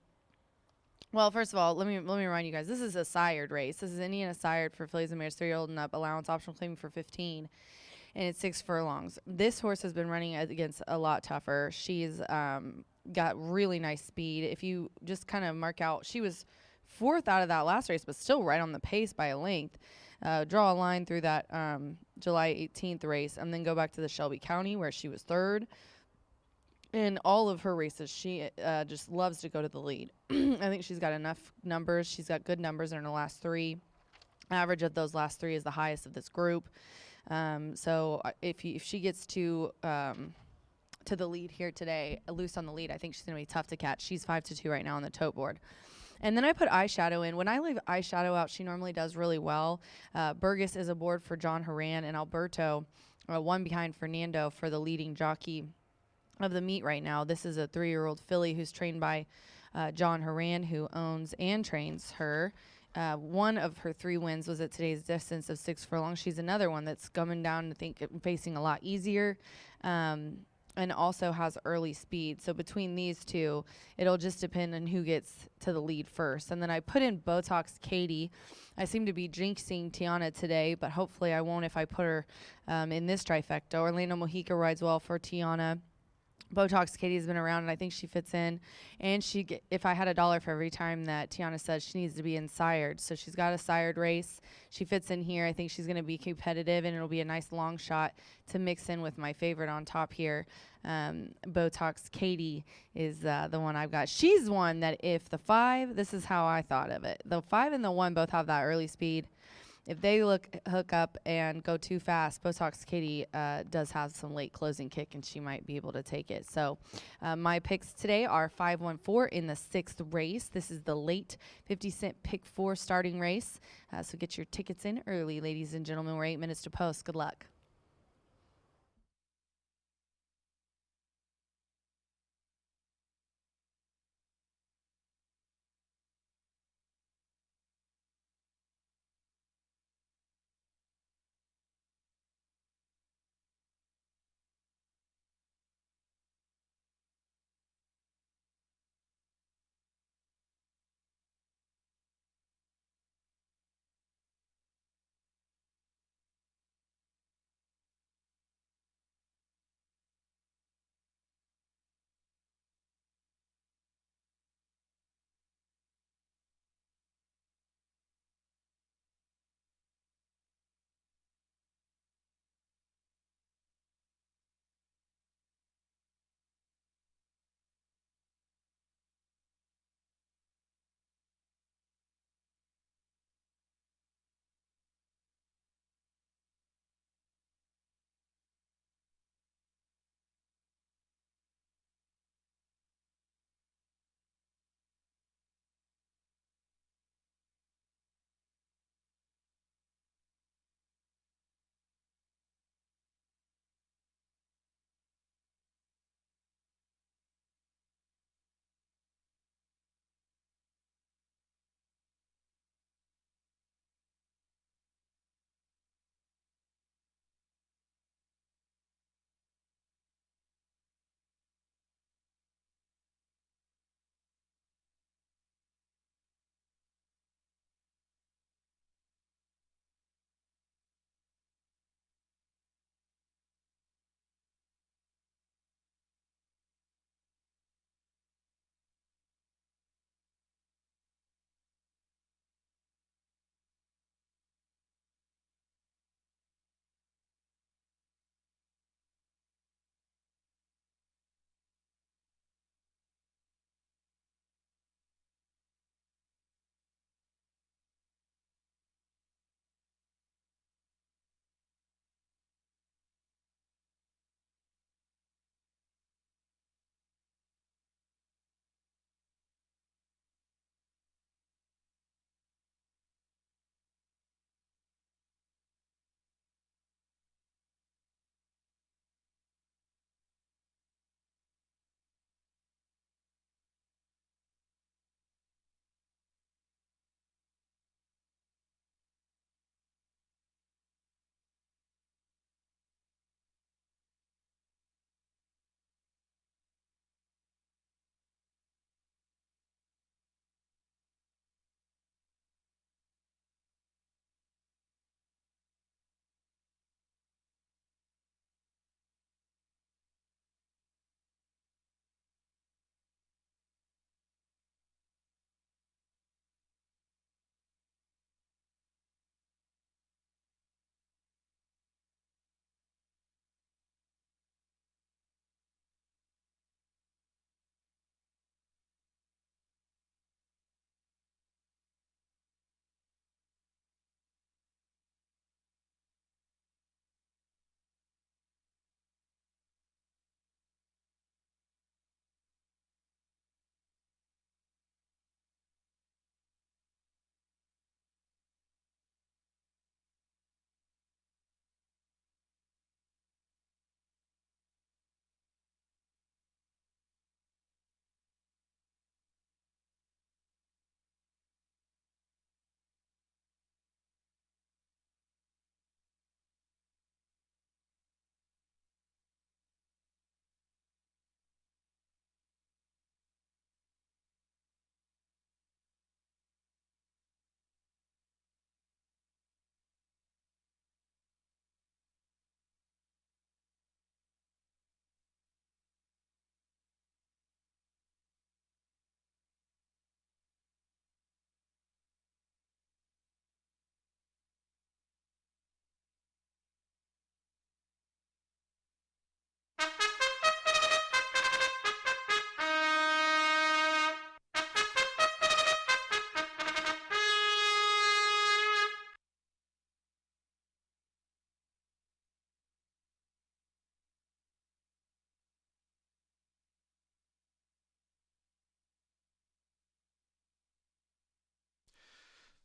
well, first of all, let me remind you guys, this is a sired race. This is Indiana sired for fillies and mares 3-year-old and up, allowance optional claiming for 15, and it's 6 furlongs. This horse has been running against a lot tougher. She's got really nice speed. If you just kind of mark out, she was 4th out of that last race, but still right on the pace by a length. Draw a line through that July 18th race, and then go back to the Shelby County where she was 3rd. In all of her races, she just loves to go to the lead. I think she's got enough numbers. She's got good numbers in her last 3. Average of those last 3 is the highest of this group. So if she gets to the lead here today, loose on the lead, I think she's going to be tough to catch. She's 5-2 right now on the tote board. And then I put Eyeshadow in. When I leave Eyeshadow out, she normally does really well. Burgess is aboard for John Horan, and Alberto, one behind Fernando for the leading jockey of the meet right now. This is a 3-year-old filly who's trained by John Horan, who owns and trains her. One of her 3 wins was at today's distance of 6 furlongs. She's another one that's coming down, I think, facing a lot easier, and also has early speed. So between these two, it'll just depend on who gets to the lead first. And then I put in Botox Katie. I seem to be jinxing Tiana today, but hopefully I won't if I put her in this trifecta. Orlando Mojica rides well for Tiana. Botox Katie's been around, and I think she fits in. And if I had $1 for every time that Tiana says she needs to be in sired. So she's got a sired race. She fits in here. I think she's going to be competitive, and it'll be a nice long shot to mix in with my favorite on top here. Botox Katie is the one I've got. She's one that if the 5, this is how I thought of it. The 5 and the 1 both have that early speed. If they hook up and go too fast, Botox Katie does have some late closing kick, and she might be able to take it. So my picks today are 5-1-4 in the 6th race. This is the late 50-cent pick 4 starting race. So get your tickets in early, ladies and gentlemen. We're 8 minutes to post. Good luck.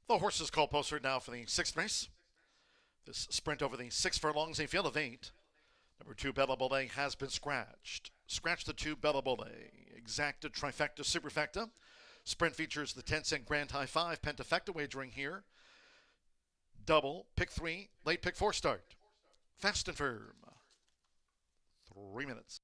The horses call posted now for the sixth race. This sprint over the 6 furlongs, a field of 8. Number 2, Bella Bollet has been scratched. Scratch the 2, Bella Bollet. Exacta, trifecta, superfecta. Sprint features the 10-cent grand high 5 pentafecta wagering here. Double, pick 3, late pick 4 start. Fast and firm. 3 minutes.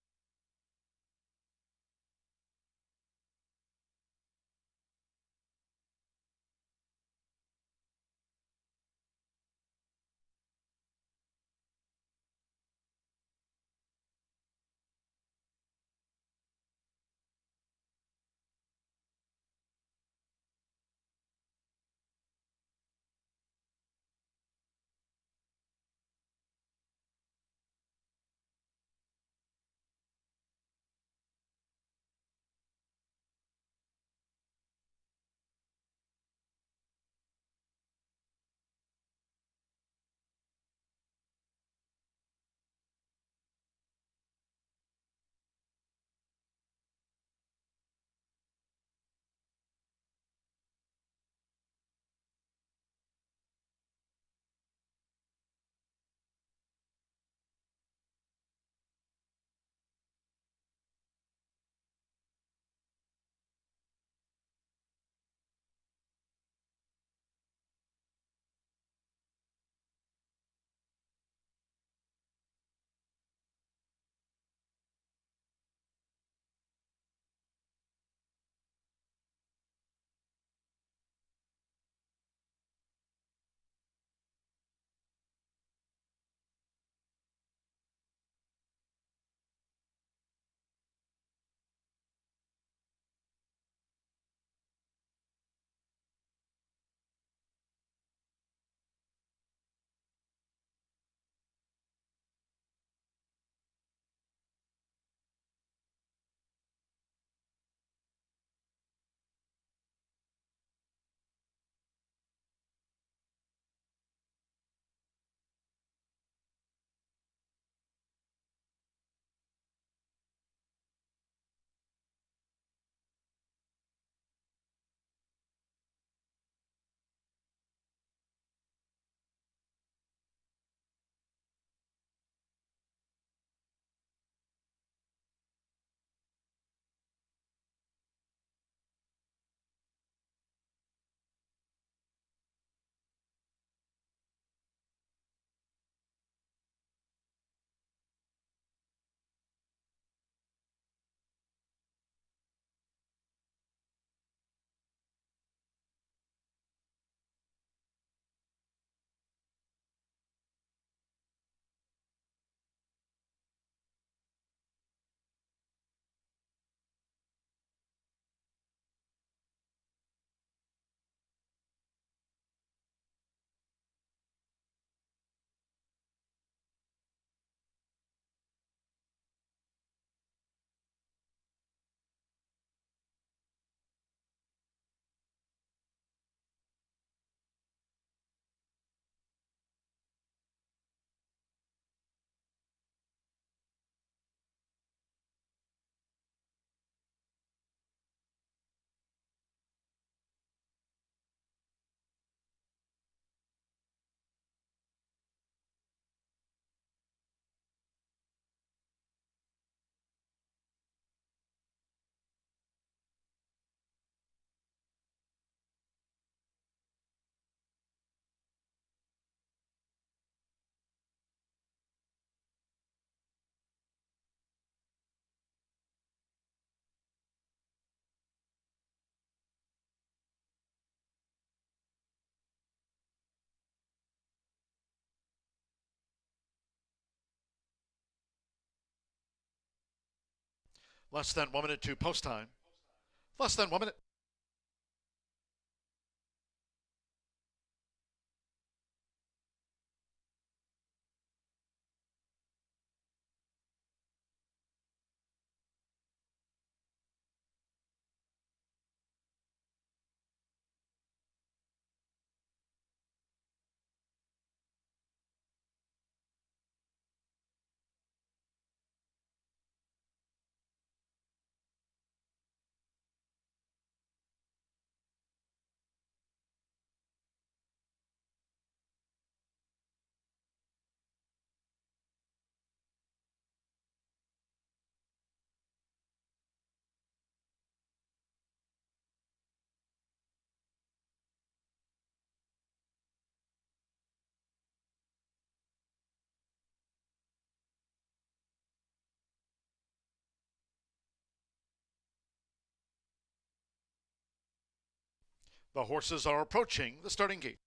Less than 1 minute to post time. Less than 1 minute. The horses are approaching the starting gate.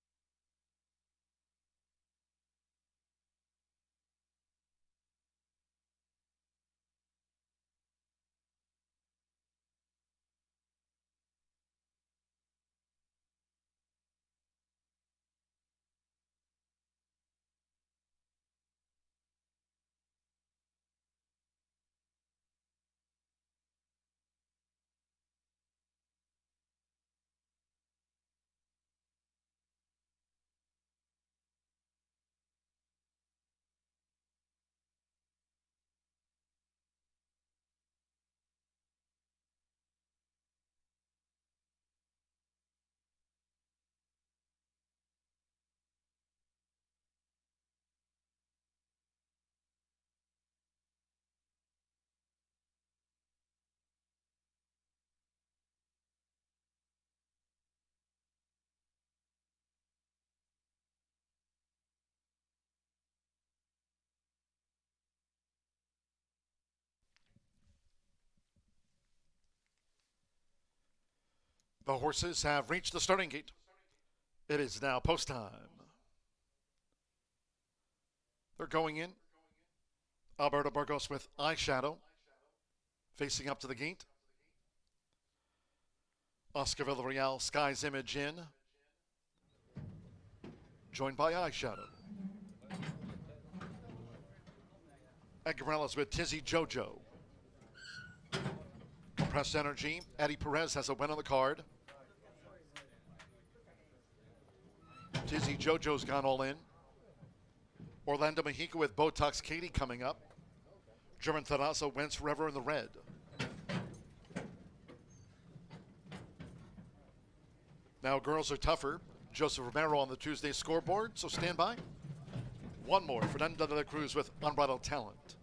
The horses have reached the starting gate. It is now post time. They're going in. Alberto Burgos with Eyeshadow facing up to the gate. Oscar Villarreal, Sky's Image in, joined by Eyeshadow. Edgarellas with Tizzy Jojo. Compressed Energy, Eddie Perez has a win on the card. Tizzy Jojo's gone all in. Orlando Mexico with Botox Katie coming up. German Thanasso wins forever in the red. Now girls are tougher. Joseph Romero on the Tuesday scoreboard, so stand by. One more, Fernanda de la Cruz with Unbridled Talent.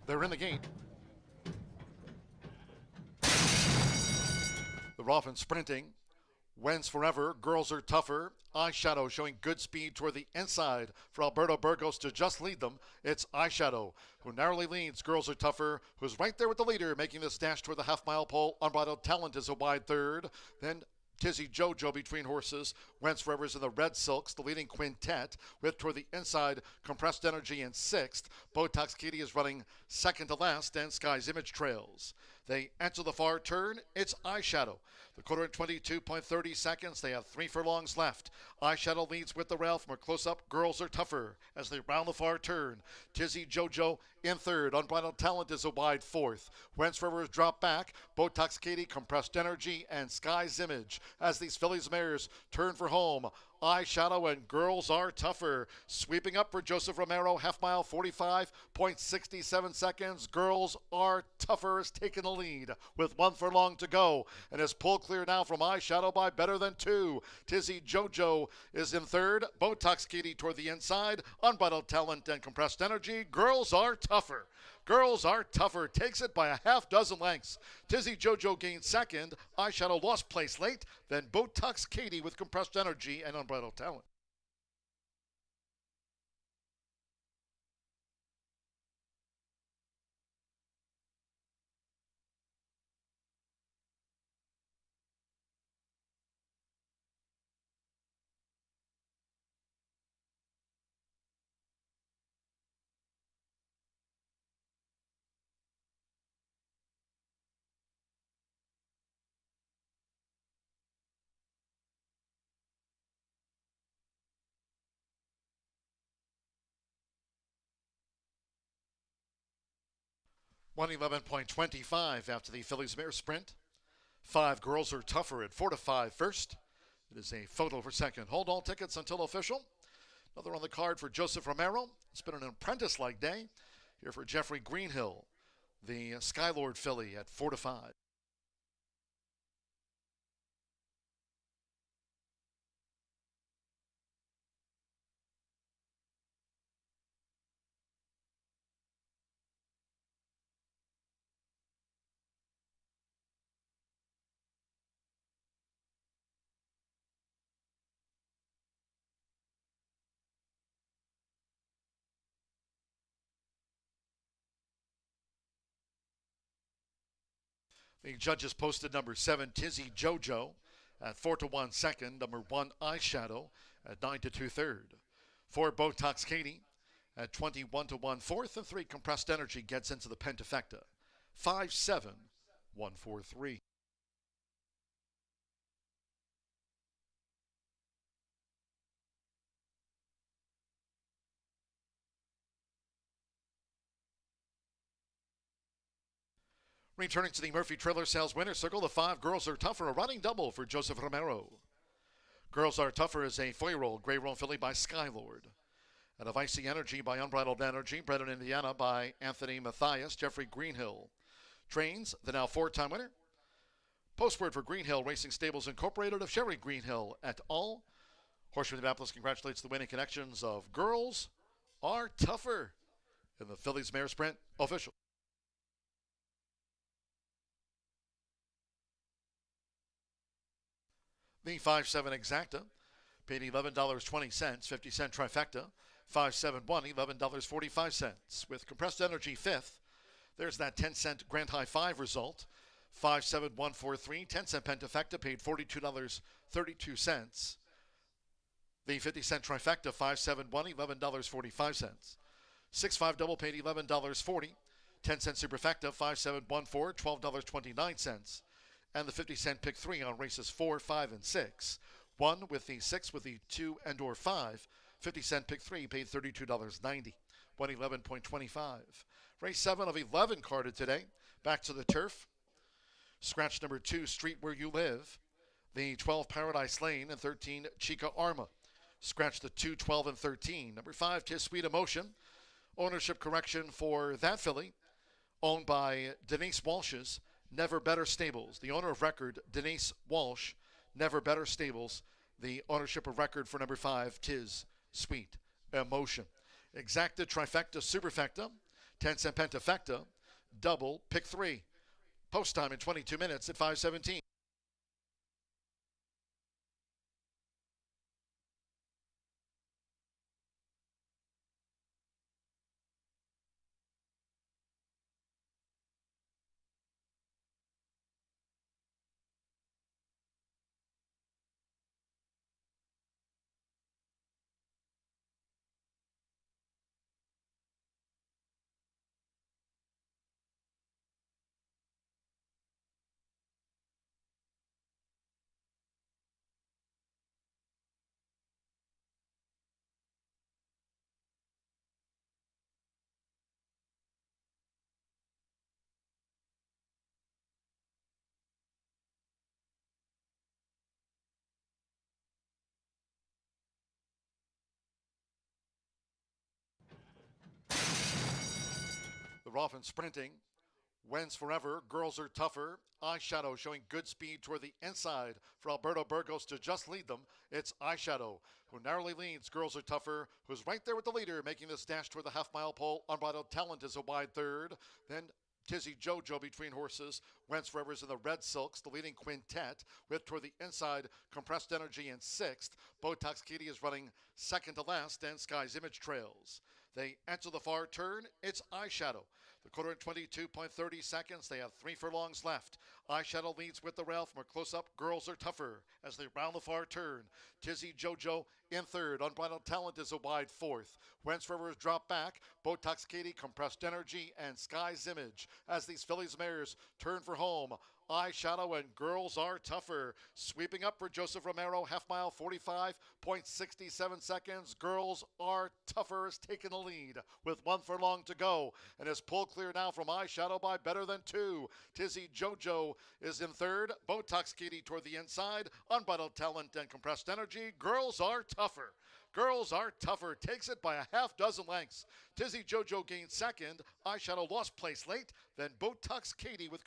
They're in the gate. They're off and sprinting. Wins forever. Girls are tougher. Eyeshadow showing good speed toward the inside for Alberto Burgos to just lead them. It's Eyeshadow who narrowly leads. Girls are tougher, who's right there with the leader, making this dash toward the half-mile pole. Unbridled Talent is a wide third. Then Tizzy Jojo between horses. Wentz Forever's in the red silks, the leading quintet, with toward the inside Compressed Energy in sixth. Botox Kitty is running second to last, and Sky's Image trails. They enter the far turn. It's Eyeshadow. The quarter in 22.30 seconds. They have 3 furlongs left. Eyeshadow leads with the rail from a close-up. Girls are tougher as they round the far turn. Tizzy Jojo in third. Unbridled Talent is a wide fourth. Wentz Rivers drop back. Botox Katie, Compressed Energy, and Sky's Image as these fillies mares turn for home. Eyeshadow and Girls Are Tougher. Sweeping up for Joseph Romero, half mile, 45.67 seconds. Girls Are Tougher has taken the lead with 1 furlong to go and is pulled clear now from Eyeshadow by better than 2. Tizzy Jojo is in third. Botox Kitty toward the inside. Unbridled Talent and Compressed Energy. Girls Are Tougher. Girls Are Tougher takes it by a half dozen lengths. Tizzy Jojo gained second. Eyeshadow lost place late. Then Botox Katie with Compressed Energy and Unbridled Talent. .111.25 after the Fillies Mare Sprint. 5 Girls Are Tougher at 4 to 5 first. It is a photo for second. Hold all tickets until official. Another on the card for Joseph Romero. It's been an apprentice-like day here for Jeffrey Greenhill, the Skylord filly at 4 to 5. The judges posted number 7, Tizzy JoJo, at 4-1 second, number 1, Eyeshadow, at 9-2 third. 4, Botox Katie, at 21-1 fourth, and 3, Compressed Energy gets into the Pentafecta. 5-7, 1-4-3. Returning to the Murphy Trailer Sales Winner's Circle, the 5 Girls Are Tougher, a running double for Joseph Romero. Girls Are Tougher is a 4-year-old gray roan filly by Skylord. And of Icy Energy by Unbridled Energy, bred in Indiana by Anthony Mathias, Jeffrey Greenhill. Trains the now 4-time winner. Postword for Greenhill Racing Stables Incorporated of Sherry Greenhill et al. Horseshoe Indianapolis congratulates the winning connections of Girls Are Tougher in the Phillies Mare Sprint official. The 5-7 Exacta paid $11.20, 50-cent trifecta. 5-7-1, $11.45. With Compressed Energy 5th, there's that 10-cent Grand High 5 result. 5-7-1-4-3, 10-cent Pentafecta paid $42.32. The 50-cent trifecta, 5-7-1, $11.45. 6-5 double paid $11.40. 10-cent Superfecta, 5-7-1-4, $12.29. And the 50-cent pick 3 on races 4, 5, and 6. 1 with the 6 with the 2 and or 5. 50-cent pick 3 paid $32.90. 111.25. Race 7 of 11 carded today. Back to the turf. Scratch number 2, Street Where You Live. The 12, Paradise Lane, and 13, Chica Arma. Scratch the 2, 12, and 13. Number 5, Tis Sweet Emotion. Ownership correction for that filly, owned by Denise Walsh's Never Better Stables. The owner of record, Denise Walsh, Never Better Stables. The ownership of record for number 5, Tis Sweet Emotion. Exacta, Trifecta, Superfecta, 10-cent Pentafecta, double, pick 3. Post time in 22 minutes at 5:17. The Rolfin sprinting. Wins Forever, Girls Are Tougher. Eyeshadow showing good speed toward the inside for Alberto Burgos to just lead them. It's Eyeshadow who narrowly leads Girls Are Tougher, who's right there with the leader, making this dash toward the half-mile pole. Unbridled Talent is a wide third. Then Tizzy JoJo between horses. Wentz Forever's in the red silks, the leading quintet, with toward the inside Compressed Energy in 6th. Botox Kitty is running second to last, and Sky's Image trails. They enter the far turn. It's Eyeshadow. The quarter at 22.30 seconds. They have 3 furlongs left. Eyeshadow leads with the rail from a close-up. Girls Are Tougher as they round the far turn. Tizzy JoJo in 3rd. Unbridled Talent is a wide 4th. Wentz River is dropped back. Botox Katie, Compressed Energy, and Sky's Image as these fillies mares turn for home. Eyeshadow and Girls Are Tougher sweeping up for Joseph Romero. Half mile, 45.67 seconds. Girls Are Tougher has taken the lead with 1 furlong to go and is pulled clear now from Eyeshadow by better than 2. Tizzy JoJo is in 3rd. Botox Kitty toward the inside. Unbridled Talent and Compressed Energy. Girls Are Tougher. Girls Are Tougher takes it by a half dozen lengths. Tizzy JoJo gained 2nd. Eyeshadow lost place late. Then Botox Katie with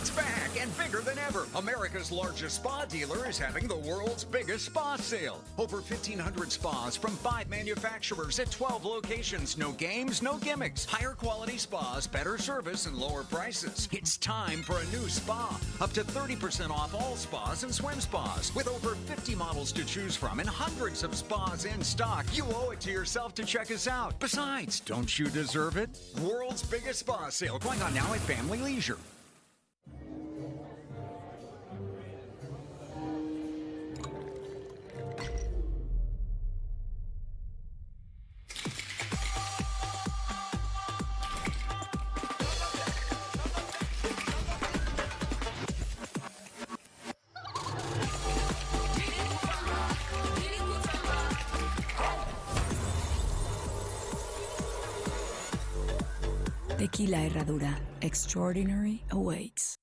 It's back and bigger than ever. America's largest spa dealer is having the world's biggest spa sale. Over 1,500 spas from 5 manufacturers at 12 locations. No games, no gimmicks. Higher quality spas, better service, and lower prices. It's time for a new spa. Up to 30% off all spas and swim spas. With over 50 models to choose from and hundreds of spas in stock, you owe it to yourself to check us out. Besides, don't you deserve it? World's biggest spa sale going on now at Family Leisure. Tequila Herradura. Extraordinary awaits.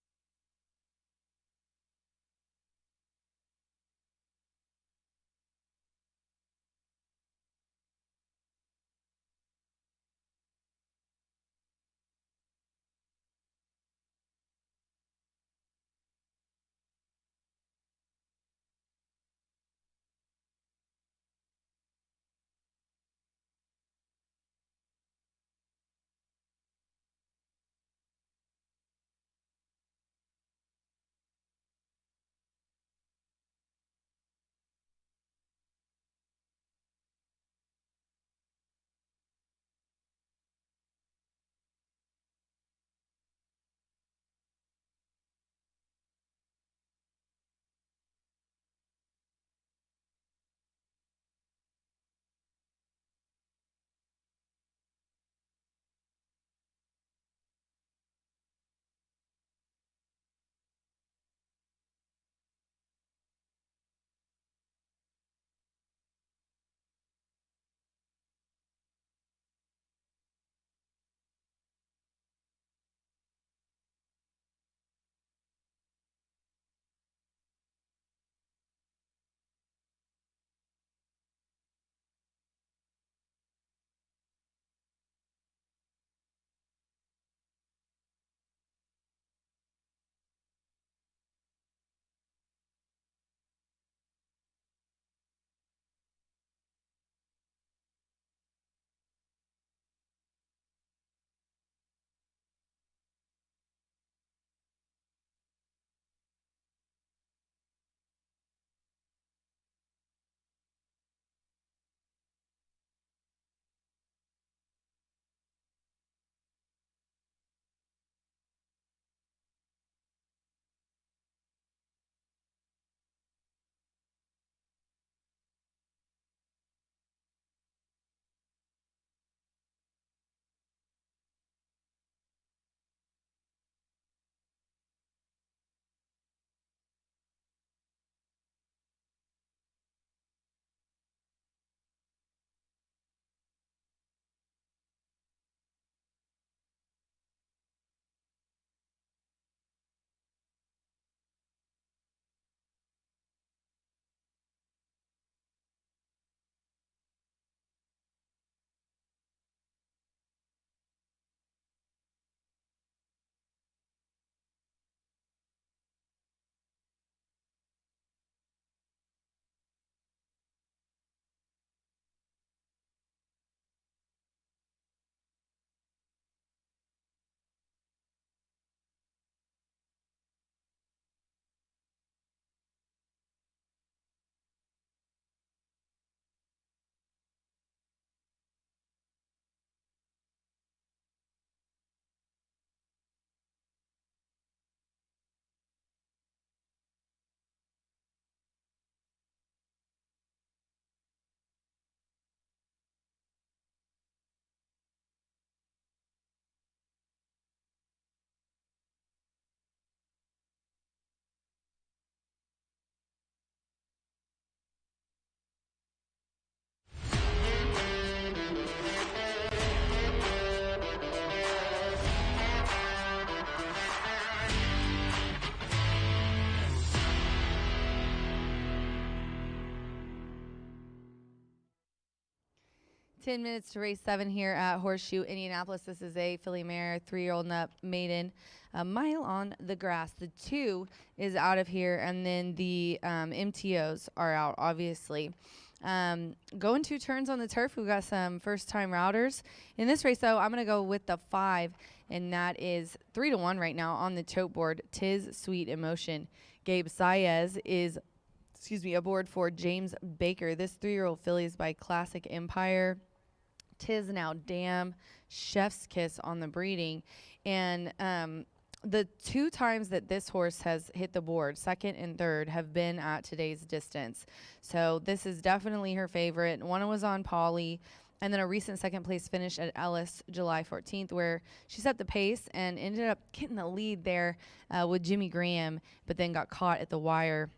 10 minutes to race 7 here at Horseshoe Indianapolis. This is a filly mare, 3-year-old and up maiden, a mile on the grass. The 2 is out of here, and then the MTOs are out, obviously. Going 2 turns on the turf. We've got some first-time routers. In this race, though, I'm going to go with the 5, and that is 3-1 right now on the tote board. Tis Sweet Emotion. Gabe Saez is aboard for James Baker. This 3-year-old filly is by Classic Empire. Tis Now Damn, Chef's Kiss on the breeding. And the 2 times that this horse has hit the board, 2nd and 3rd, have been at today's distance. So this is definitely her favorite. One was on Polly, and then a recent 2nd place finish at Ellis July 14th, where she set the pace and ended up getting the lead there with Jimmy Graham, but then got caught at the wire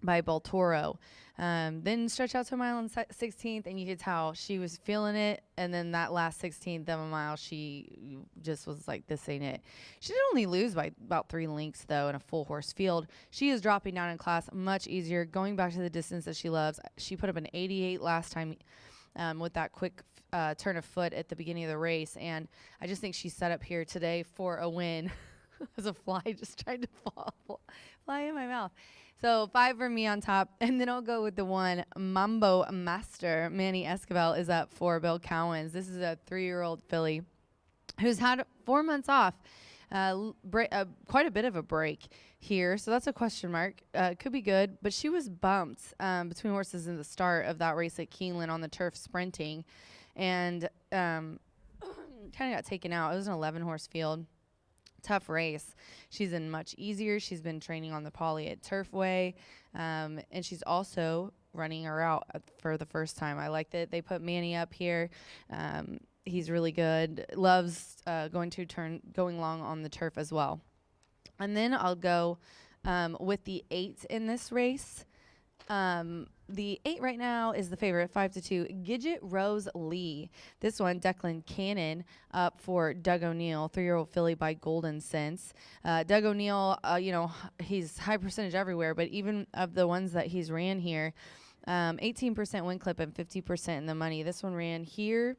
by Baltoro. Then stretched out to a mile and 16th, and you could tell she was feeling it. And then that last 16th of a mile, she just was like, this ain't it. She did only lose by about 3 lengths, though, in a full horse field. She is dropping down in class much easier, going back to the distance that she loves. She put up an 88 last time with that quick turn of foot at the beginning of the race. And I just think she's set up here today for a win. As a fly just tried to fly in my mouth. So 5 for me on top, and then I'll go with the 1, Mambo Master. Manny Escobar is up for Bill Cowens. This is a 3-year-old filly who's had 4 months off, quite a bit of a break here. So that's a question mark. Could be good, but she was bumped between horses in the start of that race at Keeneland on the turf sprinting, and kind of got taken out. It was an 11-horse field. Tough race. She's in much easier. She's been training on the Poly at Turfway, and she's also running her out for the first time. I like that they put Manny up here. He's really good. Loves going long on the turf as well. And then I'll go with the 8 in this race. The 8 right now is the favorite, 5-2, Gidget Rose Lee. This one, Declan Cannon, up for Doug O'Neill, 3-year-old filly by Golden Sense. Doug O'Neill, he's high percentage everywhere, but even of the ones that he's ran here, 18% win clip and 50% in the money. This one ran here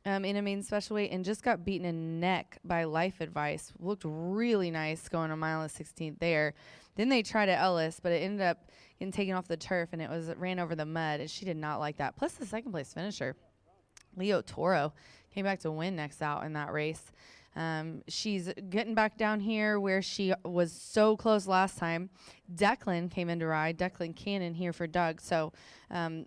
in a main special weight and just got beaten in neck by Life Advice. Looked really nice going a mile and 16th there. Then they tried at Ellis, but it ended up getting taken off the turf, and it ran over the mud, and she did not like that. Plus the 2nd place finisher, Leo Toro, came back to win next out in that race. She's getting back down here where she was so close last time. Declan came in to ride. Declan Cannon here for Doug. So I'm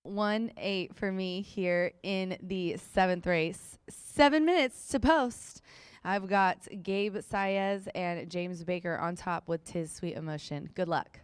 1-8 for me here in the 7th race. 7 minutes to post. I've got Gabe Saez and James Baker on top with Tis Sweet Emotion. Good luck.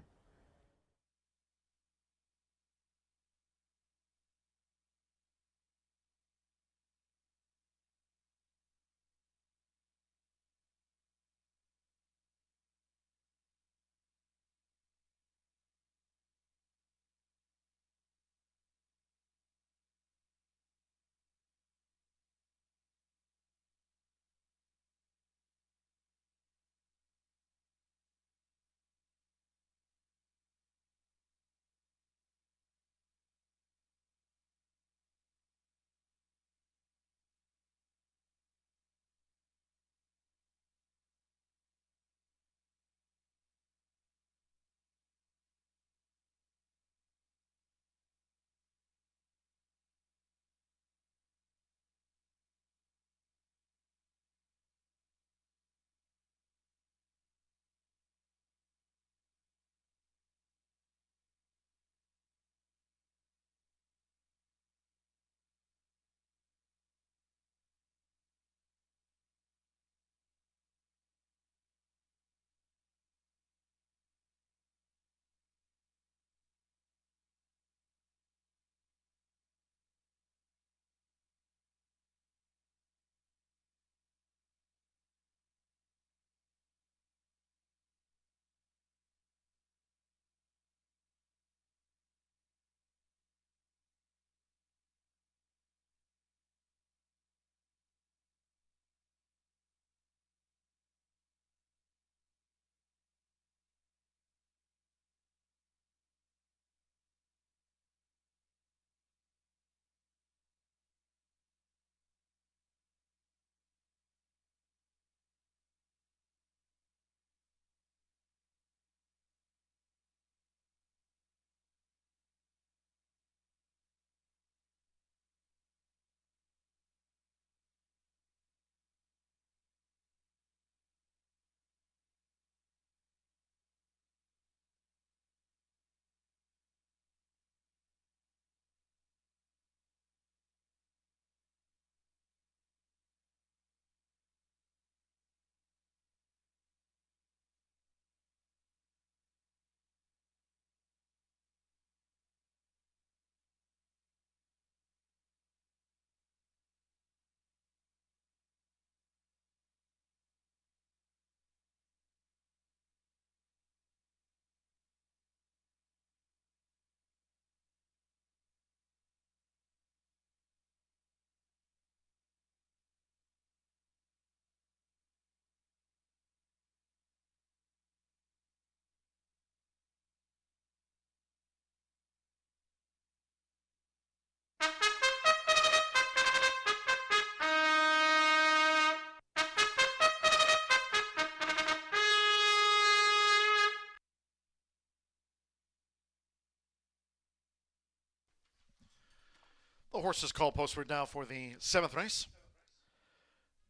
The horses call postward now for the 7th race.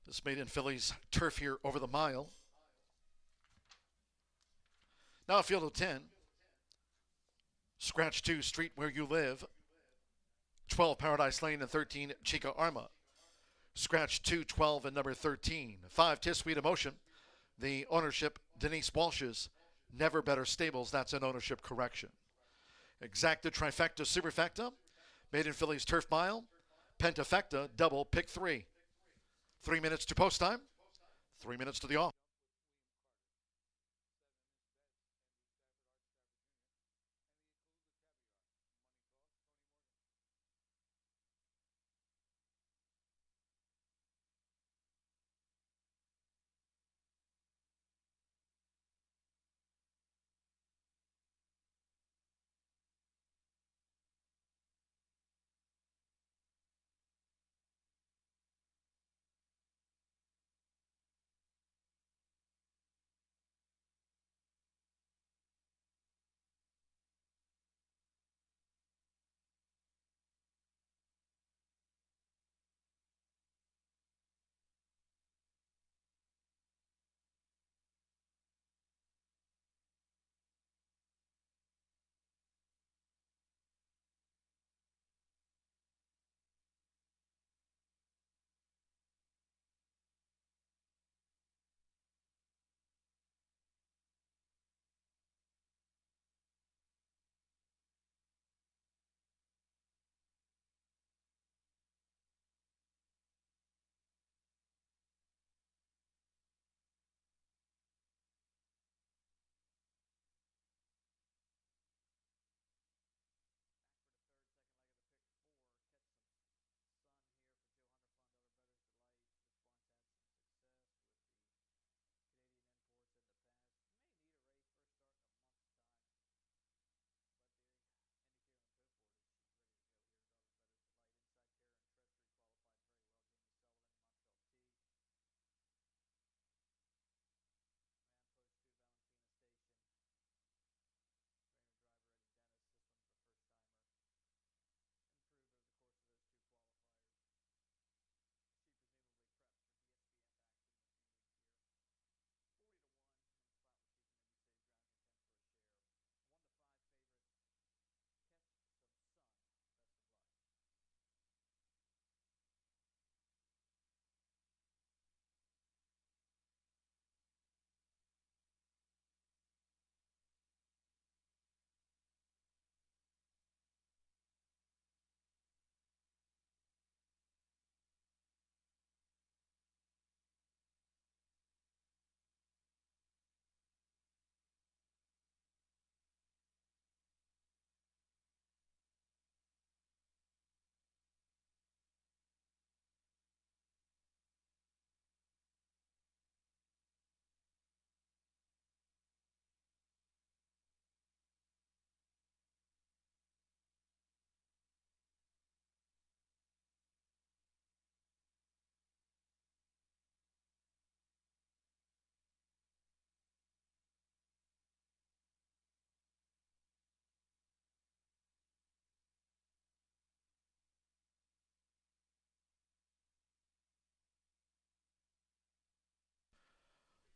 This made in Philly's turf here over the mile. Now a field of 10. Scratch 2, Street Where You Live. 12, Paradise Lane, and 13, Chica Arma. Scratch 2, 12, and number 13. 5, Tis Sweet Emotion. The ownership, Denise Walsh's Never Better Stables. That's an ownership correction. Exacta, Trifecta, Superfecta. Made in Philly's Turf Mile. Pentafecta, double, pick 3. 3 minutes to post time. 3 minutes to the off.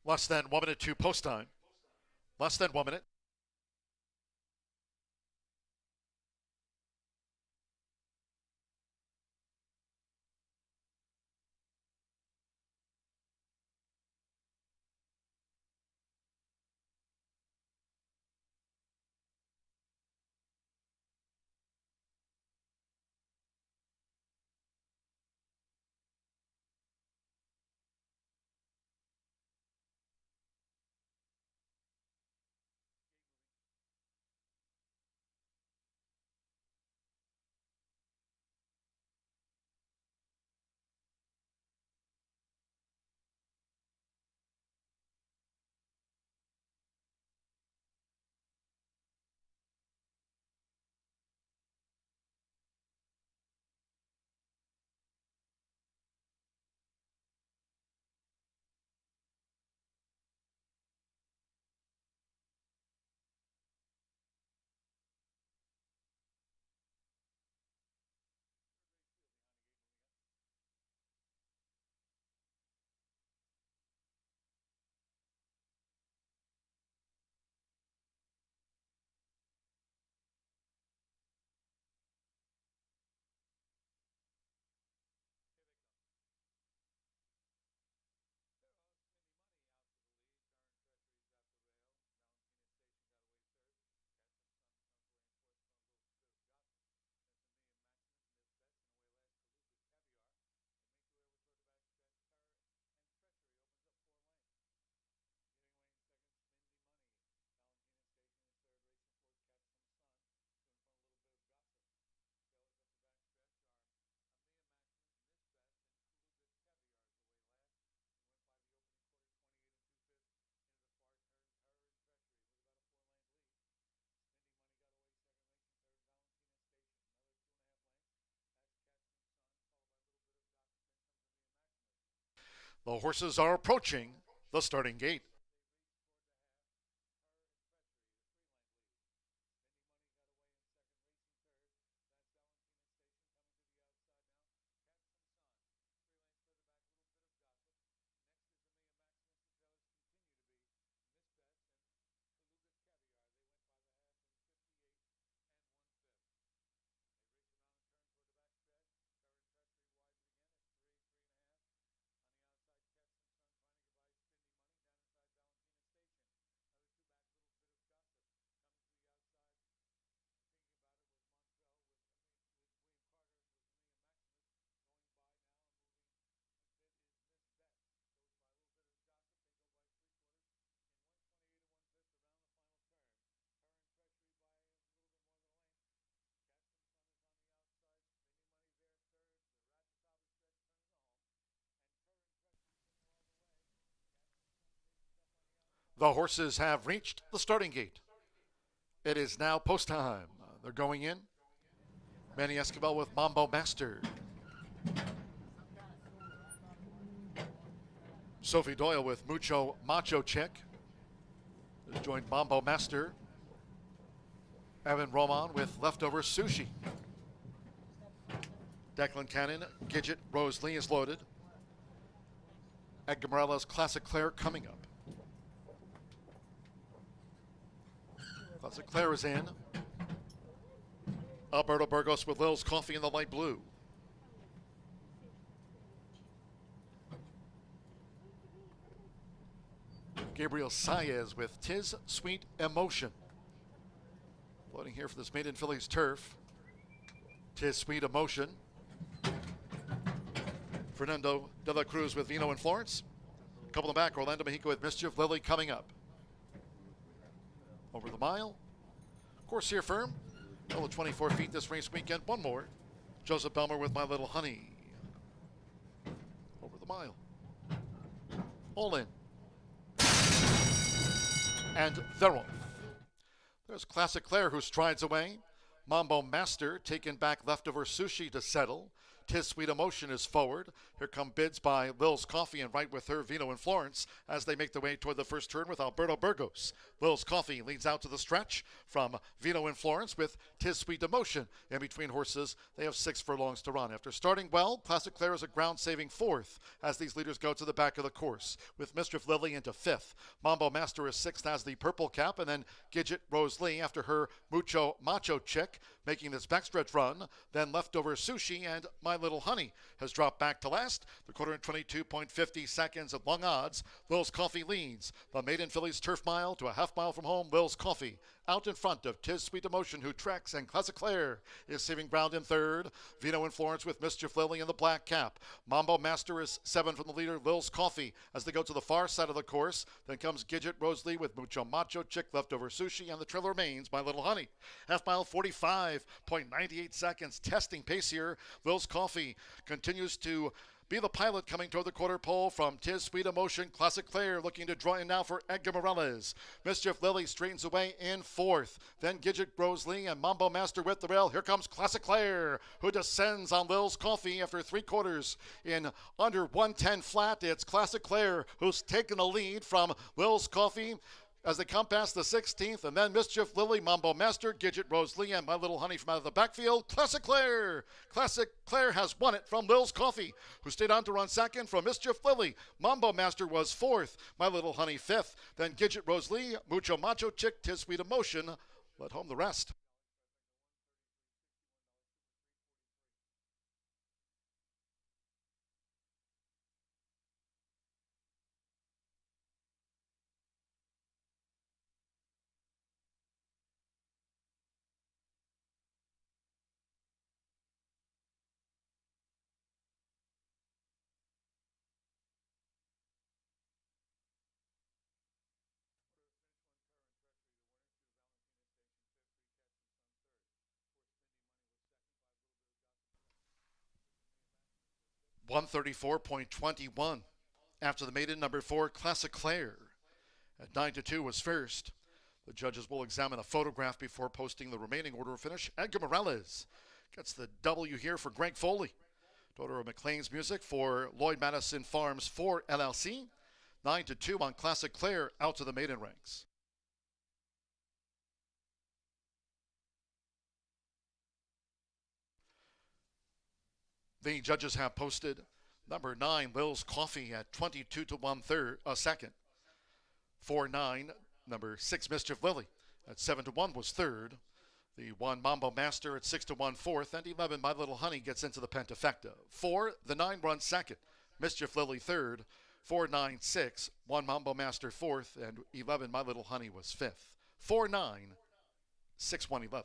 Less than 1 minute to post time. Less than 1 minute. The horses are approaching the starting gate. The horses have reached the starting gate. It is now post time. They're going in. Manny Escobar with Mambo Master. Sophie Doyle with Mucho Macho Chick. Joined Mambo Master. Evan Roman with Leftover Sushi. Declan Cannon, Gidget, Rose Lee is loaded. Edgar Morella's Classic Claire coming up. Classic Claire is in. Alberto Burgos with Lil's Coffee in the light blue. Gabriel Saez with Tis Sweet Emotion. Loading here for this maiden filly's turf. Tis Sweet Emotion. Fernando de la Cruz with Vino and Florence. A couple in the back, Orlando Mexico with Mischief Lily coming up. Over the mile. Course here firm. All 24 feet this race weekend. One more. Joseph Belmer with My Little Honey. Over the mile. All in. And they're off. There's Classic Claire who strides away. Mambo Master taking back Leftover Sushi to settle. Tis Sweet Emotion is forward. Here come bids by Lil's Coffee and right with her Vino and Florence as they make their way toward the first turn with Alberto Burgos. Lil's Coffee leads out to the stretch from Vino and Florence with Tis Sweet Emotion. In between horses, they have 6 furlongs to run. After starting well, Classic Claire is a ground-saving 4th as these leaders go to the back of the course with Mischief Lily into 5th. Mambo Master is 6th as the purple cap, and then Gidget Rose Lee after her Mucho Macho Chick making this backstretch run. Then Leftover Sushi and My Little Honey has dropped back to last. The quarter in 22.50 seconds at long odds. Lil's Coffee leads the maiden filly's turf mile to a half mile from home. Lil's Coffee out in front of Tis Sweet Emotion who treks, and Classic Claire is saving ground in third. Vino and Florence with Mischief Lily in the black cap. Mambo Master is 7 from the leader, Lil's Coffee, as they go to the far side of the course. Then comes Gidget Rose Lee with Mucho Macho Chick, Leftover Sushi, and the trail remains My Little Honey. Half mile 45.98 seconds. Testing pace here. Lil's Coffee continues to be the pilot coming toward the quarter pole from Tis Sweet Emotion. Classic Claire looking to draw in now for Edgar Morales. Mischief Lily straightens away in 4th. Then Gidget Rose Lee and Mambo Master with the rail. Here comes Classic Claire, who descends on Lil's Coffee after 3 quarters in under 110 flat. It's Classic Claire who's taken the lead from Lil's Coffee as they come past the 16th, and then Mischief Lily, Mambo Master, Gidget Rose Lee, and My Little Honey from out of the backfield. Classic Claire! Classic Claire has won it from Lil's Coffee, who stayed on to run second from Mischief Lily. Mambo Master was 4th, My Little Honey 5th, then Gidget Rose Lee, Mucho Macho Chick, Tis Sweet Emotion led home the rest. $134.21 after the maiden number 4 Classic Claire at 9-2 was first. The judges will examine a photograph before posting the remaining order of finish. Edgar Morales gets the W here for Greg Foley. Daughter of McLean's Music for Lloyd Madison Farms 4 LLC. 9-2 on Classic Claire out to the maiden ranks. The judges have posted number 9, Lil's Coffee at 22-1 second. 4-9, number 6, Mischief Lily at 7-1 was third. The 1, Mambo Master at 6-1 fourth, and 11, My Little Honey gets into the pentafecta. 4, the 9 runs second, Mischief Lily third. 4-9-6, 1 Mambo Master fourth, and 11, My Little Honey was fifth. 4-9, 6-1-11.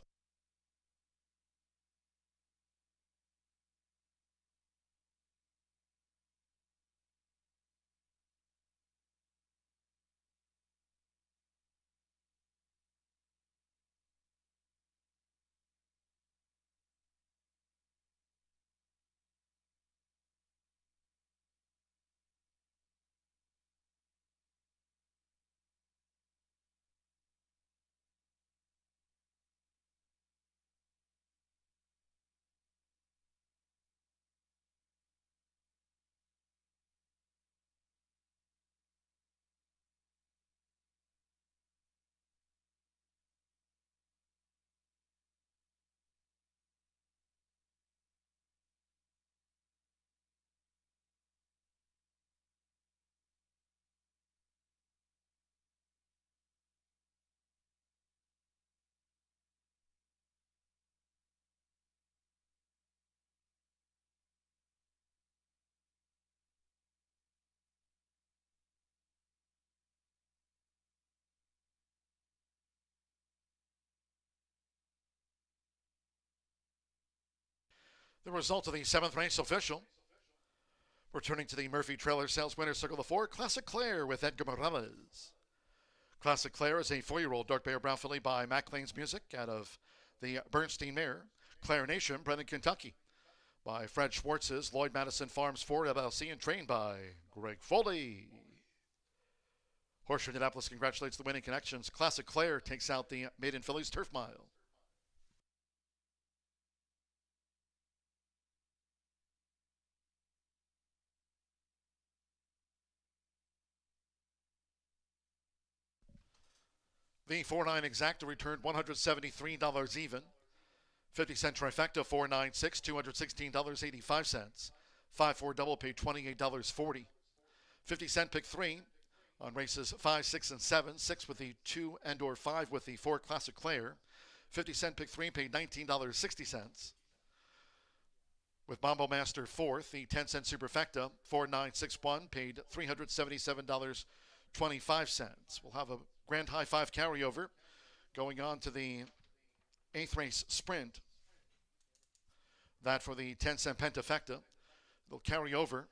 The result of the 7th race official. Returning to the Murphy Trailer Sales Winner Circle of 4, Classic Claire with Edgar Morales. Classic Claire is a 4-year-old dark bear brown filly by McLean's Music out of the Bernstein mare. Claire Nation, Brennan, Kentucky, by Fred Schwartz's Lloyd Madison Farms 4 LLC and trained by Greg Foley. Horseshoe Indianapolis congratulates the winning connections. Classic Claire takes out the maiden fillies turf mile. The 4-9 exacta returned $173 even. 50-cent trifecta 496, $216.85. 5-4 double paid $28.40. 50-cent pick 3 on races 5, 6, and 7. 6 with the 2 and or 5 with the 4 Classic Claire. 50-cent pick 3 paid $19.60. With Mambo Master 4th, the 10-cent superfecta 4961 paid $377.25. We'll have a Grand High 5 carryover going on to the 8th race sprint. That for the 10-cent pentafecta. They'll carry over.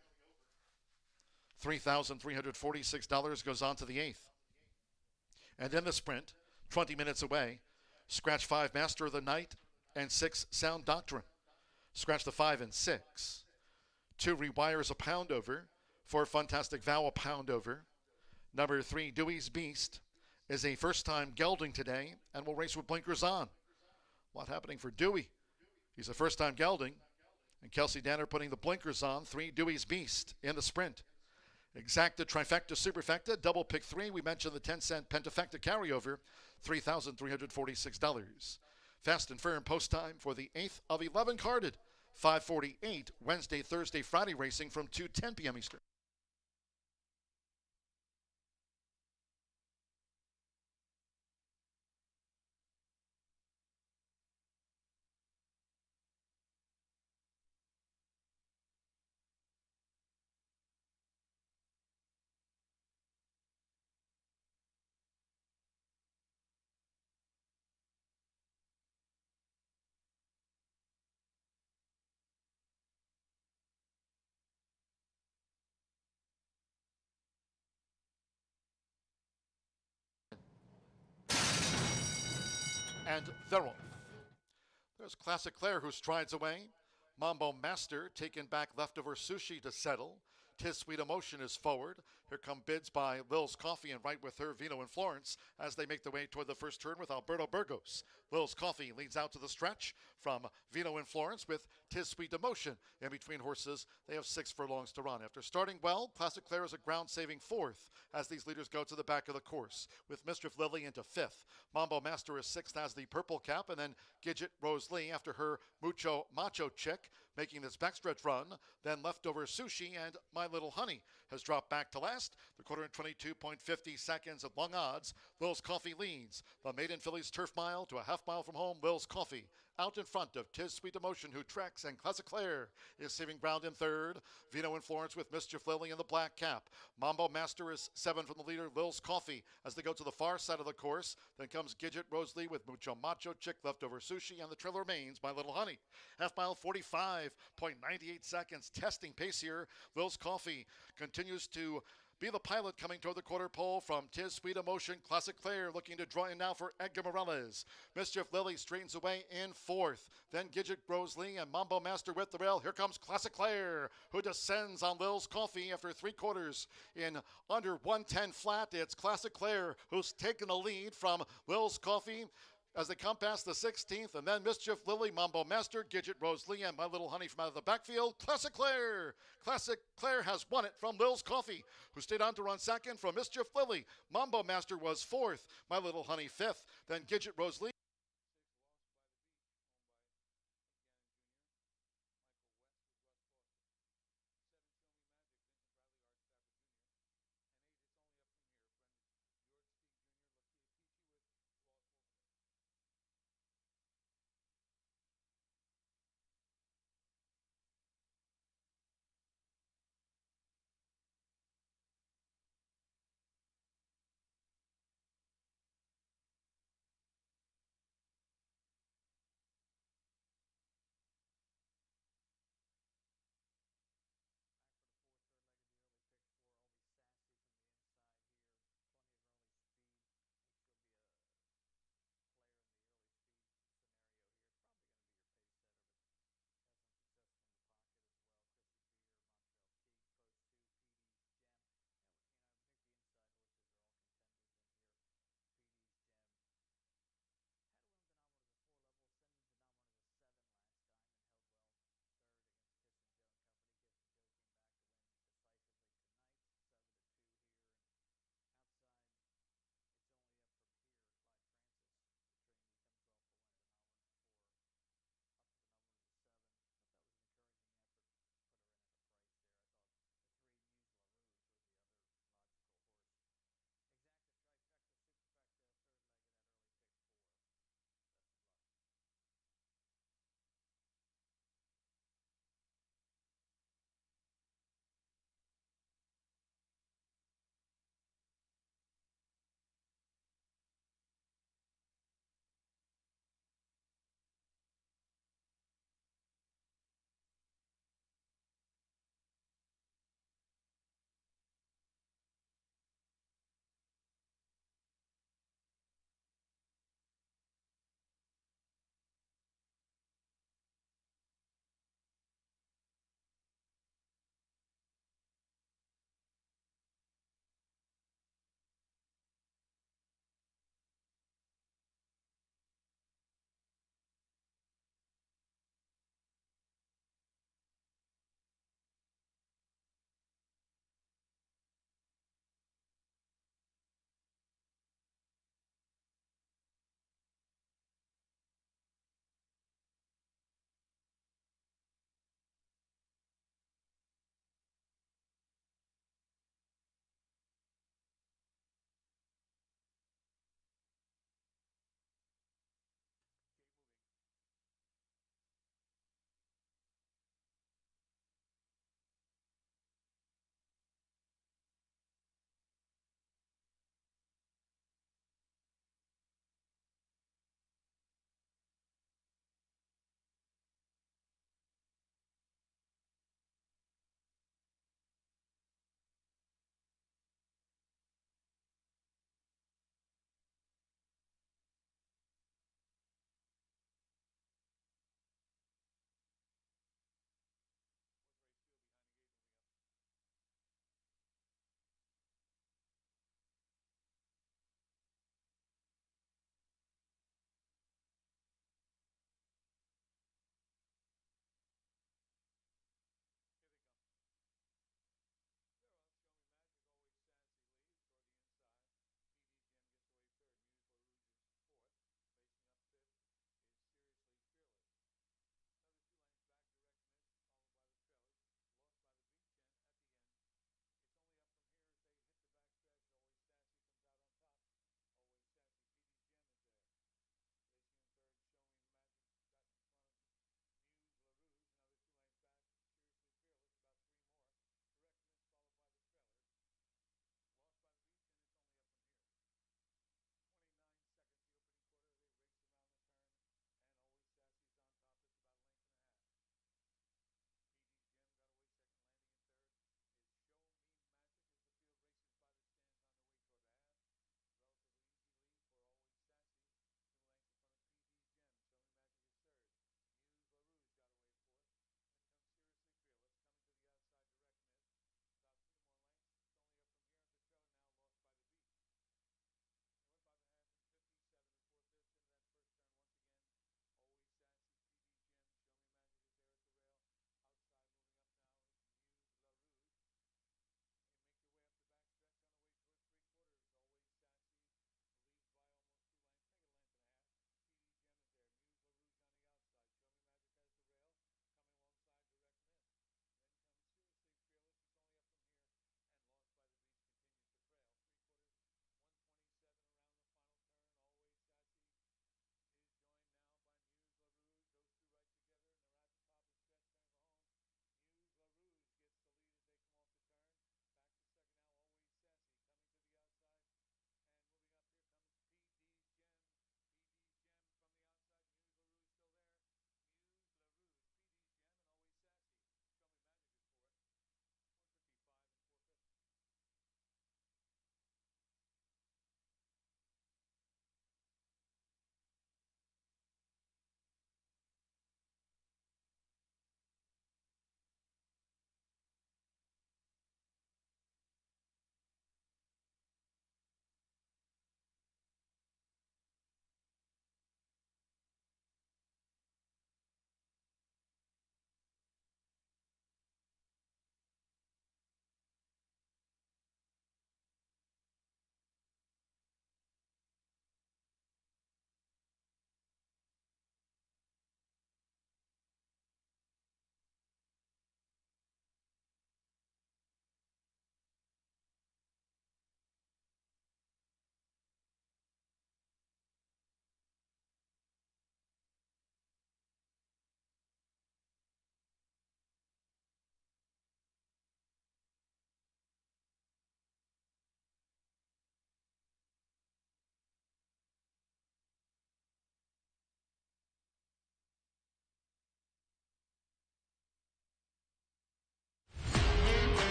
$3,346 goes on to the 8th. And in the sprint, 20 minutes away, scratch 5 Master of the Night and 6 Sound Doctrine. Scratch the 5 and 6. 2 Rewires a pound over. 4 Fantastic Vow a pound over. Number 3 Dewey's Beast is a first-time gelding today and will race with blinkers on. A lot happening for Dewey. He's a first-time gelding. And Kelsey Danner putting the blinkers on. 3 Dewey's Beast in the sprint. Exacta, trifecta, superfecta, double pick 3. We mentioned the 10-cent pentafecta carryover, $3,346. Fast and firm post time for the 8th of 11 carded. 5:48 Wednesday, Thursday, Friday racing from 2:10 p.m. Eastern. And they're off. There's Classic Claire, who strides away. Mambo Master taking back leftover sushi to settle. Tis Sweet Emotion is forward. Here's Here come bids by Lil's Coffee, and right with her, Vino and Florence, as they make their way toward the first turn with Alberto Burgos. Lil's Coffee leads out to the stretch from Vino and Florence with Tis Sweet Emotion. In between horses, they have 6 furlongs to run. After starting well, Classic Claire is a ground-saving 4th as these leaders go to the back of the course, with Mischief Lily into 5th. Mambo Master is 6th as the purple cap, and then Gidget Rose Lee after her Mucho Macho Chick making this backstretch run. Then Leftover Sushi and My Little Honey has dropped back to last. The quarter in 22.50 seconds at long odds. Lil's Coffee leads the Maiden Fillies Turf Mile to a half mile from home. Lil's Coffee out in front of Tis Sweet Emotion, who treks, and Classic Claire is saving ground in 3rd. Vino and Florence with Mischief Lily in the black cap. Mambo Master is 7 from the leader, Lil's Coffee, as they go to the far side of the course. Then comes Gidget Rose Lee with Mucho Macho Chick, Leftover Sushi, and the trailer remains My Little Honey. Half mile 45.98 seconds. Testing pace here. Lil's Coffee continues to be the pilot coming toward the quarter pole from Tis Sweet Emotion. Classic Claire looking to draw in now for Edgar Morales. Mischief Lily straightens away in 4th. Then Gidget Rose Lee and Mambo Master with the rail. Here comes Classic Claire, who descends on Lil's Coffee after 3 quarters in under 110 flat. It's Classic Claire who's taken the lead from Lil's Coffee as they come past the 16th, and then Mischief Lily, Mambo Master, Gidget Rose Lee, and My Little Honey from out of the backfield. Classic Claire! Classic Claire has won it from Lil's Coffee, who stayed on to run second from Mischief Lily. Mambo Master was 4th, My Little Honey 5th, then Gidget Rose Lee.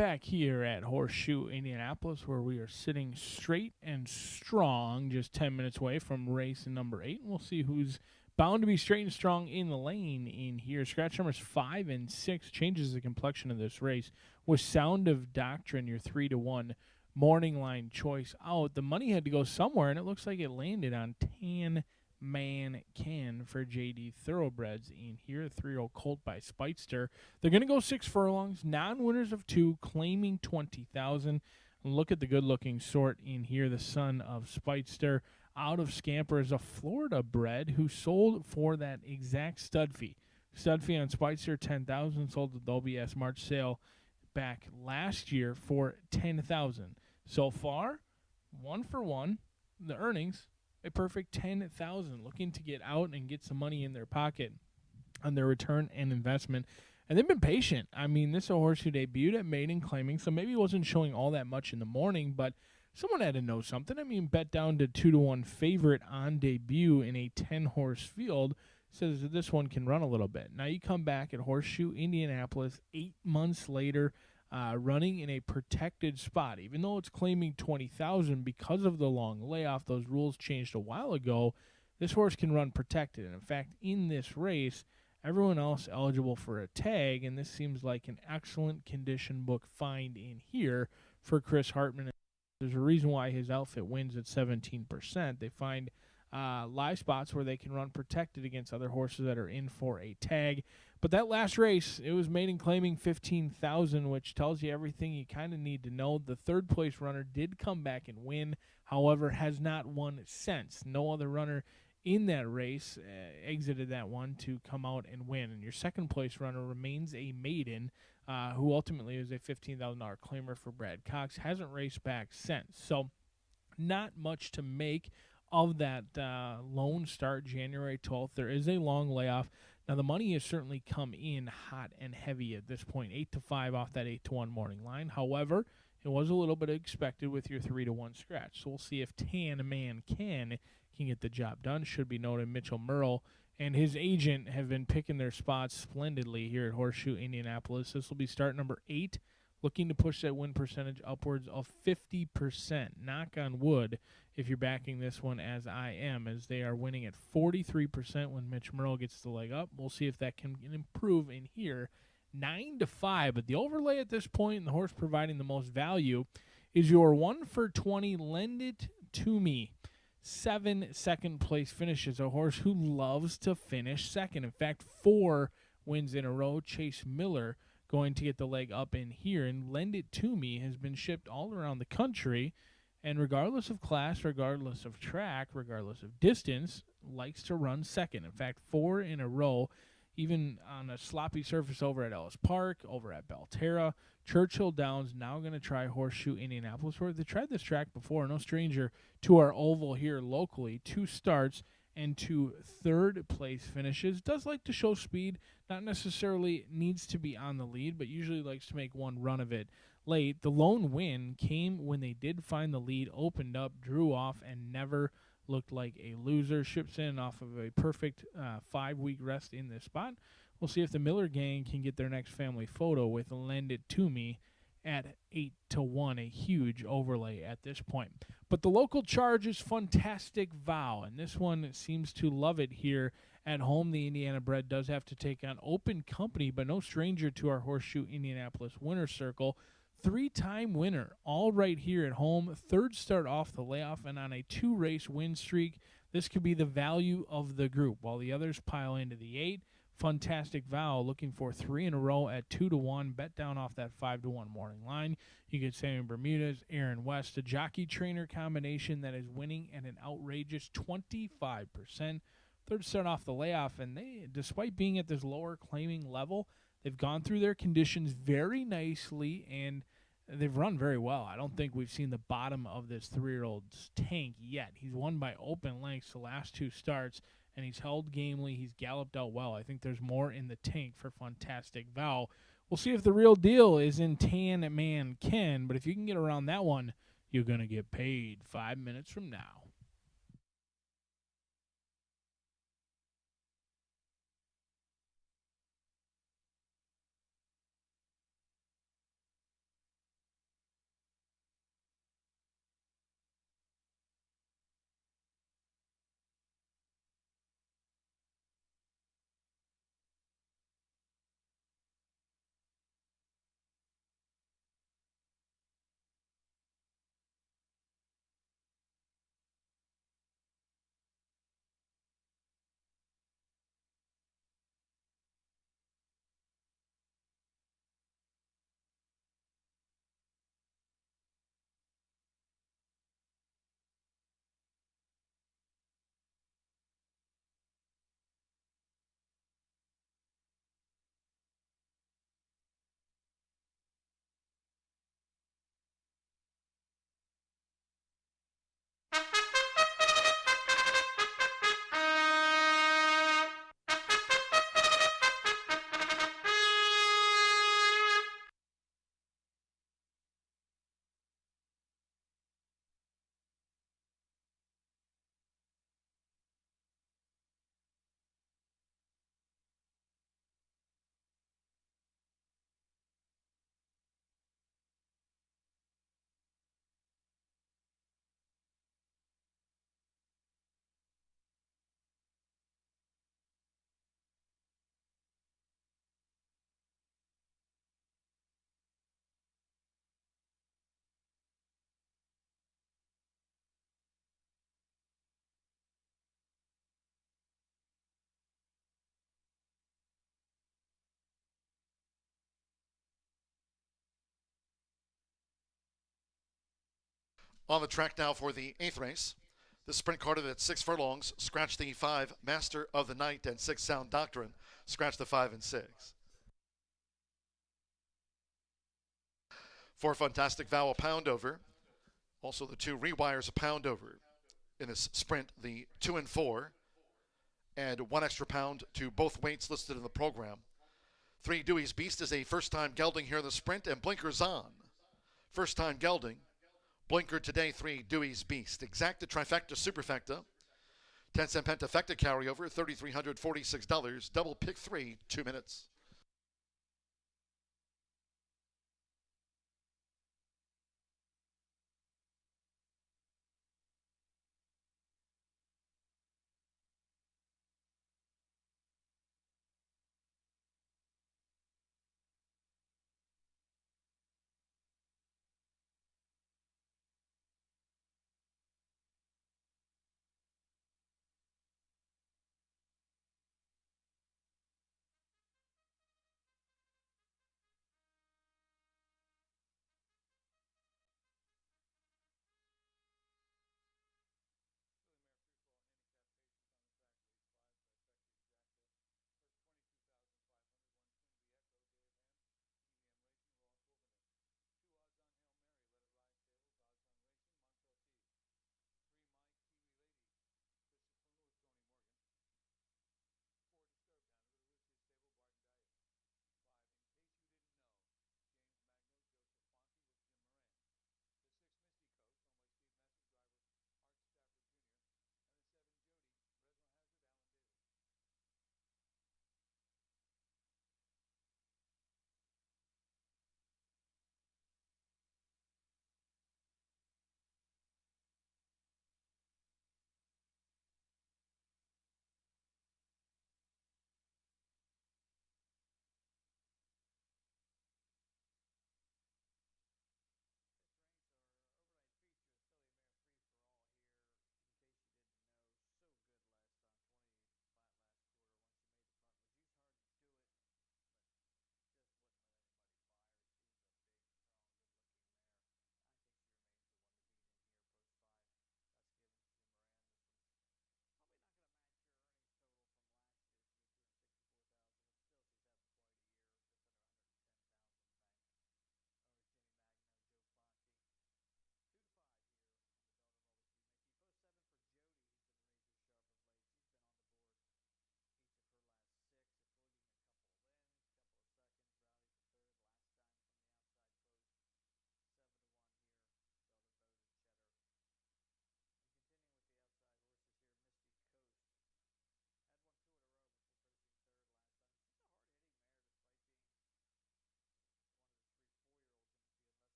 back here at Horseshoe Indianapolis, where we are sitting straight and strong, just 10 minutes away from race number 8. And we'll see who's bound to be straight and strong in the lane in here. Scratch numbers 5 and 6 changes the complexion of this race. With Sound of Doctrine, your 3-1 morning line choice out. The money had to go somewhere, and it looks like it landed on Tan Man Can for JD Thoroughbreds in here. 3-year-old colt by Speightster. They're going to go 6 furlongs, non-winners of 2, claiming 20,000. Look at the good-looking sort in here. The son of Speightster out of Scamper is a Florida bred who sold for that exact stud fee. Stud fee on Speightster, 10,000, sold at the OBS March sale back last year for 10,000. So far, 1 for 1, the earnings, a perfect 10,000, looking to get out and get some money in their pocket on their return and investment. And they've been patient. I mean, this is a horse who debuted at maiden claiming, so maybe wasn't showing all that much in the morning, but someone had to know something. I mean, bet down to 2-1 favorite on debut in a 10-horse field says that this one can run a little bit. Now you come back at Horseshoe Indianapolis 8 months later, running in a protected spot. Even though it's claiming 20,000 because of the long layoff, those rules changed a while ago, this horse can run protected. And in fact, in this race, everyone else eligible for a tag, and this seems like an excellent condition book find in here for Chris Hartman. There's a reason why his outfit wins at 17%. They find live spots where they can run protected against other horses that are in for a tag. But that last race, it was maiden claiming 15,000, which tells you everything you kind of need to know. The third-place runner did come back and win, however, has not won since. No other runner in that race exited that one to come out and win. And your second-place runner remains a maiden, who ultimately is a $15,000 claimer for Brad Cox. Hasn't raced back since. So not much to make of that lone start January 12th. There is a long layoff. Now, the money has certainly come in hot and heavy at this point, 8-5 off that 8-1 morning line. However, it was a little bit expected with your 3-1 scratch. So we'll see if Tan Man can get the job done. Should be noted Mitchell Merle and his agent have been picking their spots splendidly here at Horseshoe Indianapolis. This will be start number 8, looking to push that win percentage upwards of 50%. Knock on wood if you're backing this one, as I am, as they are winning at 43% when Mitch Merle gets the leg up. We'll see if that can improve in here. 9-5, but the overlay at this point, and the horse providing the most value, is your 1 for 20 Lend It To Me. 7 second-place finishes. A horse who loves to finish second. In fact, 4 wins in a row. Chase Miller going to get the leg up in here, and Lend It To Me has been shipped all around the country, and regardless of class, regardless of track, regardless of distance, likes to run second. In fact, 4 in a row, even on a sloppy surface over at Ellis Park, over at Belterra. Churchill Downs now going to try Horseshoe Indianapolis, where they tried this track before. No stranger to our oval here locally. 2 starts and 2 third-place finishes. Does like to show speed. Not necessarily needs to be on the lead, but usually likes to make one run of it late. The lone win came when they did find the lead, opened up, drew off, and never looked like a loser. Ships in off of a perfect 5-week rest in this spot. We'll see if the Miller gang can get their next family photo with Lend It To Me at 8-1, a huge overlay at this point. But the local charge is Fantastic Vow, and this one seems to love it here at home. The Indiana bred does have to take on Open Company, but no stranger to our Horseshoe Indianapolis winner's circle. 3-time winner, all right here at home. 3rd start off the layoff, and on a 2-race win streak. This could be the value of the group, while the others pile into the 8. Fantastic Vow looking for 3 in a row at 2-1. Bet down off that 5-1 morning line. You get Sammy Bermudez, Aaron West, a jockey trainer combination that is winning at an outrageous 25%. 3rd start off the layoff, and they, despite being at this lower claiming level, they've gone through their conditions very nicely, and they've run very well. I don't think we've seen the bottom of this 3-year-old's tank yet. He's won by open lengths the last 2 starts, and he's held gamely. He's galloped out well. I think there's more in the tank for Fantastic Vow. We'll see if the real deal is in Tan Man Ken, but if you can get around that one, you're going to get paid 5 minutes from now. On the track now for the 8th race. The sprint carded at 6 furlongs. Scratch the 5 Master of the Night and 6 Sound Doctrine. Scratch the 5 and 6. 4 Fantastic Vow a pound over. Also the 2 Rewires a pound over. In this sprint, the 2 and 4. And 1 extra pound to both weights listed in the program. 3 Dewey's Beast is a first-time gelding here in the sprint, and Blinkers On. First-time gelding. Blinker today, 3 Dewey's Beast. Exacta Trifecta Superfecta. 10-cent Pentafecta carryover, $3,346. Double pick 3, 2 minutes.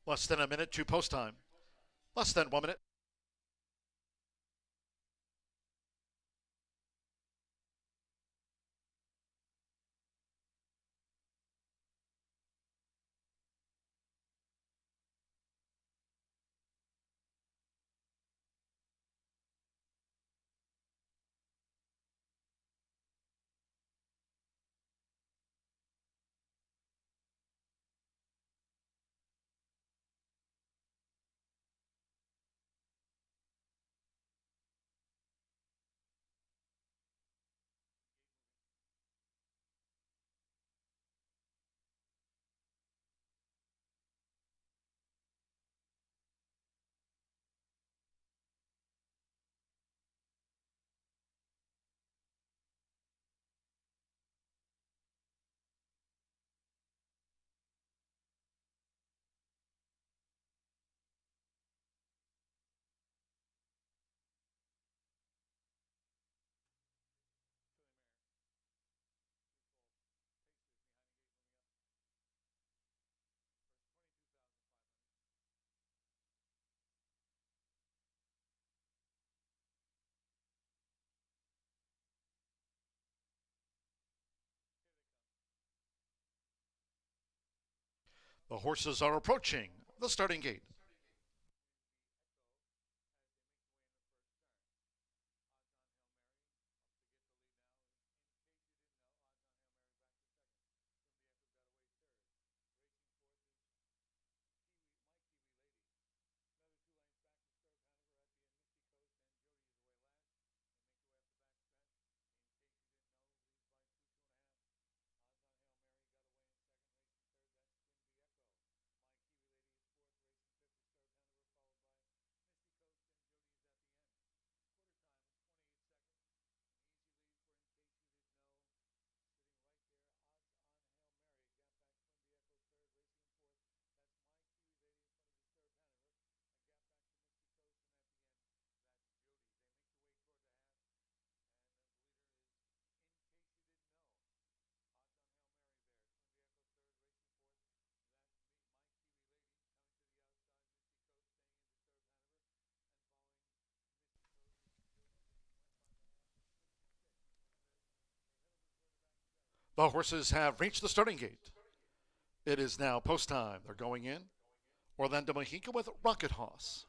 Less than a minute to post time. Less than 1 minute. The horses are approaching the starting gate. The horses have reached the starting gate. It is now post time. They're going in. Orlando Mexica with Rocket Hoss.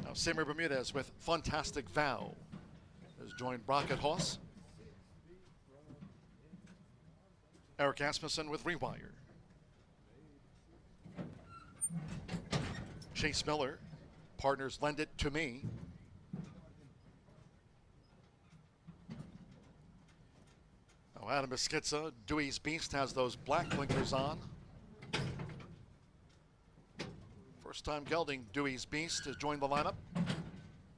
Now Samir Bermudez with Fantastic Vow has joined Rocket Hoss. Eric Asmussen with Rewire. Chase Miller, partners Lend It To Me. Now Adam Escondido, Dewey's Beast, has those black blinkers on. First time gelding, Dewey's Beast, has joined the lineup.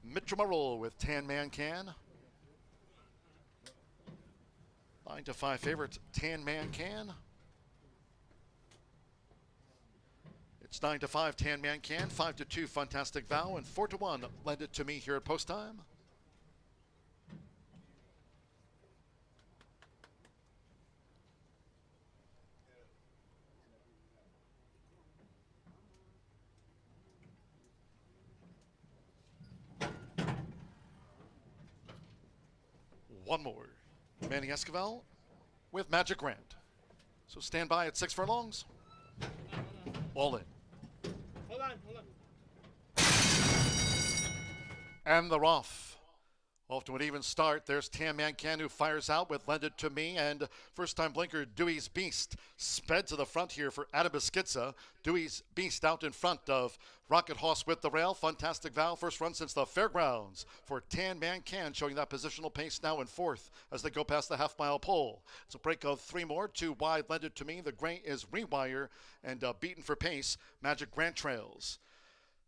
Mitchell Merrill with Tan Man Can. 9-5 favorite, Tan Man Can. It's 9-5, Tan Man Can. 5-2, Fantastic Vow. And 4-1, Lend It To Me here at post time. One more. Manny Escobar with Magic Grant. So stand by at 6 furlongs. All in. Hold on. And they're off. Off to an even start. There's Tan Man Can, who fires out with Lend It To Me, and first-time blinker Dewey's Beast sped to the front here for Adam Escondido. Dewey's Beast out in front of Rocket Hoss with the rail. Fantastic Vow, first run since the fairgrounds for Tan Man Can, showing that positional pace now in fourth as they go past the half-mile pole. It's a break of 3 more. 2 wide, Lend It To Me. The gray is Rewire, and beaten for pace, Magic Grant trails.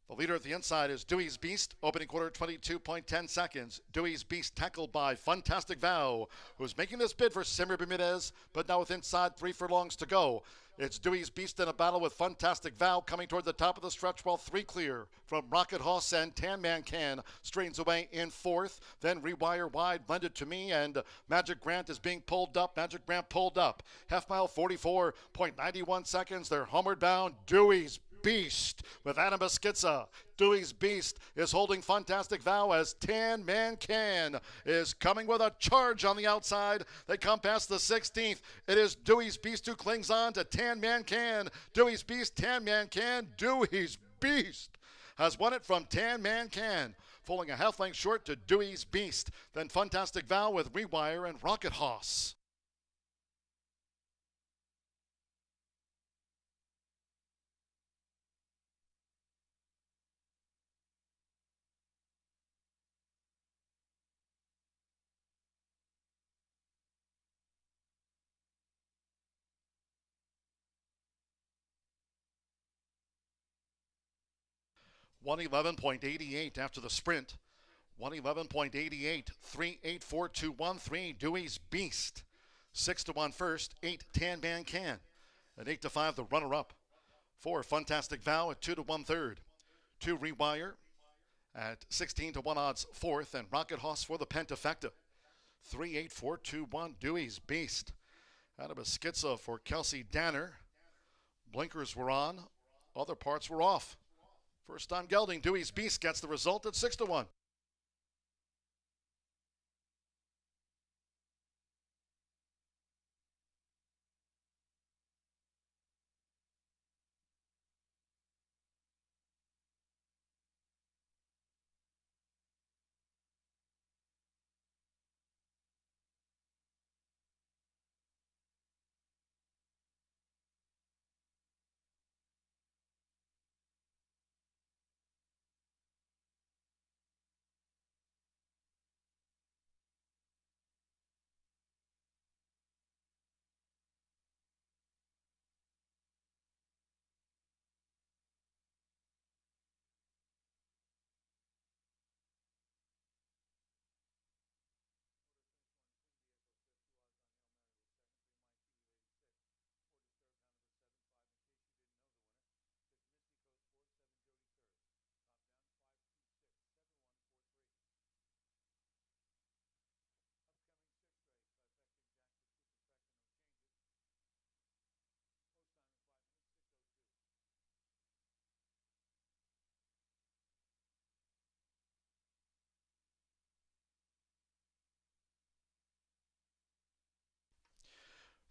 The leader at the inside is Dewey's Beast, opening quarter 22.10 seconds. Dewey's Beast tackled by Fantastic Vow, who's making this bid for Samir Bermudez, but now with inside 3 furlongs to go. It's Dewey's Beast in a battle with Fantastic Vow coming toward the top of the stretch, while 3 clear from Rocket Hoss and Tan Man Can straightens away in fourth. Then Rewire wide, Lend It To Me, and Magic Grant is being pulled up. Magic Grant pulled up. Half mile 44.91 seconds. They're homeward bound. Dewey's Beast with Adam Escondido. Dewey's Beast is holding Fantastic Vow as Tan Man Can is coming with a charge on the outside. They come past the 16th. It is Dewey's Beast who clings on to Tan Man Can. Dewey's Beast, Tan Man Can. Dewey's Beast has won it from Tan Man Can, falling a half length short to Dewey's Beast. Then Fantastic Vow with Rewire and Rocket Hoss. $111.88 after the sprint. $111.88, 3-8-4-2-1-3, Dewey's Beast. 6-1 first, 8 Tan Man Can. At 8-5, the runner-up. 4 Fantastic Vow at 2-1 third. 2 Rewire at 16-1 odds fourth, and Rocket Hoss for the Pentafecta. 3-8-4-2-1, Dewey's Beast. Out of a schizo for Kelsey Danner. Blinkers were on, other parts were off. First time gelding, Dewey's Beast gets the result at 6-1.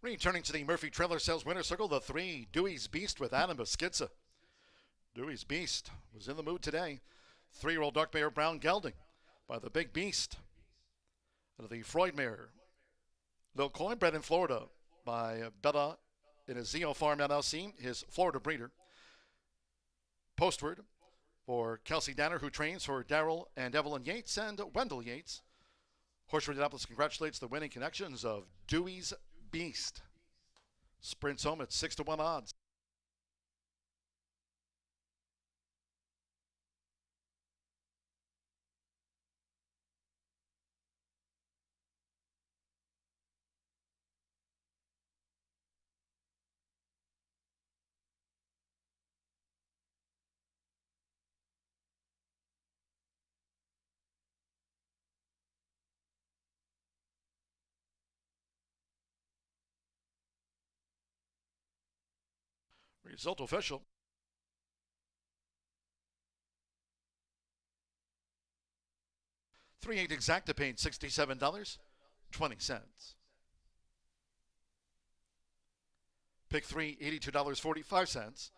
Returning to the Murphy Trailer Sales Winner Circle, the 3, Dewey's Beast with Adam Beschizza. Dewey's Beast was in the mood today. 3-year-old dark mare Brown Gelding by the Big Beast. And the Freud mare, Lil Coin, bred in Florida by Bella in a Zeo Farm LLC, his Florida breeder. Postward for Kelsey Danner, who trains for Daryl and Evelyn Yates and Wendell Yates. Horseshoe Indianapolis congratulates the winning connections of Dewey's Beast. Sprints home at 6-1 odds. Result official. $3.8 exacta paid $67.20. Pick 3, $82.45.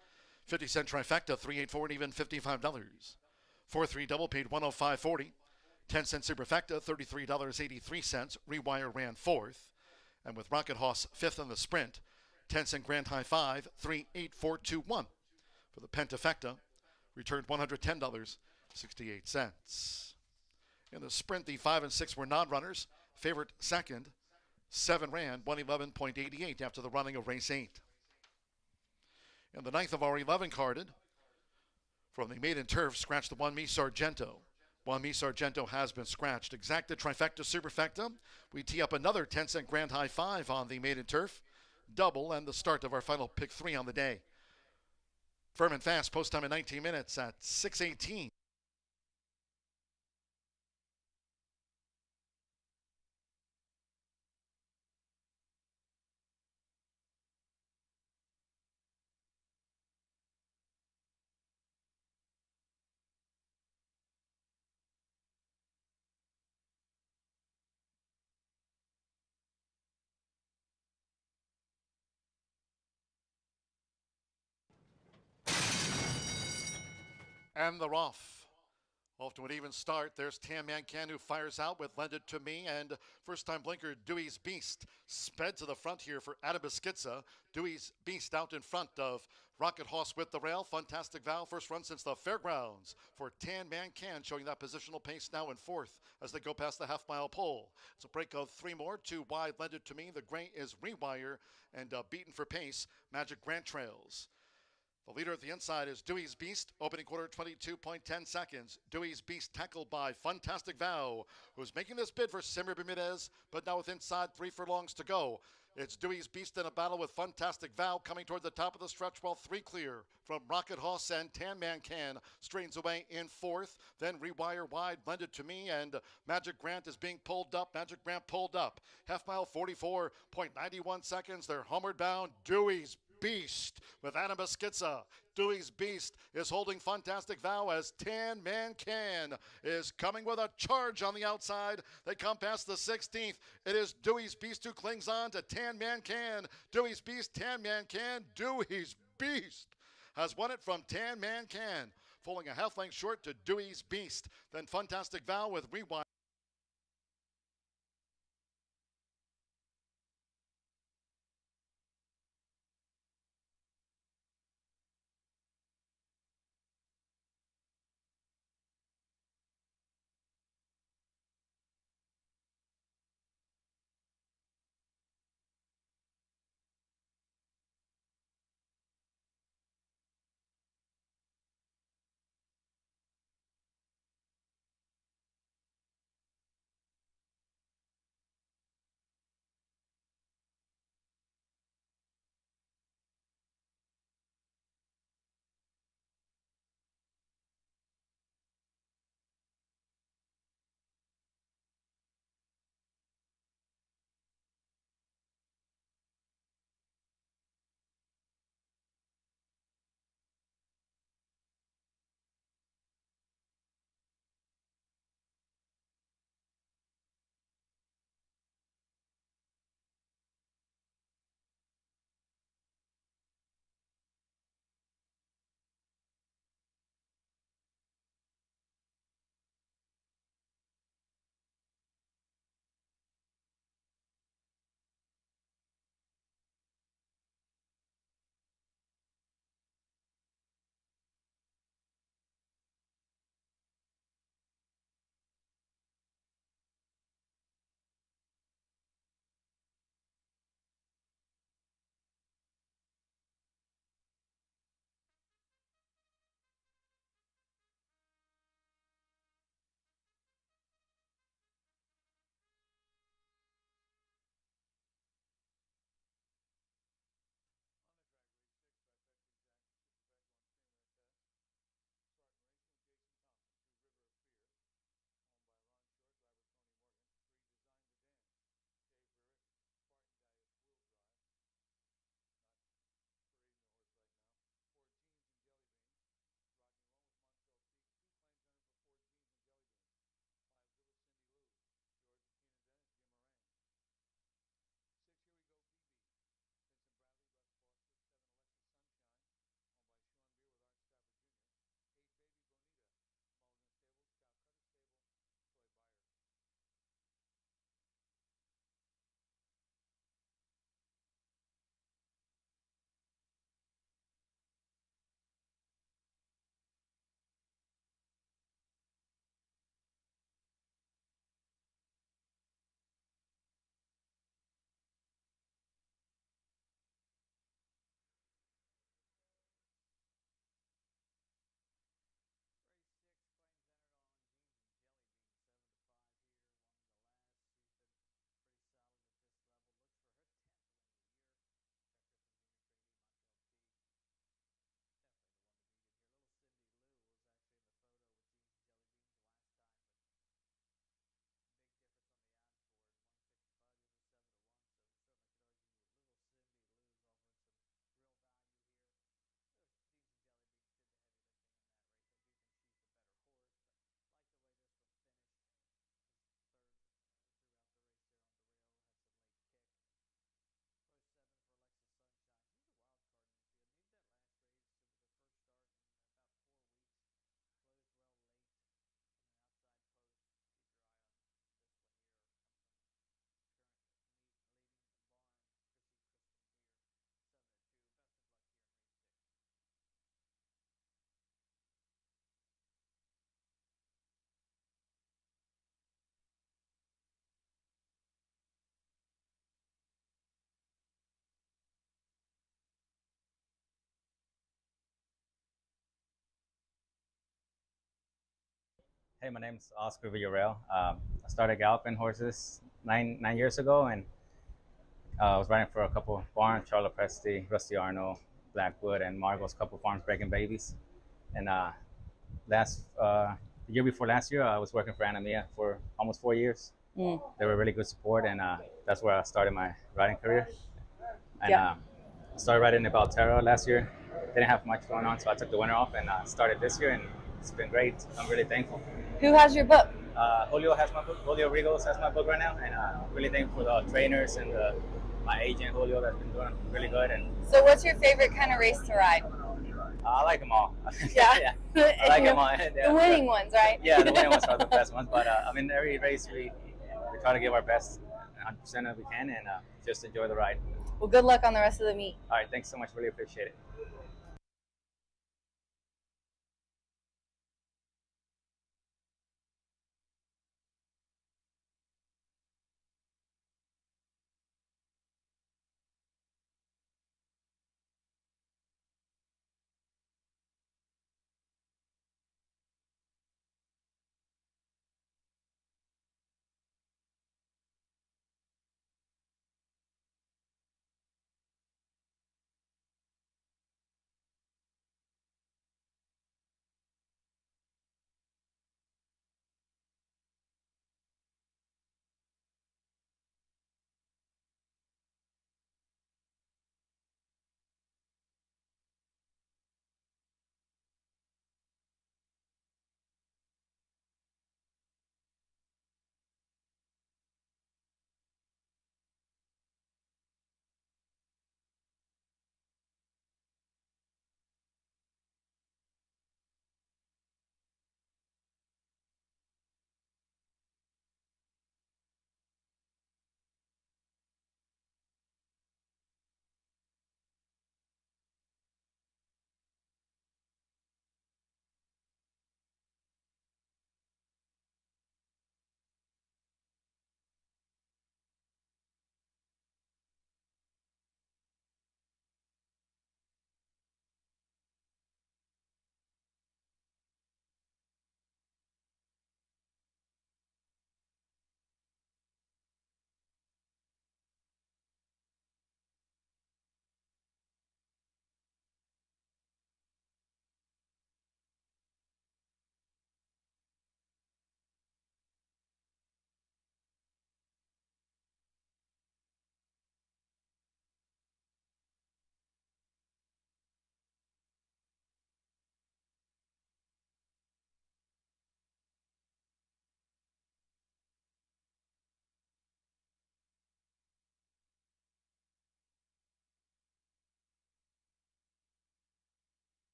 50-cent trifecta, 3-8-4, and even $55. 4-3 double paid $105.40. 10-cent superfecta, $33.83. Rewire ran 4th. And with Rocket Hoss 5th in the sprint, 10-cent grand high 5, 3-8-4-2-1. For the pentafecta, returned $110.68. In the sprint, the 5 and 6 were non-runners. Favorite second, 7 ran, 111.88 after the running of race 8. In the 9th of our 11 carded, from the maiden turf, scratched the 1 Me Sargento. 1 Me Sargento has been scratched. Exacta, trifecta, superfecta. We tee up another 10-cent grand high 5 on the maiden turf. Double and the start of our final pick 3 on the day. Firm and fast, post time in 19 minutes at 6:18. And they're off. Off to an even start. There's Tam Mancan, who fires out with Lend It To Me, and first-time blinker Dewey's Beast sped to the front here for Adam Beschizza. Dewey's Beast out in front of Rocket Hoss with the rail. Fantastic Val, first run since the fairgrounds for Tan Mancan, showing that positional pace now in 4th as they go past the half-mile pole. It's a break of 3 more. 2 wide, Lend It To Me. The gray is Rewire, and beaten for pace, Magic Grant Trails. The leader at the inside is Dewey's Beast, opening quarter 22.10 seconds. Dewey's Beast tackled by Fantastic Vow, who's making this bid for Simmer Bermudez, but now with inside 3 furlongs to go. It's Dewey's Beast in a battle with Fantastic Vow coming toward the top of the stretch, while 3 clear from Rocket Hoss and Tan Mancan straightens away in 4th. Then Rewire wide, Lend It To Me, and Magic Grant is being pulled up. Magic Grant pulled up. Half mile 44.91 seconds. They're homeward bound. Dewey's Beast with Adam Beschizza. Dewey's Beast is holding Fantastic Vow as Tan Mancan is coming with a charge on the outside. They come past the 16th. It is Dewey's Beast who clings on to Tan Mancan. Dewey's Beast, Tan Mancan. Dewey's Beast has won it from Tan Mancan, falling a half length short to Dewey's Beast. Then Fantastic Vow with Rewind. Hey, my name's Oscar Villarreal. I started galloping horses nine years ago, and I was riding for a couple of farms: Charlotte Presty, Rusty Arnold, Blackwood, and Margot's couple farms breaking babies. And the year before last year, I was working for Anna Mia for almost 4 years. They were really good support, and that's where I started my riding career. And I started riding in Valterra last year. Didn't have much going on, so I took the winter off and started this year, and it's been great. I'm really thankful. Who has your book? Julio has my book. Julio Rigos has my book right now, and really thankful for the trainers and my agent Julio that's been doing really good. And So what's your favorite kind of race to ride? I like them all. Yeah. I like them all. The winning ones, right? Yeah, the winning ones are the best ones. But I mean, every race we try to give our best, 100% if we can, and just enjoy the ride. Well, good luck on the rest of the meet. All right, thanks so much. Really appreciate it.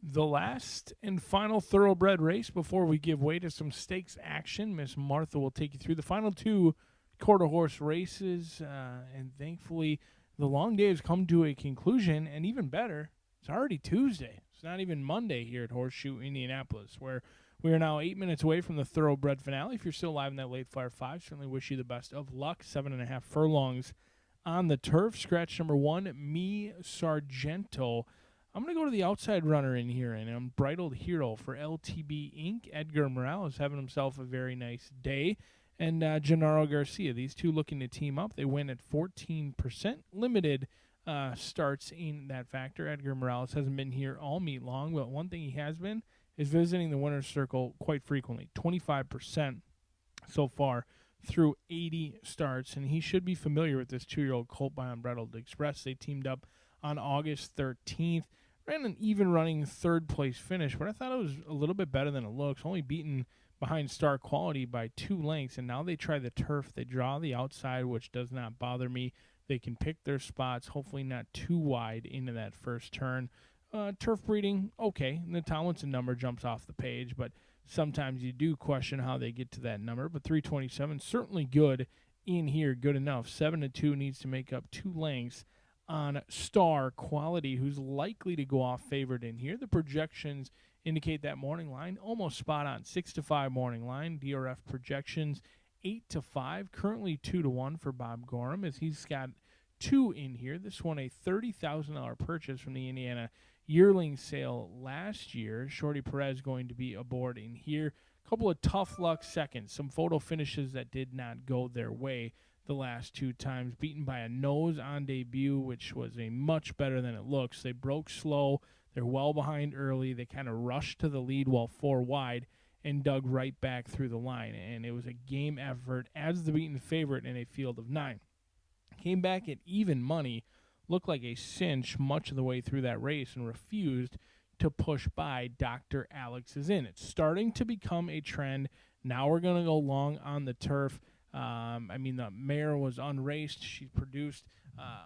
The last and final thoroughbred race before we give way to some stakes action. Miss Martha will take you through the final 2 quarter horse races, and thankfully the long day has come to a conclusion, and even better, it's already Tuesday. It's not even Monday here at Horseshoe Indianapolis, where we are now 8 minutes away from the thoroughbred finale. If you're still alive in that late flyer 5, certainly wish you the best of luck. 7.5 furlongs on the turf. Scratch number 1, Me Sargento. I'm going to go to the outside runner in here, and Unbridled Hero for LTB Inc. Edgar Morales having himself a very nice day. And Gennaro Garcia, these two looking to team up. They win at 14%. Limited starts in that factor. Edgar Morales hasn't been here all meet long, but one thing he has been is visiting the winner's circle quite frequently. 25% so far through 80 starts, and he should be familiar with this 2-year-old colt by Unbridled Express. They teamed up on August 13th. Ran an even running 3rd place finish, but I thought it was a little bit better than it looks. Only beaten behind Star Quality by 2 lengths, and now they try the turf. They draw the outside, which does not bother me. They can pick their spots, hopefully not too wide into that first turn. Turf breeding, okay. The Tomlinson number jumps off the page, but sometimes you do question how they get to that number. But 327, certainly good in here, good enough. 7-2 needs to make up 2 lengths on Star Quality, who's likely to go off favored in here. The projections indicate that morning line almost spot on. 6-5 morning line. DRF projections 8-5. Currently 2-1 for Bob Gorham, as he's got 2 in here. This one a $30,000 purchase from the Indiana yearling sale last year. Shorty Perez going to be aboard in here. A couple of tough luck seconds. Some photo finishes that did not go their way the last 2 times. Beaten by a nose on debut, which was a much better than it looks. They broke slow. They're well behind early. They kind of rushed to the lead while 4 wide and dug right back through the line. And it was a game effort as the beaten favorite in a field of 9. Came back at even money, looked like a cinch much of the way through that race, and refused to push by Dr. Alex is in. It's starting to become a trend. Now we're going to go long on the turf. The mare was unraced. She produced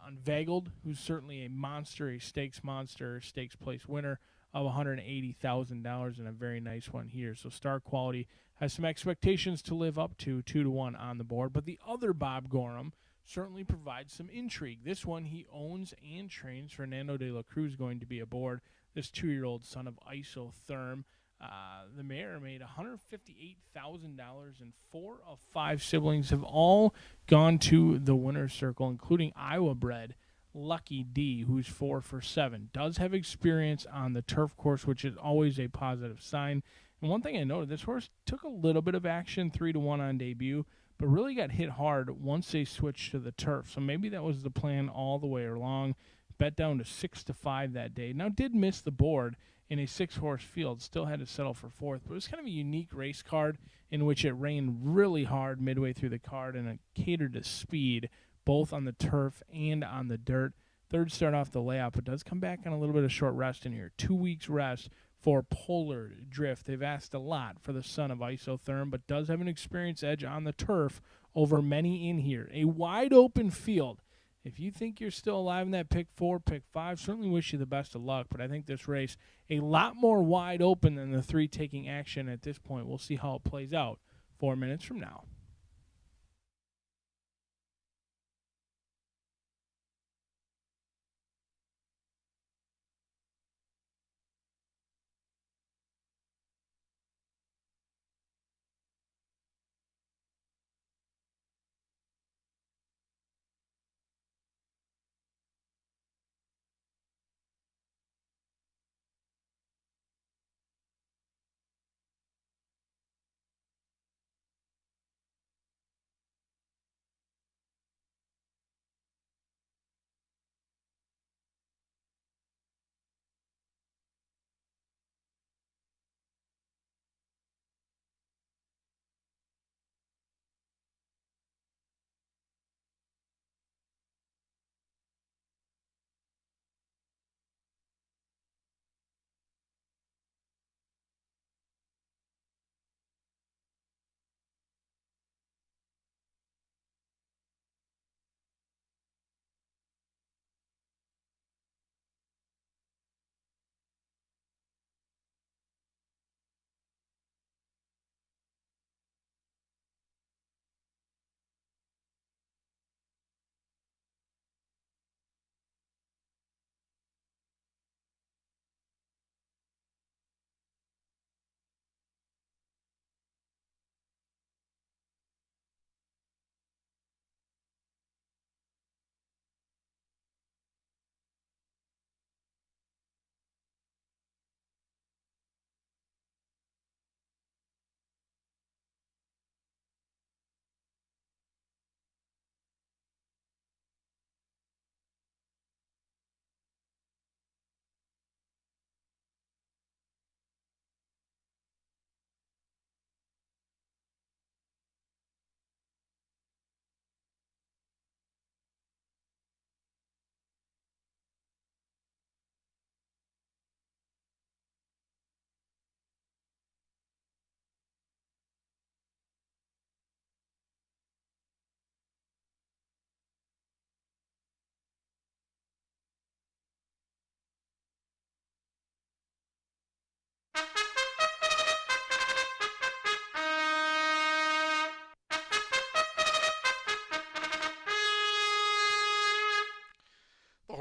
Unveiled, who's certainly a monster, a stakes monster, stakes place winner of $180,000, and a very nice one here. So Star Quality has some expectations to live up to, 2-1 on the board. But the other Bob Gorham certainly provides some intrigue. This one he owns and trains. Fernando de la Cruz going to be aboard, this 2-year-old son of Isotherm. The mare made $158,000, and 4 of 5 siblings have all gone to the winner's circle, including Iowa-bred Lucky D, who's 4 for 7. Does have experience on the turf course, which is always a positive sign. And one thing I noted, this horse took a little bit of action, 3-1 on debut, but really got hit hard once they switched to the turf. So maybe that was the plan all the way along. Bet down to 6-5 that day. Now did miss the board in a 6-horse field, still had to settle for 4th, but it was kind of a unique race card in which it rained really hard midway through the card, and it catered to speed, both on the turf and on the dirt. 3rd start off the layout, but does come back on a little bit of short rest in here. 2 weeks rest for Polar Drift. They've asked a lot for the son of Isotherm, but does have an experience edge on the turf over many in here. A wide open field. If you think you're still alive in that pick 4, pick 5, certainly wish you the best of luck. But I think this race a lot more wide open than the 3 taking action at this point. We'll see how it plays out 4 minutes from now.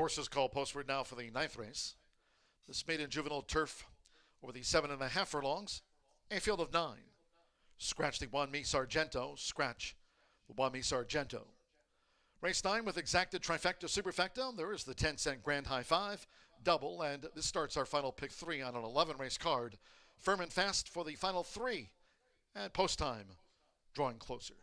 horses called postward now for the 9th race. This maiden juvenile turf over the 7.5 furlongs. A field of 9. Scratch the Juan Mi Sargento. Scratch the Juan Mi Sargento. Race 9 with exacted trifecta superfecta. There is the 10-cent grand high five, double, and this starts our final pick 3 on an 11-race card. Firm and fast for the final 3. And post time drawing closer.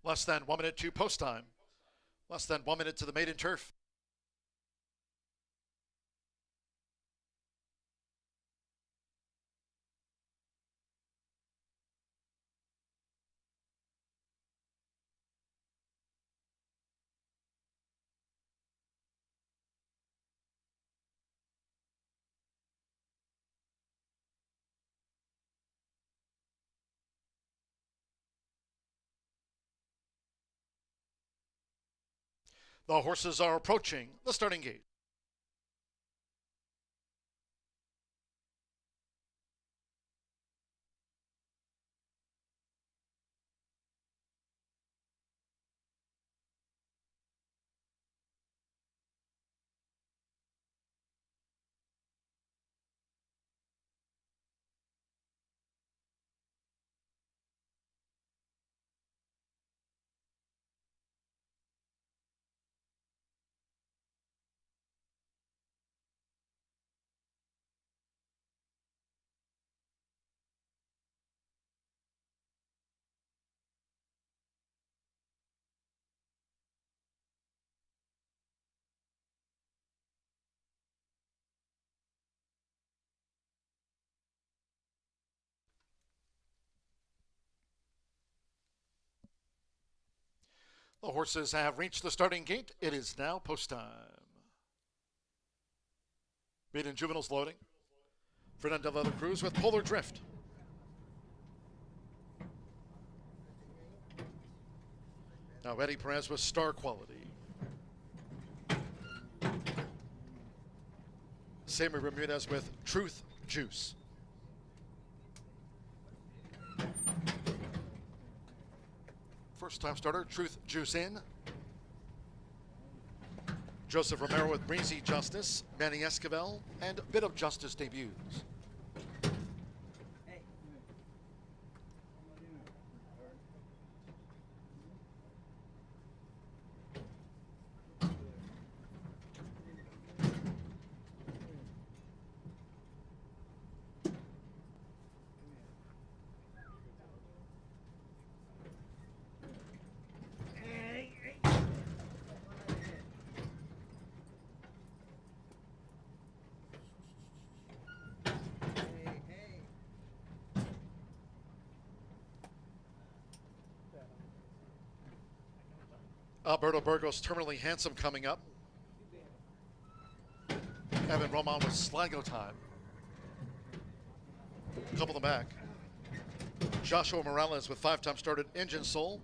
Less than 1 minute to post time. Less than 1 minute to the maiden turf. The horses are approaching the starting gate. The horses have reached the starting gate. It is now post time. Maiden juveniles loading. Fernando de la Cruz with Polar Drift. Now Eddie Perez with Star Quality. Sammy Ramirez with Truth Juice. First time starter, Truth Juice in. Joseph Romero with Breezy Justice. Manny Escobar and Bit of Justice debuts. Alberto Burgos, Terminally Handsome coming up. Evan Roman with Sligo Time. Couple them back. Joshua Morales with 5-time started Engine Soul.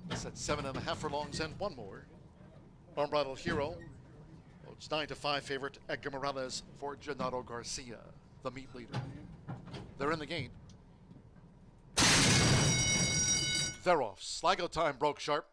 That's at 7.5 furlongs and one more. Unbridled Hero. Oh, it's 9-5 favorite Edgar Morales for Gennaro Garcia, the meat leader. They're in the gate. They're off. Sligo Time broke sharp.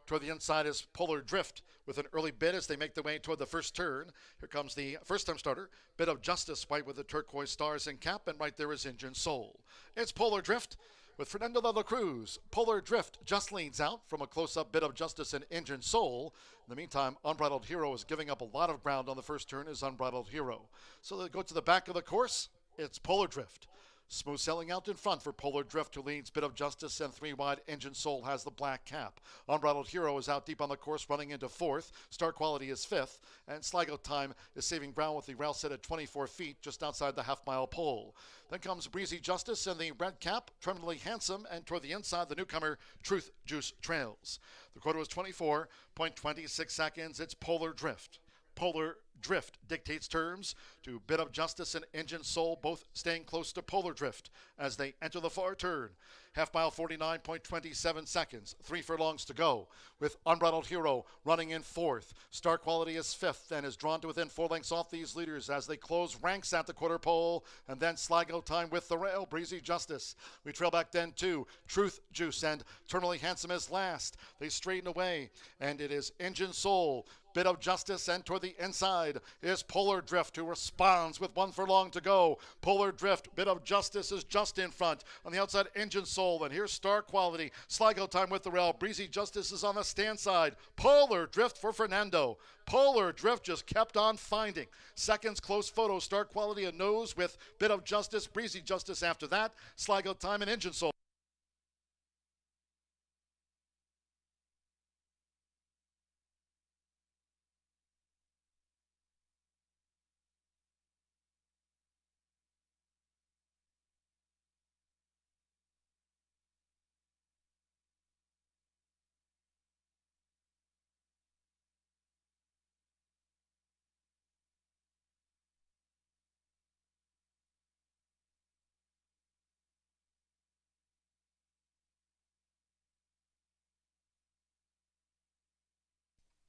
Toward the inside is Polar Drift with an early bid as they make their way toward the first turn. Here comes the first-time starter, Bit of Justice, white with the turquoise stars and cap, and right there is Engine Soul. It's Polar Drift with Fernando de la Cruz. Polar Drift just leans out from a close-up Bit of Justice and Engine Soul. In the meantime, Unbridled Hero is giving up a lot of ground on the first turn is Unbridled Hero. So they go to the back of the course. It's Polar Drift. Smooth sailing out in front for Polar Drift, who leads Bit of Justice, and 3 wide Engine Soul has the black cap. Unbridled Hero is out deep on the course, running into 4th. Star Quality is 5th, and Sligo Time is saving ground with the rail set at 24 feet, just outside the half-mile pole. Then comes Breezy Justice and the red cap, Terminally Handsome, and toward the inside, the newcomer, Truth Juice trails. The quarter was 24.26 seconds. It's Polar Drift. Polar Drift dictates terms to Bit of Justice and Engine Soul, both staying close to Polar Drift as they enter the far turn. Half mile, 49.27 seconds, 3 furlongs to go, with Unbridled Hero running in 4th. Star Quality is 5th and is drawn to within 4 lengths off these leaders as they close ranks at the quarter pole, and then Sligo Time with the rail, Breezy Justice. We trail back then to Truth Juice and Terminally Handsome is last. They straighten away, and it is Engine Soul, Bit of Justice, and toward the inside is Polar Drift, who responds with 1 furlong to go. Polar Drift, Bit of Justice is just in front. On the outside, Engine Soul, and here's Star Quality. Sligo Time with the rail. Breezy Justice is on the stand side. Polar Drift for Fernando. Polar Drift just kept on finding. Seconds, close photo. Star Quality a nose with Bit of Justice. Breezy Justice after that. Sligo Time and Engine Soul.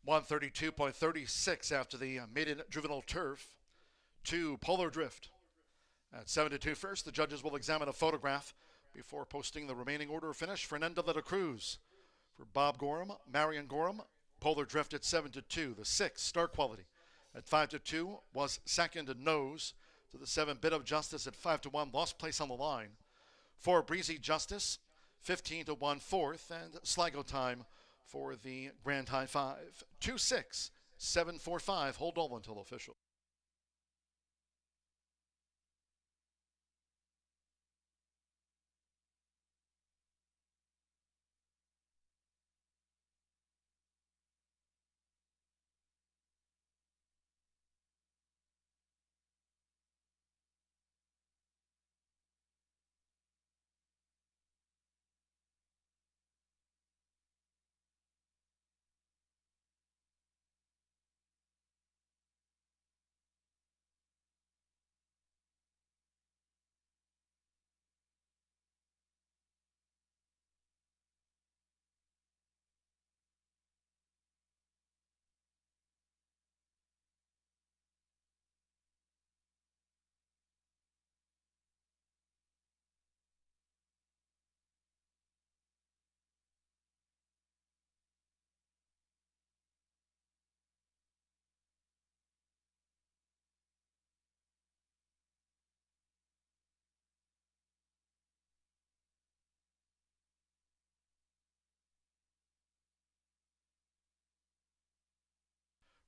.132.36 after the maiden juvenile turf to Polar Drift. At 7-2 first, the judges will examine a photograph before posting the remaining order of finish. Fernando de la Cruz for Bob Gorham, Marion Gorham. Polar Drift at 7-2. The 6, Star Quality, at 5-2 was second and nose to the 7, Bit of Justice at 5-1, lost place on the line. 4, Breezy Justice, 15-1 fourth, and Sligo Time for the Grand High 5. 2-6, 7-4-5. Hold all until official.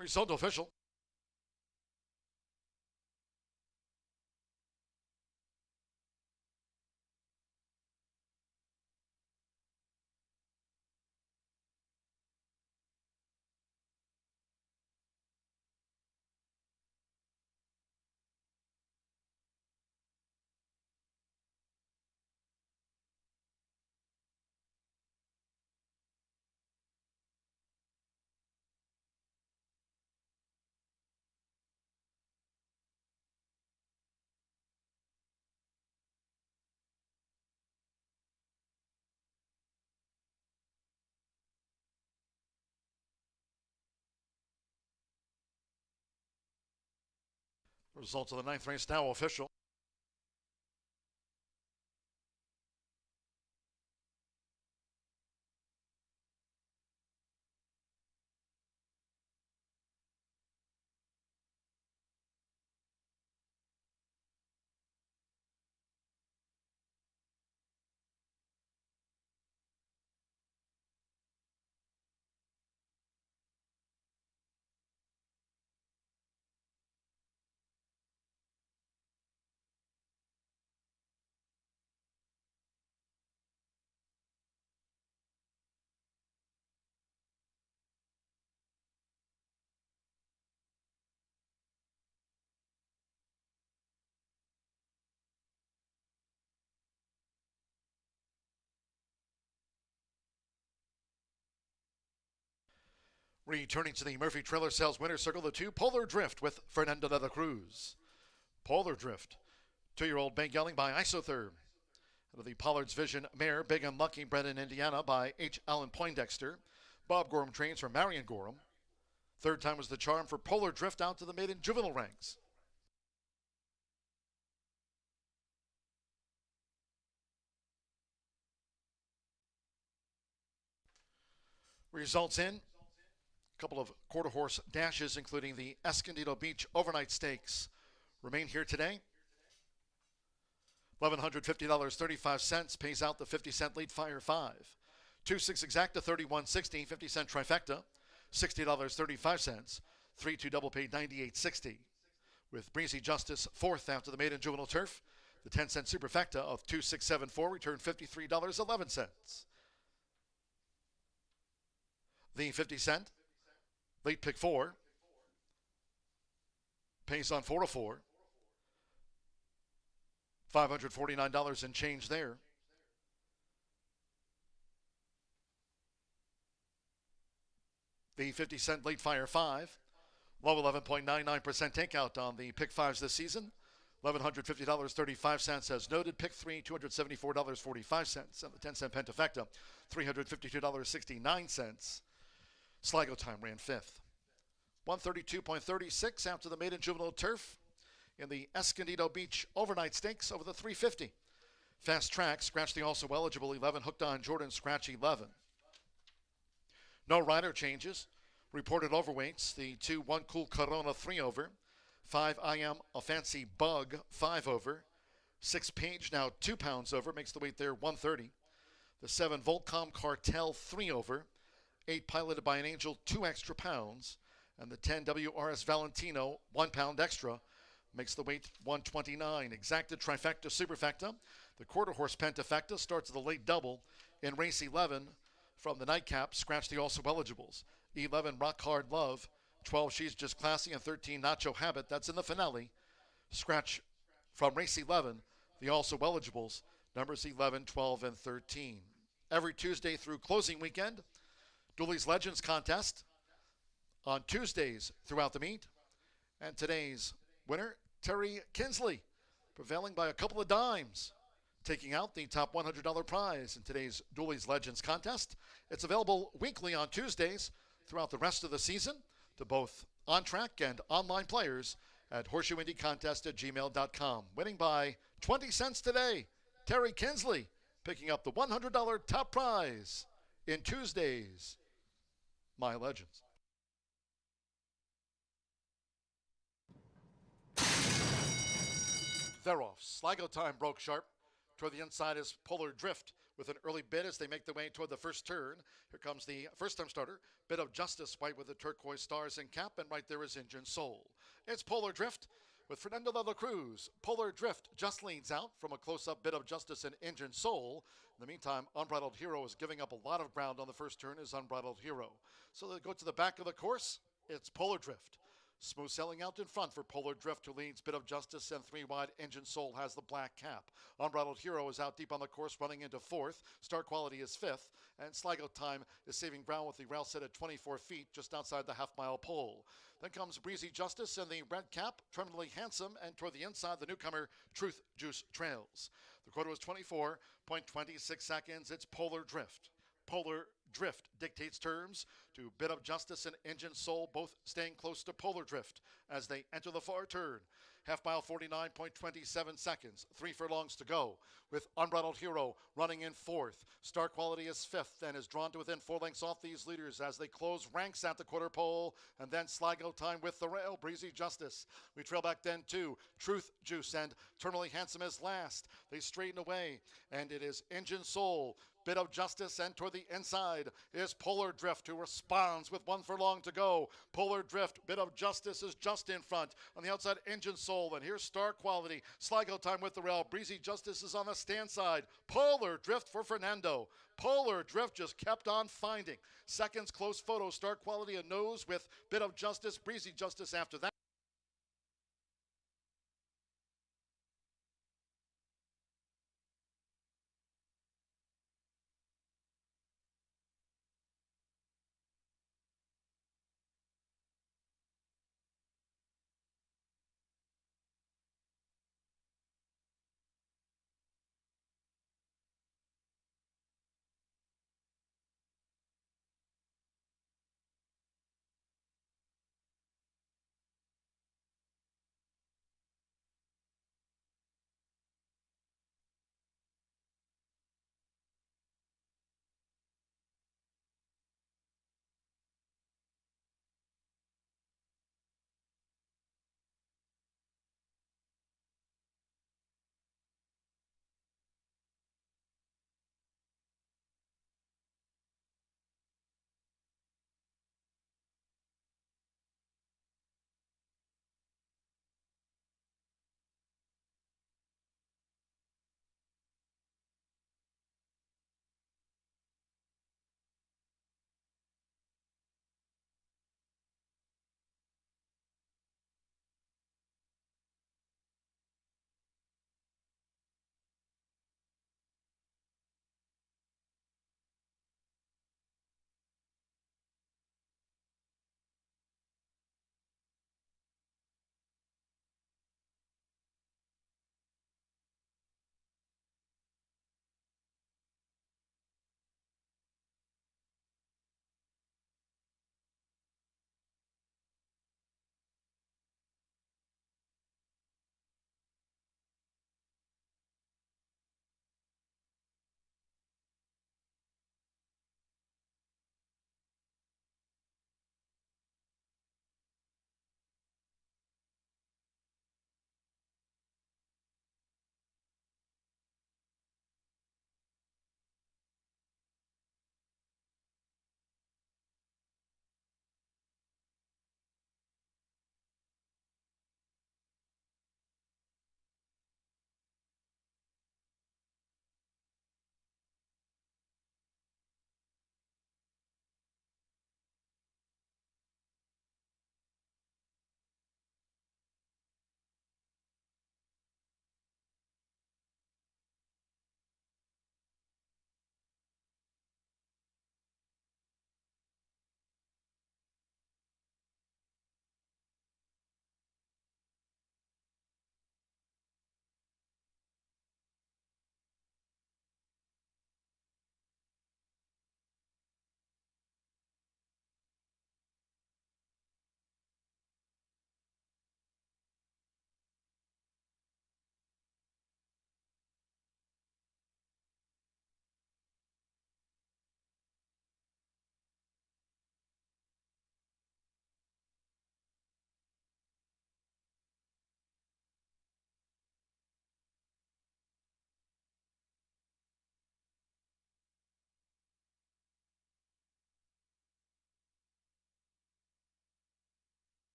Result official. Results of the ninth race now official. Returning to the Murphy Trailer Sales Winner's Circle, the 2 Polar Drift with Fernando de la Cruz. Polar Drift, 2-year-old Bay Gelding by Isotherm. Out of the Pollard's Vision Mare, Big and Lucky, bred in Indiana by H. Allen Poindexter. Bob Gorham trains for Marion Gorham. Third time was the charm for Polar Drift out to the maiden juvenile ranks. Results in. Couple of quarter horse dashes, including the Escondido Beach Overnight Stakes, remain here today. $1,150.35 pays out the 50-cent lead Fire 5. 2-6 exacta, $31.60, 50-cent trifecta, $60.35. 3-2 double paid, $98.60. With Breezy Justice fourth after the maiden juvenile turf, the 10-cent superfecta of 2-6-7-4 returned $53.11. The 50-cent late pick 4 pays on 4-4. $549 and change there. The 50-cent late Fire 5, low 11.99% takeout on the pick 5s this season. $1,150.35 as noted. Pick 3, $274.45. And the 10-cent pentafecta, $352.69. Sligo Time ran 5th. 132.36 after the maiden juvenile turf in the Escondido Beach Overnight Stakes over the 350. Fast Track scratched the also eligible 11. Hooked on Jordan scratch 11. No rider changes. Reported overweights. The 2 1 Cool Corona 3 over. 5 I Am a Fancy Bug 5 over. 6 Page now 2 pounds over. Makes the weight there 130. The 7 Volcom Cartel 3 over. 8 Piloted by an Angel 2 extra pounds. And the 10 WRS Valentino 1 pound extra. Makes the weight 129. Exacta trifecta superfecta. The quarter horse pentafecta starts the late double in race 11 from the nightcap. Scratch the also eligibles. 11 Rock Hard Love. 12 She's Just Classy. And 13 Nacho Habit. That's in the finale. Scratch from race 11 the also eligibles. Numbers 11, 12, and 13. Every Tuesday through closing weekend. Dooley's Legends contest on Tuesdays throughout the meet. And today's winner, Terry Kinsley, prevailing by a couple of dimes, taking out the top $100 prize in today's Dooley's Legends contest. It's available weekly on Tuesdays throughout the rest of the season to both on-track and online players at horseshoeindycontest@gmail.com. Winning by 20 cents today, Terry Kinsley picking up the $100 top prize in Tuesdays My Legends. They're off. Sligo Time broke sharp. Toward the inside is Polar Drift with an early bid as they make their way toward the first turn. Here comes the first-time starter, Bit of Justice, white with the turquoise stars and cap, and right there is Engine Soul. It's Polar Drift with Fernando de la Cruz. Polar Drift just leans out from a close-up Bit of Justice and Engine Soul. In the meantime, Unbridled Hero is giving up a lot of ground on the first turn as Unbridled Hero. So they go to the back of the course. It's Polar Drift. Smooth selling out in front for Polar Drift, who leads Bit of Justice, and 3 wide Engine Soul has the black cap. Unbridled Hero is out deep on the course, running into 4th. Star Quality is 5th, and Sligo Time is saving ground with the rail set at 24 feet just outside the half-mile pole. Then comes Breezy Justice and the red cap, Terminally Handsome, and toward the inside, the newcomer Truth Juice trails. The quarter was 24.26 seconds. It's Polar Drift. Polar Drift dictates terms to Bit of Justice and Engine Soul, both staying close to Polar Drift as they enter the far turn. Half mile, 49.27 seconds. 3 furlongs to go, with Unbridled Hero running in 4th. Star Quality is 5th and is drawn to within 4 lengths off these leaders as they close ranks at the quarter pole. And then Sligo Time with the rail, Breezy Justice. We trail back then to Truth Juice and Terminally Handsome is last. They straighten away, and it is Engine Soul, Bit of Justice, and toward the inside is Polar Drift, who responds with 1 furlong to go. Polar Drift, Bit of Justice is just in front. On the outside, Engine Soul, and here's Star Quality. Sligo Time with the rail. Breezy Justice is on the stand side. Polar Drift for Fernando. Polar Drift just kept on finding. Seconds close photo. Star Quality a nose with Bit of Justice. Breezy Justice after that.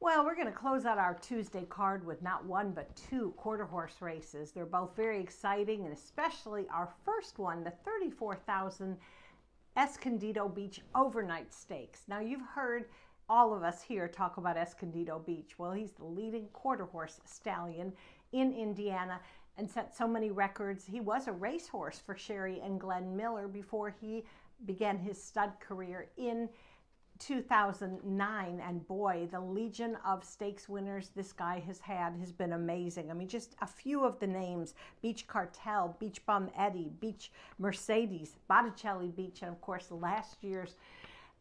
Well, we're going to close out our Tuesday card with not one but two quarter horse races. They're both very exciting, and especially our first one, the 34,000 Escondido Beach Overnight Stakes. Now, you've heard all of us here talk about Escondido Beach. Well, he's the leading quarter horse stallion in Indiana and set so many records. He was a racehorse for Sherry and Glenn Miller before he began his stud career in 2009, and boy, the legion of stakes winners this guy has been amazing. I mean, just a few of the names: Beach Cartel, Beach Bum Eddie, Beach Mercedes, Botticelli Beach, and of course last year's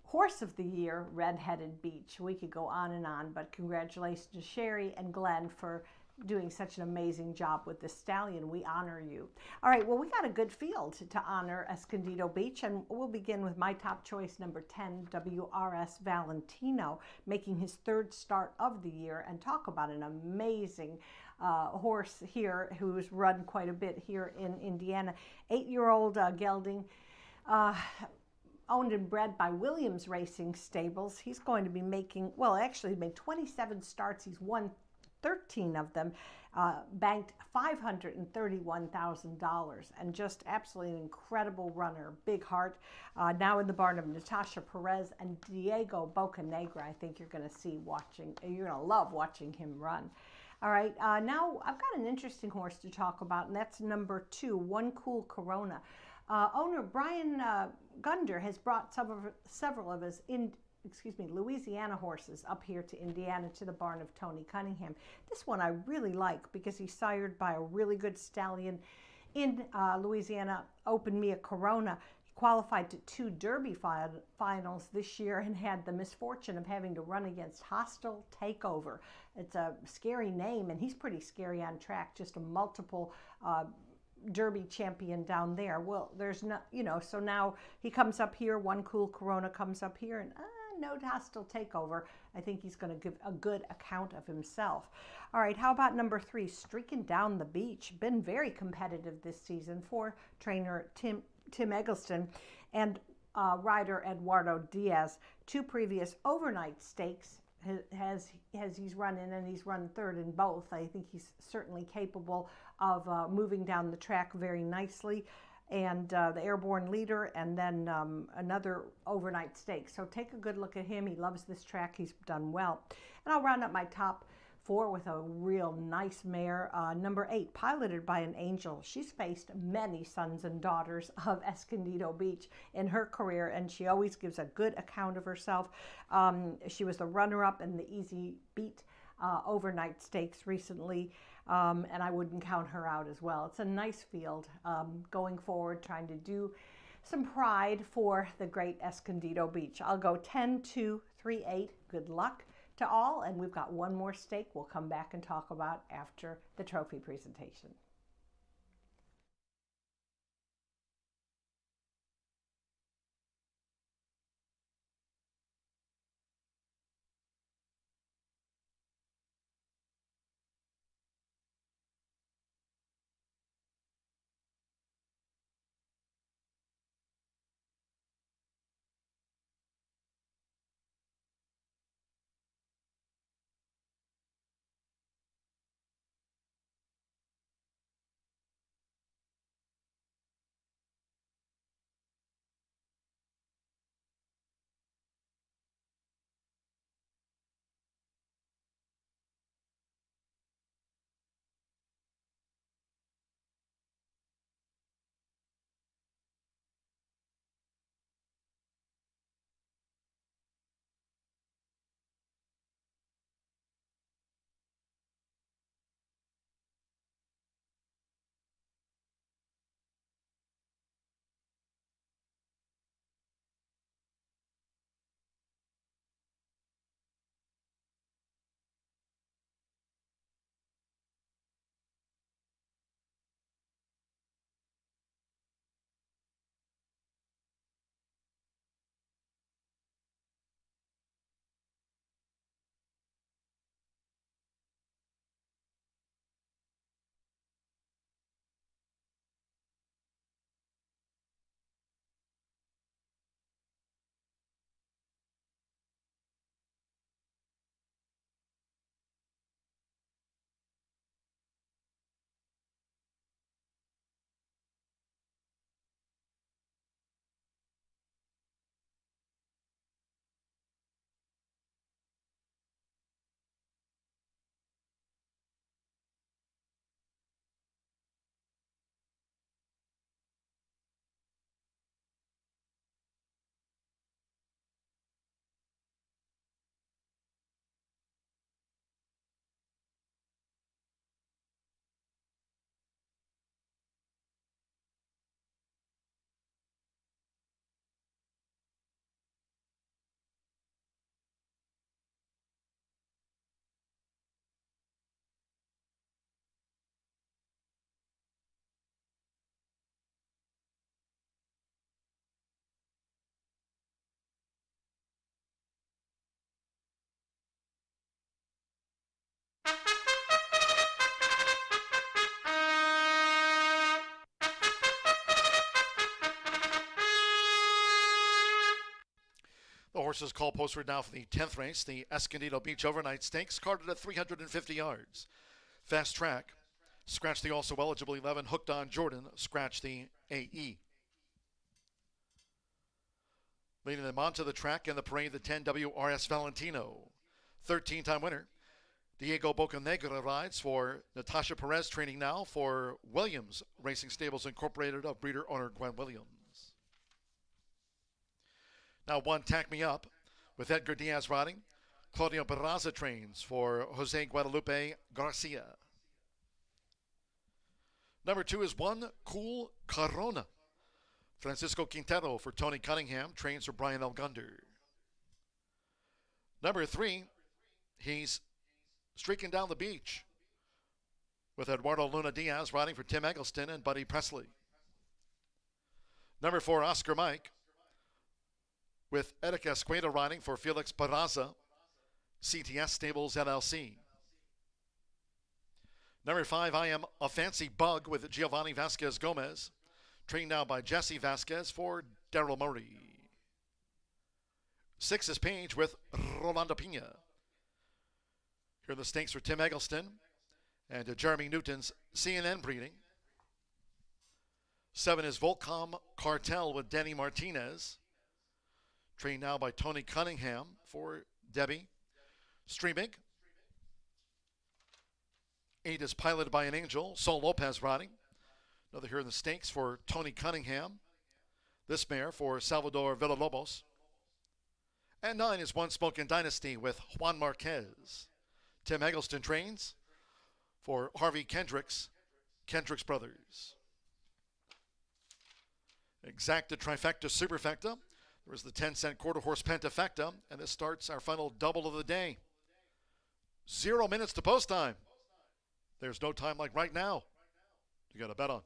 Horse of the Year, Red-Headed Beach. We could go on and on, but congratulations to Sherry and Glenn for doing such an amazing job with the stallion. We honor you. All right, well, we got a good field to honor Escondido Beach, and we'll begin with my top choice, number 10, WRS Valentino, making his third start of the year, and talk about an amazing horse here who's run quite a bit here in Indiana. 8-year-old gelding, owned and bred by Williams Racing Stables. He's going to be making, well, actually he made 27 starts. He's won 13 of them, banked $531,000, and just absolutely an incredible runner. Big heart. Now in the barn of Natasha Perez and Diego Bocanegra. I think you're going to you're going to love watching him run. All right, now I've got an interesting horse to talk about, and that's number 2, One Cool Corona. Owner Brian Gunder has brought several of his Louisiana horses up here to Indiana to the barn of Tony Cunningham. This one I really like because he's sired by a really good stallion in Louisiana, Open Mia Corona. He qualified to 2 Derby finals this year and had the misfortune of having to run against Hostile Takeover. It's a scary name, and he's pretty scary on track, just a multiple Derby champion down there. Well, there's no, so now he comes up here, One Cool Corona comes up here, and no Hostile Takeover. I think he's going to give a good account of himself. All right, how about number 3, Streaking Down the Beach? Been very competitive this season for trainer Tim Eggleston and rider Eduardo Diaz. 2 previous overnight stakes he's run in, and he's run third in both. I think he's certainly capable of moving down the track very nicely. And the airborne leader, and then another overnight stake. So take a good look at him. He loves this track. He's done well. And I'll round up my top 4 with a real nice mare. Number 8, piloted by an angel. She's faced many sons and daughters of Escondido Beach in her career, and she always gives a good account of herself. She was the runner-up in the Easy Beat overnight stakes recently. And I wouldn't count her out as well. It's a nice field going forward, trying to do some pride for the great Escondido Beach. I'll go 10, 2, 3, 8. Good luck to all. And we've got one more stake we'll come back and talk about after the trophy presentation. The horses call posted now for the 10th race, the Escondido Beach Overnight Stakes, carded at 350 yards. Fast Track, scratch the also eligible 11, Hooked on Jordan, scratch the AE. Leading them onto the track in the parade, the 10 WRS Valentino. 13-time winner, Diego Bocanegra rides for Natasha Perez, training now for Williams Racing Stables Incorporated of breeder owner Gwen Williams. Now one Tack Me Up with Edgar Diaz riding. Claudio Barraza trains for Jose Guadalupe Garcia. Number 2 is One Cool Corona. Francisco Quintero for Tony Cunningham, trains for Brian Elgunder. Number 3, he's streaking down the beach with Eduardo Luna Diaz riding for Tim Eggleston and Buddy Presley. Number 4, Oscar Mike with Eric Esqueda riding for Felix Barraza, CTS Stables LLC. Number 5, I Am a Fancy Bug with Giovanni Vasquez Gomez, trained now by Jesse Vasquez for Daryl Murray. 6 is Page with Rolando Pina. Here are the stakes for Tim Eggleston and Jeremy Newton's CNN breeding. 7 is Volcom Cartel with Denny Martinez, trained now by Tony Cunningham for Debbie Streaming. 8 is Piloted by an Angel, Sol Lopez riding. Another here in the stakes for Tony Cunningham. This mare for Salvador Villalobos. And 9 is One Smokin' Dynasty with Juan Marquez. Tim Eggleston trains for Harvey Kendricks Brothers. Exacta Trifecta Superfecta. There was the 10-cent quarter horse Pentafecta, and this starts our final double of the day. 0 minutes to post time. There's no time like right now to get a bet on.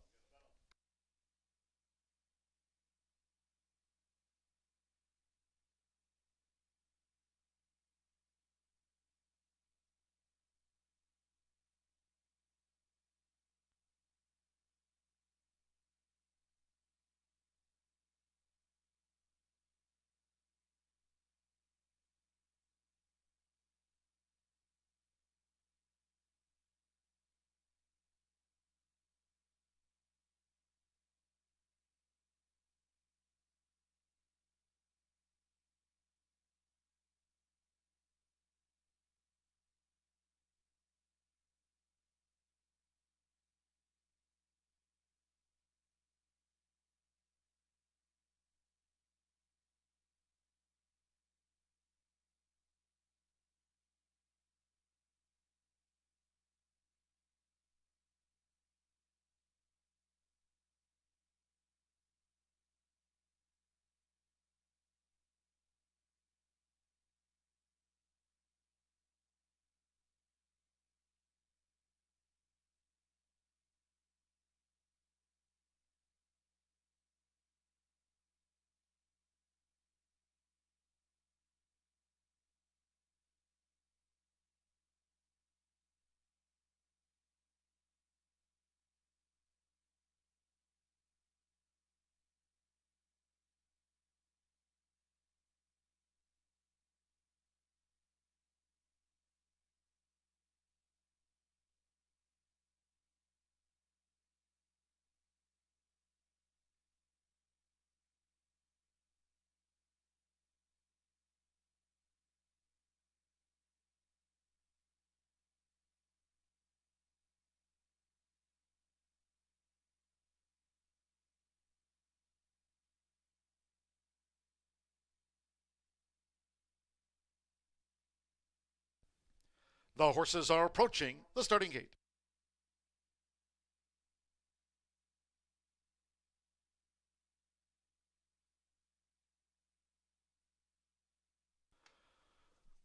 The horses are approaching the starting gate.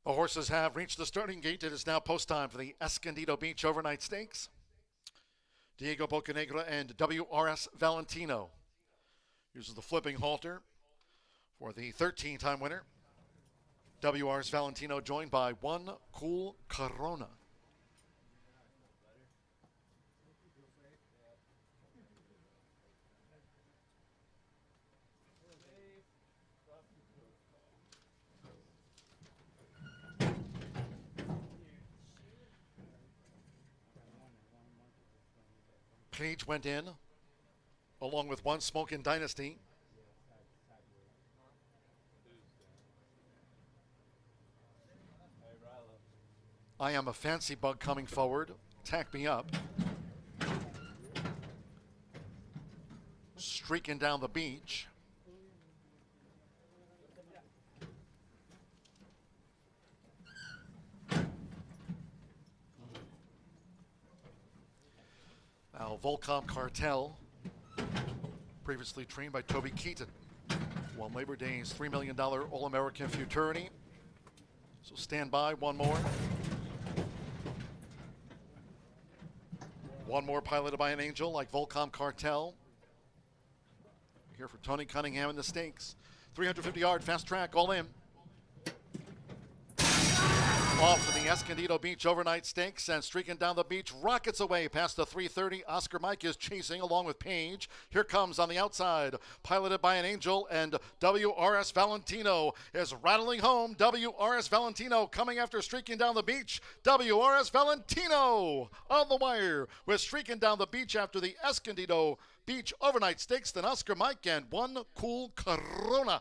The horses have reached the starting gate. It is now post time for the Escondido Beach Overnight Stakes. Diego Bocanegra and WRS Valentino uses the flipping halter for the 13-time winner. WRS Valentino joined by One Cool Corona. Page went in, along with One Smokin' Dynasty. I Am a Fancy Bug coming forward. Tack Me Up. Streaking Down the Beach. Now Volcom Cartel, previously trained by Toby Keaton, won Labor Day's $3 million All-American Futurity. So stand by, one more. One more piloted by an angel like Volcom Cartel. Here for Tony Cunningham in the stakes. 350-yard fast track, all in. Off for the Escondido Beach overnight stakes and streaking down the beach, rockets away past the 330. Oscar Mike is chasing along with Page. Here comes on the outside, piloted by an angel, and WRS Valentino is rattling home. WRS Valentino coming after streaking down the beach. WRS Valentino on the wire with streaking down the beach after the Escondido Beach overnight stakes. Then Oscar Mike and One Cool Corona.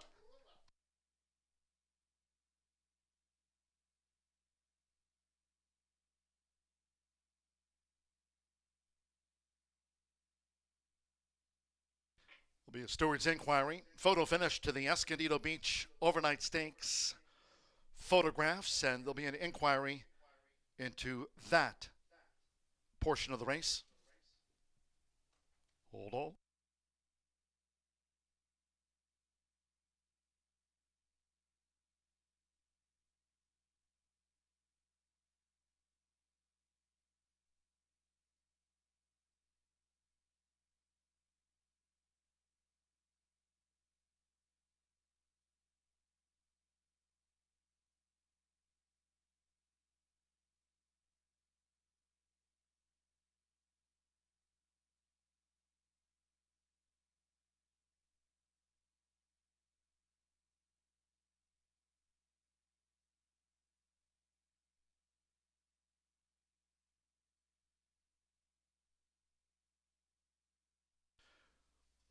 Will be a steward's inquiry. Photo finish to the Escondido Beach overnight stakes photographs, and there'll be an inquiry into that portion of the race. Hold on.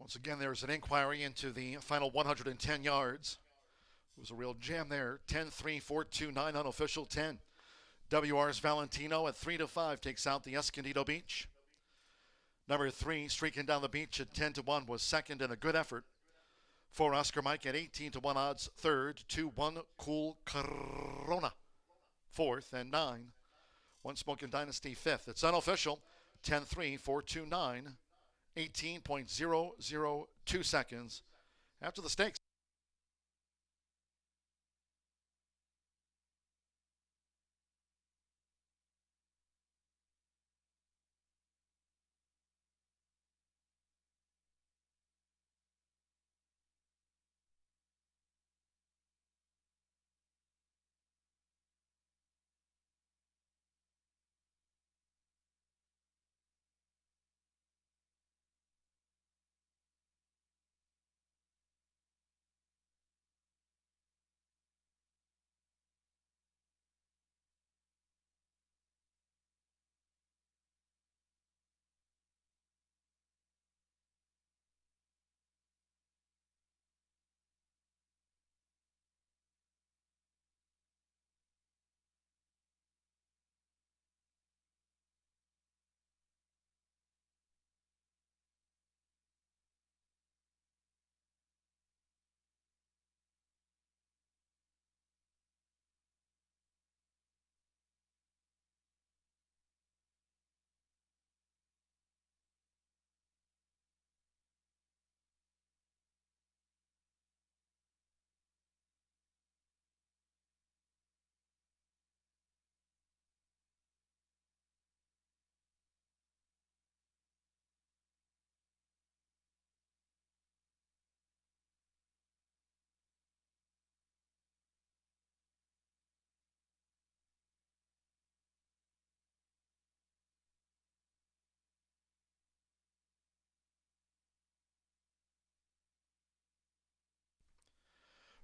Once again, there's an inquiry into the final 110 yards. It was a real jam there. 10-3-4-2-9 unofficial 10. WR's Valentino at 3-5 takes out the Escondido Beach. Number 3, streaking down the beach at 10-1 was second in a good effort. For Oscar Mike at 18-1 odds, third. 2-1 Cool Corona, fourth, and 9. One Smokin' Dynasty, fifth. It's unofficial. 10-3-4-2-9. 18.002 seconds after the stakes.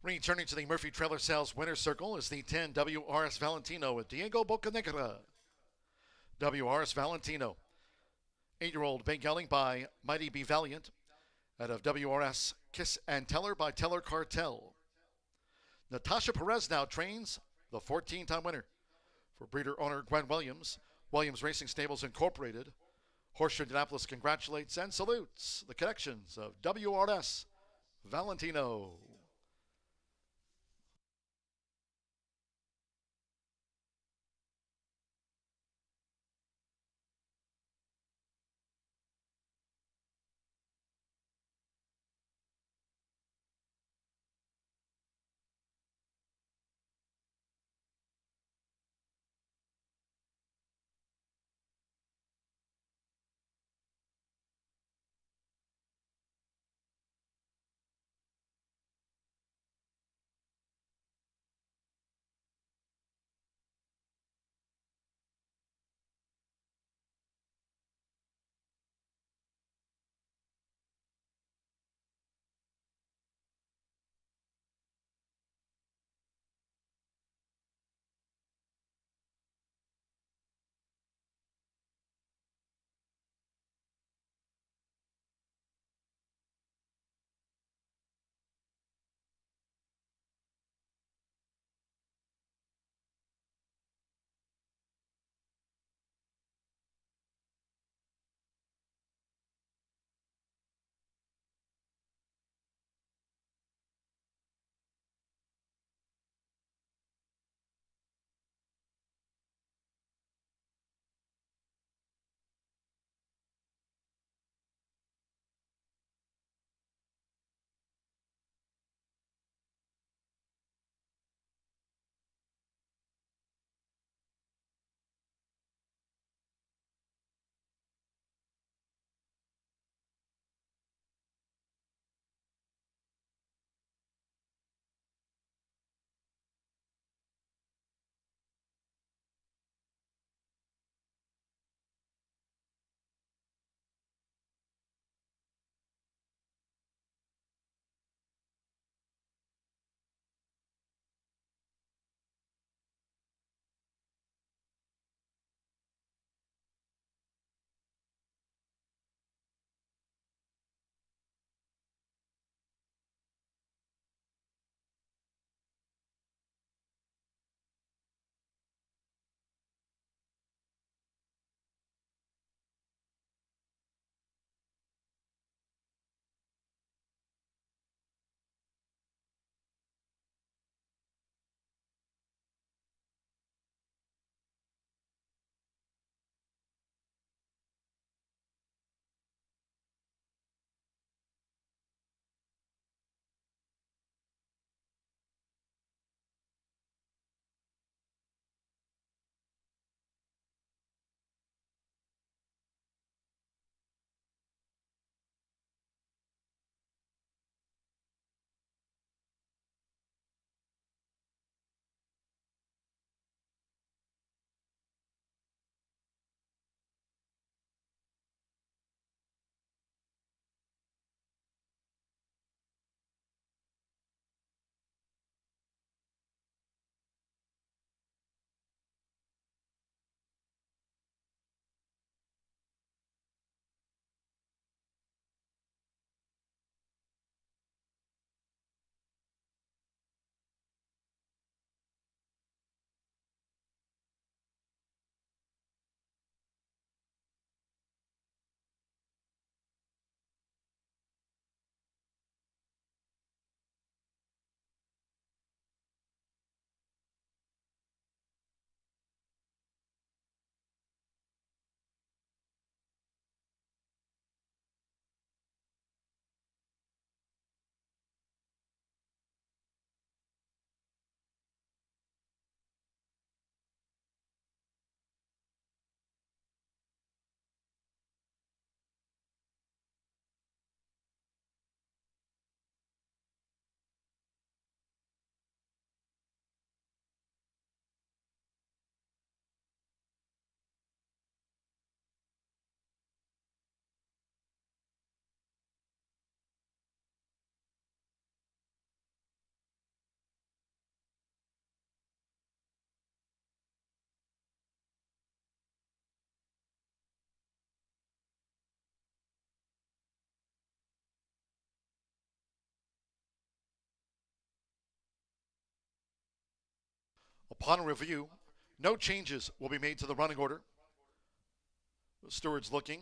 Returning to the Murphy Trailer Sales Winner's Circle is the 10 WRS Valentino with Diego Bocanegra. WRS Valentino 8-year-old Big Yelling by Mighty Be Valiant. Out of WRS, Kiss and Teller by Teller Cartel. Natasha Perez now trains the 14-time winner. For breeder owner Gwen Williams, Williams Racing Stables Incorporated, Horseshoe Indianapolis congratulates and salutes the connections of WRS Valentino. Upon review, no changes will be made to the running order. The stewards looking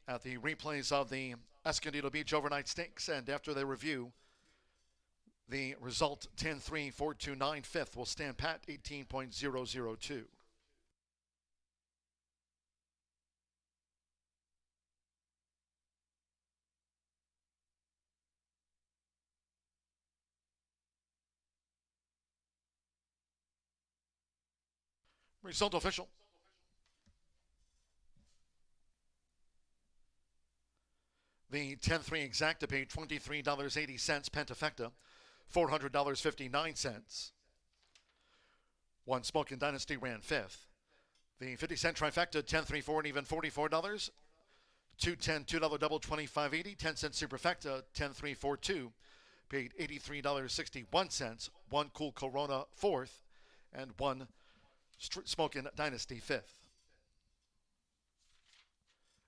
at the replays of the Escondido Beach overnight stakes, and after their review, the result 10-3, 4-2, 9, 5th will stand pat 18.002. Result official. The 10-3 exacta paid $23.80, Pentafecta, $400.59. One Smokin' Dynasty ran 5th. The 50-cent trifecta, 10-3, 4 and even $44. 2-10, $2 double, $25.80. 10-cent superfecta, 10-3, 4-2, paid $83.61. One Cool Corona 4th, and one Smokin' Dynasty 5th.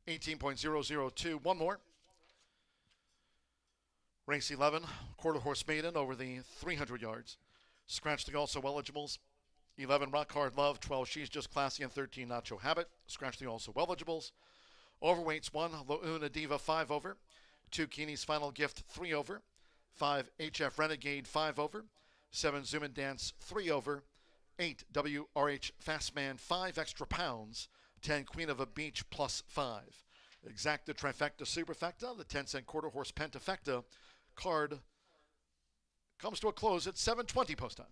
18.002. One more. Race 11, quarter horse maiden over the 300 yards. Scratch the also eligibles. 11, Rock Hard Love. 12, She's Just Classy. And 13, Nacho Habit. Scratch the also eligibles. Overweights 1, Luna Diva 5 over. 2, Keeney's Final Gift 3 over. 5, HF Renegade 5 over. 7, Zoom and Dance 3 over. 8, WRH Fastman 5 extra pounds. 10, Queen of a Beach plus 5. Exacta trifecta superfecta, the 10-cent quarter horse pentafecta card comes to a close at 7:20 post time.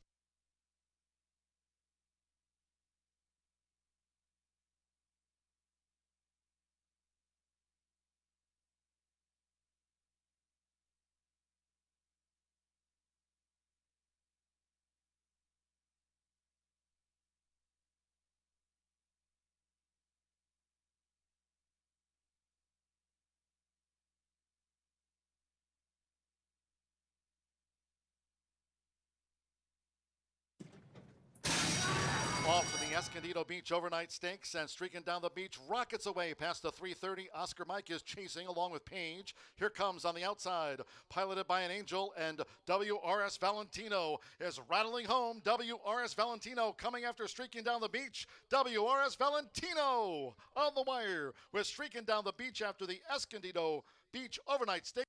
Off for the Escondido Beach overnight stakes, and streaking down the beach, rockets away past the 3:30. Oscar Mike is chasing along with Page. Here comes on the outside, piloted by an Angel, and WRS Valentino is rattling home. WRS Valentino coming after streaking down the beach. WRS Valentino on the wire with streaking down the beach after the Escondido Beach overnight stakes.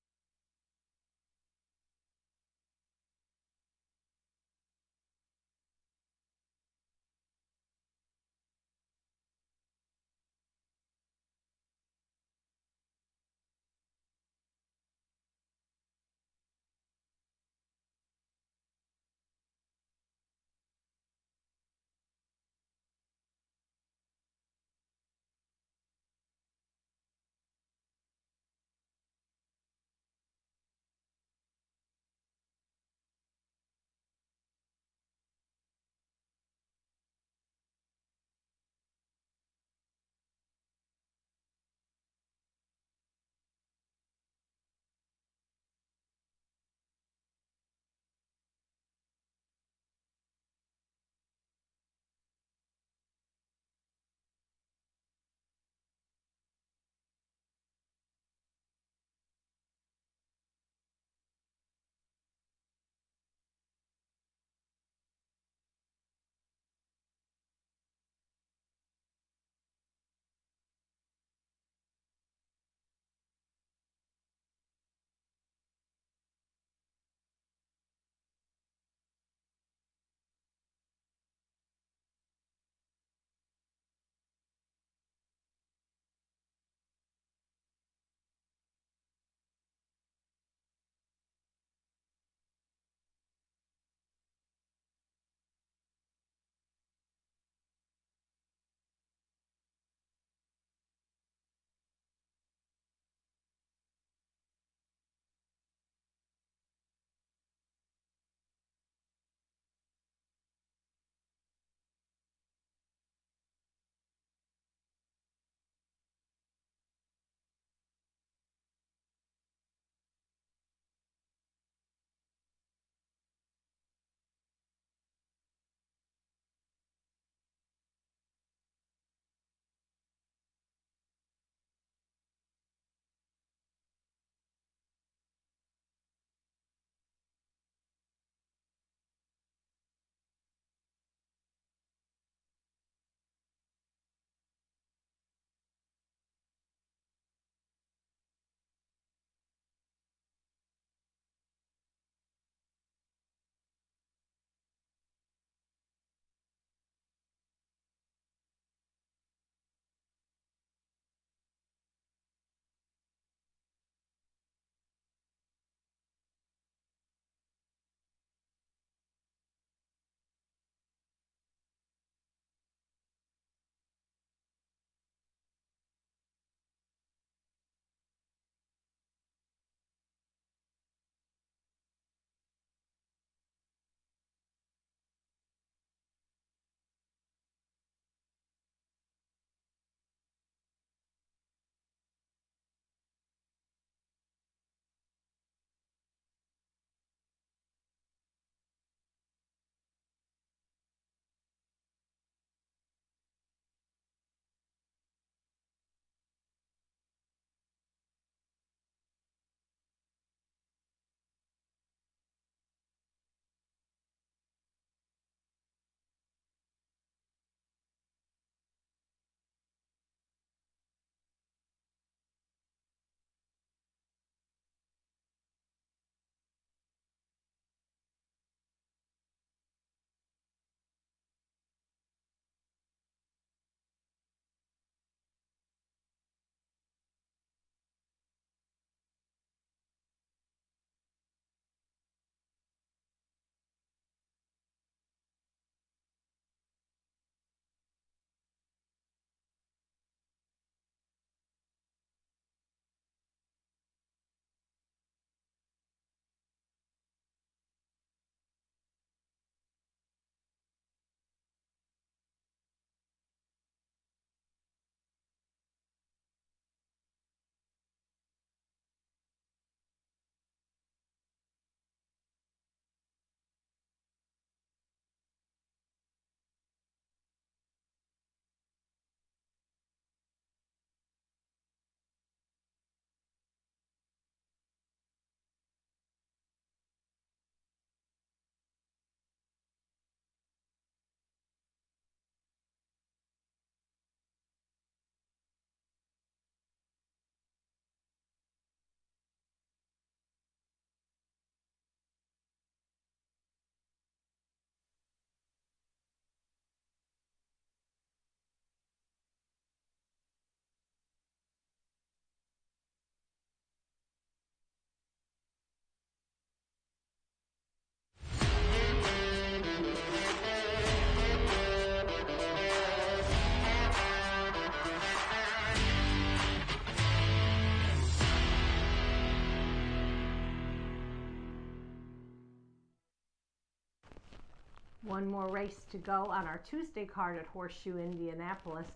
One more race to go on our Tuesday card at Horseshoe Indianapolis.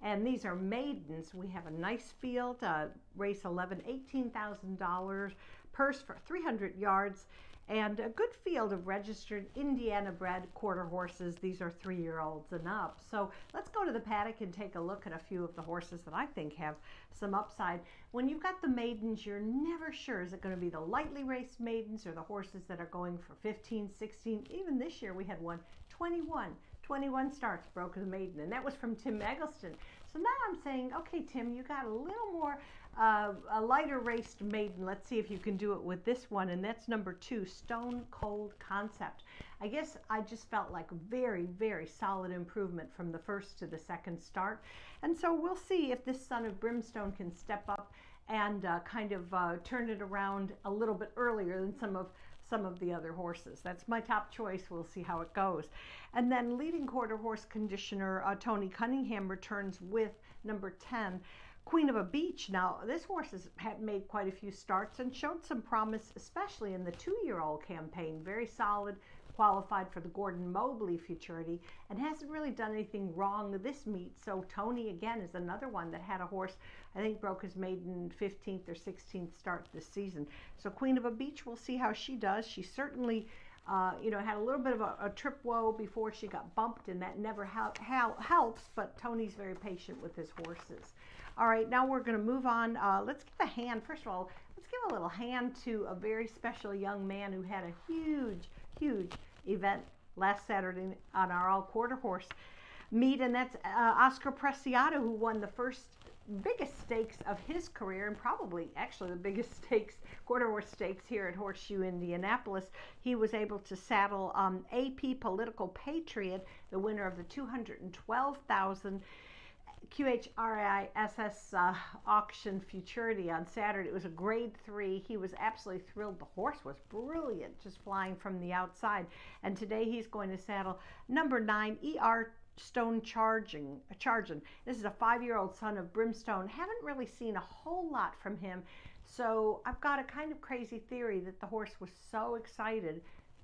And these are maidens. We have a nice field, race 11, $18,000, purse for 300 yards, and a good field of registered Indiana-bred quarter horses. These are 3-year-olds and up. So let's go to the paddock and take a look at a few of the horses that I think have some upside. When you've got the maidens, you're never sure, is it going to be the lightly raced maidens or the horses that are going for 15, 16? Even this year we had one, 21 starts broke as a maiden, and that was from Tim Eggleston. So now I'm saying, okay, Tim, you got a little more, a lighter raced maiden. Let's see if you can do it with this one, and that's number 2, Stone Cold Concept. I guess I just felt like a very, very solid improvement from the first to the second start, and so we'll see if this Son of Brimstone can step up and kind of turn it around a little bit earlier than some of the other horses. That's my top choice. We'll see how it goes. And then leading quarter horse conditioner Tony Cunningham returns with number 10, Queen of a Beach. Now, this horse has made quite a few starts and showed some promise, especially in the 2-year-old campaign. Very solid, qualified for the Gordon Mobley Futurity, and hasn't really done anything wrong this meet. So Tony, again, is another one that had a horse, I think broke his maiden 15th or 16th start this season. So Queen of a Beach, we'll see how she does. She certainly had a little bit of a trip woe before she got bumped, and that never helps, but Tony's very patient with his horses. All right, now we're going to move on. Let's give a hand. First of all, let's give a little hand to a very special young man who had a huge event last Saturday on our all-quarter horse meet, and that's Oscar Preciado, who won the first biggest stakes of his career, and probably actually the biggest stakes, quarter horse stakes here at Horseshoe Indianapolis. He was able to saddle AP Political Patriot, the winner of the 212,000 QHRISS auction futurity on Saturday. It was a grade 3. He was absolutely thrilled. The horse was brilliant, just flying from the outside. And today he's going to saddle number 9, ER Stone Charging. This is a 5-year-old Son of Brimstone. Haven't really seen a whole lot from him. So I've got a kind of crazy theory that the horse was so excited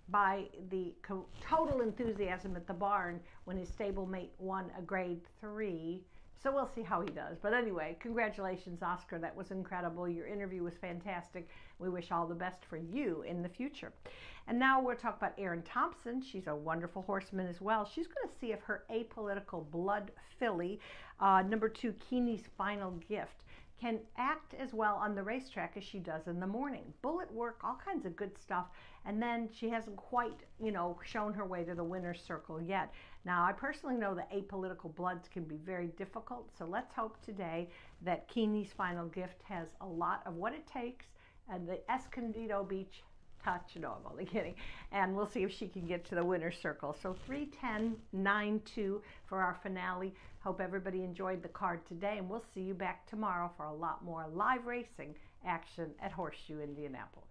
by the total enthusiasm at the barn when his stablemate won a grade 3. So we'll see how he does. But anyway, congratulations, Oscar. That was incredible. Your interview was fantastic. We wish all the best for you in the future. And now we'll talk about Erin Thompson. She's a wonderful horseman as well. She's going to see if her apolitical blood filly, number 2, Keeney's Final Gift, can act as well on the racetrack as she does in the morning. Bullet work, all kinds of good stuff. And then she hasn't quite, shown her way to the winner's circle yet. Now, I personally know that apolitical bloods can be very difficult, so let's hope today that Keeney's Final Gift has a lot of what it takes, and the Escondido Beach touch. No, I'm only kidding. And we'll see if she can get to the winner's circle. So 3-10-9-2 for our finale. Hope everybody enjoyed the card today, and we'll see you back tomorrow for a lot more live racing action at Horseshoe Indianapolis.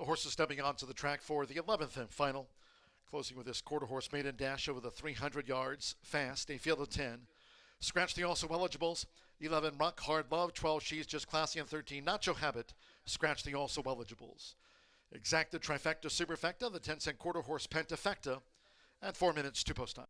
The horses stepping onto the track for the 11th and final. Closing with this quarter horse maiden dash over the 300 yards fast, a field of 10. Scratch the also eligibles. 11 Rock Hard Love, 12 She's Just Classy, and 13 Nacho Habit. Scratch the also eligibles. Exacta Trifecta Superfecta, the 10-cent quarter horse Pentafecta, and 4 minutes to post time.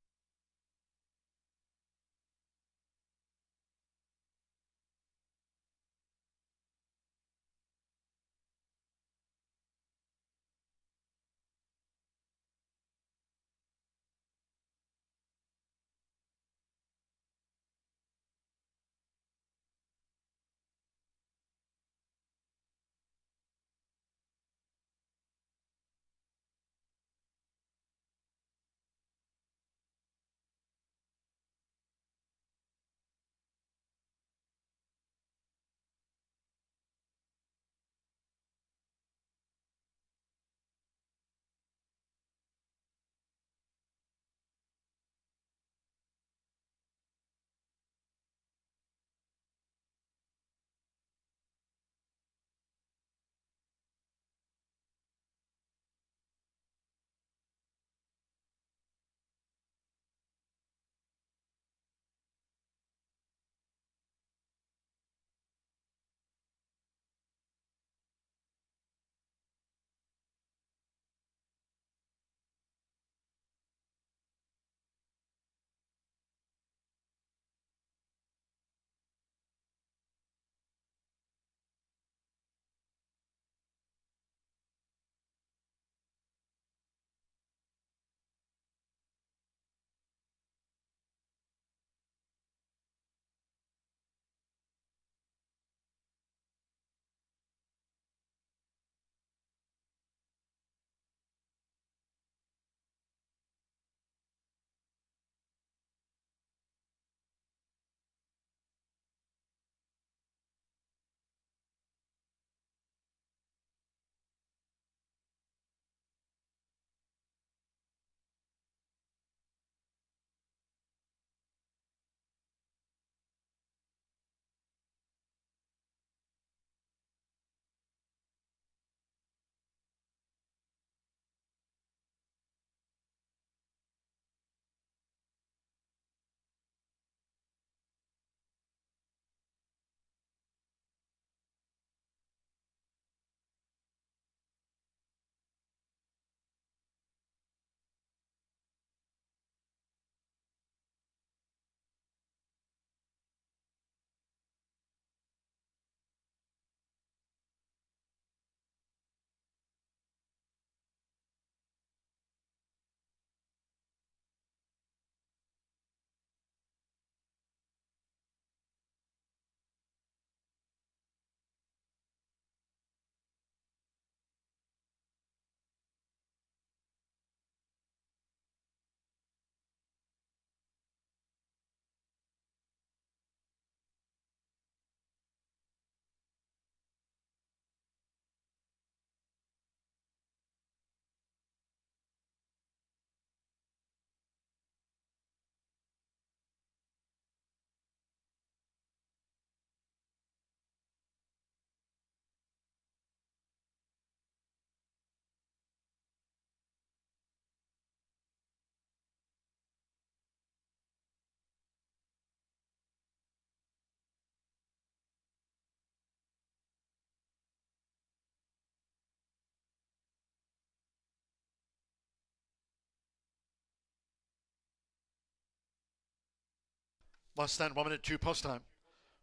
Less than 1 minute to post time.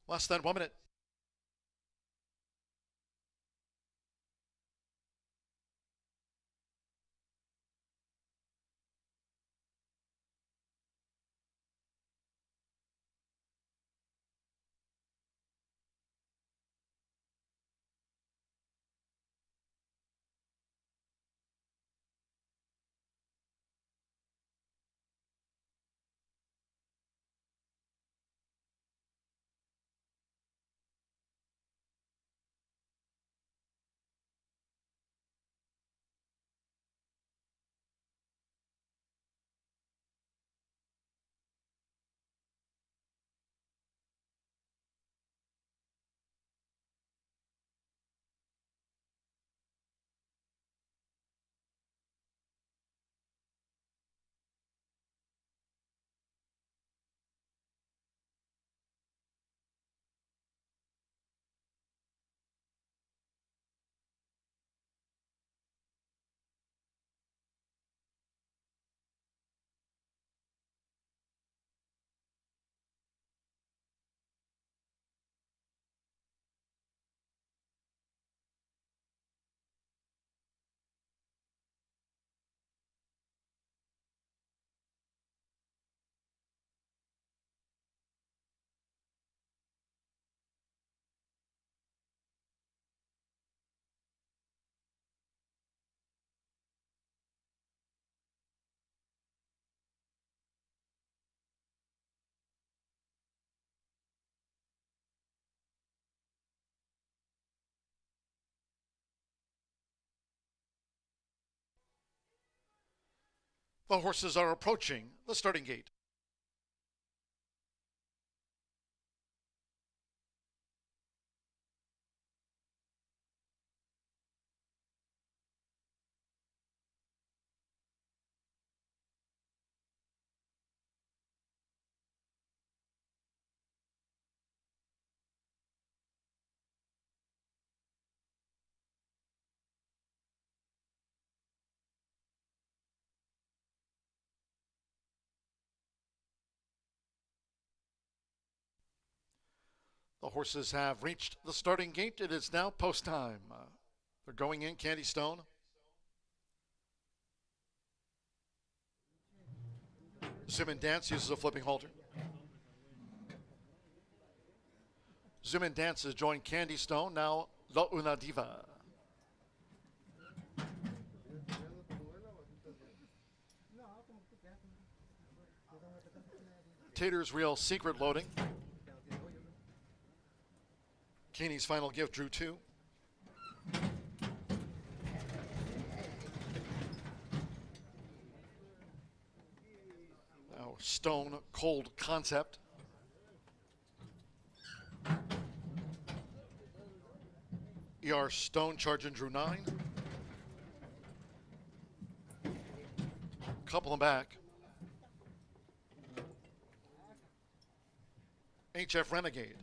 Less than 1 minute. The horses are approaching the starting gate. The horses have reached the starting gate. It is now post time. They're going in. Candy Stone. Zoom and Dance uses a flipping halter. Zoom and Dance has joined Candy Stone. Now La Una Diva. Tater's Real Secret loading. Keeney's Final Gift drew 2. Now Stone Cold Concept. ER Stone Charging drew 9. Couple them back. HF Renegade.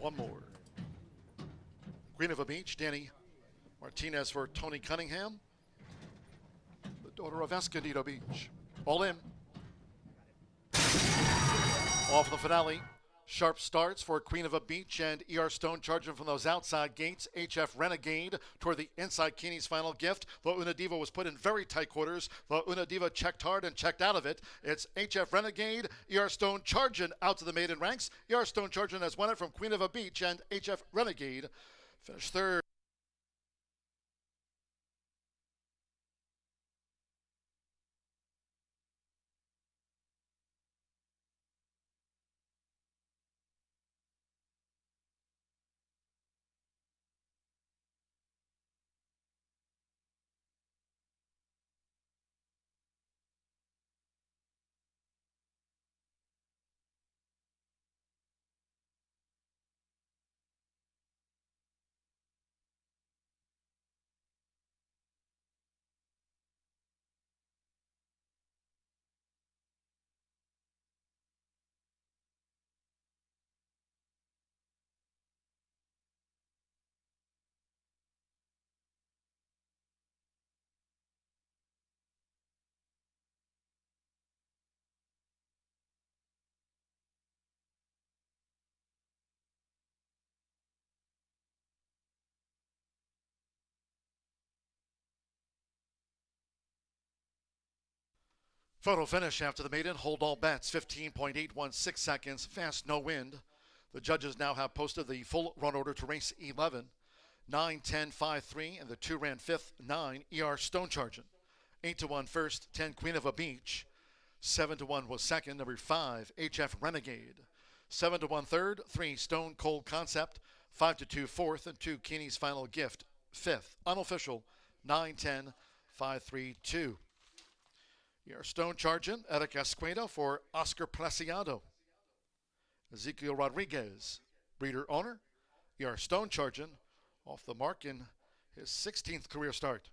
One more. Queen of a Beach, Danny Martinez for Tony Cunningham, the daughter of Escondido Beach. All in. Off the finale. Sharp starts for Queen of a Beach and ER Stone charging from those outside gates. HF Renegade toward the inside. Keeney's Final Gift. La Una Diva was put in very tight quarters. La Una Diva checked hard and checked out of it. It's HF Renegade. ER Stone charging out to the maiden ranks. ER Stone charging has won it from Queen of a Beach, and HF Renegade finished third. Photo finish after the maiden. Hold all bets, 15.816 seconds. Fast, no wind. The judges now have posted the full run order to race 11. 9, 10, 5, 3, and the 2 ran 5th. 9, ER Stone Charging. 8 to 1 first, 10 Queen of a Beach. 7 to 1 was second. Number 5, HF Renegade. 7 to 1 third, 3 Stone Cold Concept. 5 to 2 fourth, and 2 Keeney's Final Gift. 5th. Unofficial, 9, 10, 5, 3, 2. ER Stone Charging, Eric Esqueda for Oscar Preciado. Ezekiel Rodriguez, breeder owner. ER Stone Charging, off the mark in his 16th career start.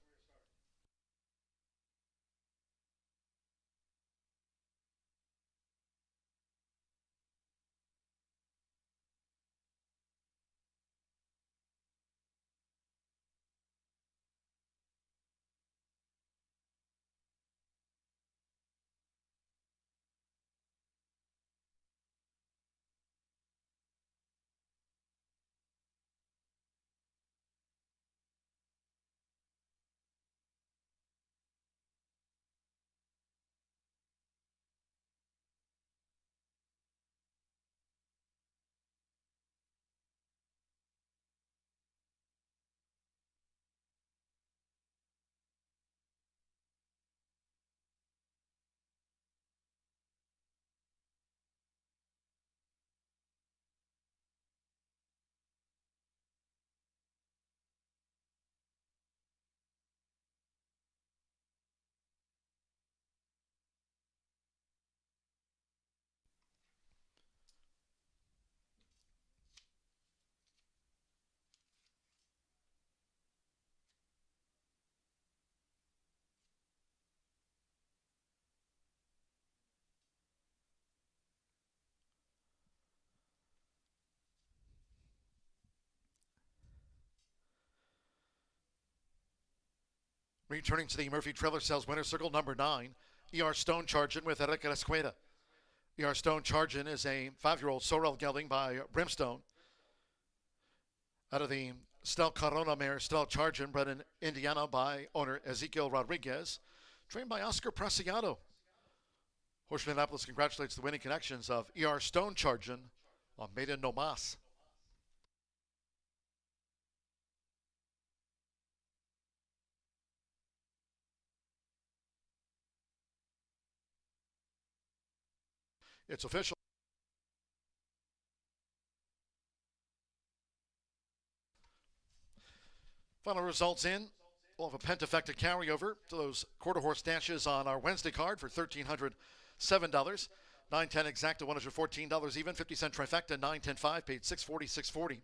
Returning to the Murphy Trailer Sales winner circle number 9, ER Stone Chargin with Erica Esqueda. ER Stone Chargin is a 5-year-old sorrel gelding by Brimstone. Out of the Stel Corona mare, Stel Chargin, bred in Indiana by owner Ezekiel Rodriguez, trained by Oscar Preciado. Horseshoe Indianapolis congratulates the winning connections of ER Stone Chargin on Maiden No Mas. It's official. Final results in. We'll have a pentafecta carryover to those quarter horse dashes on our Wednesday card for $1,307. 9-10 exacta, $114 even. 50-cent trifecta, 9-10-5, paid $640.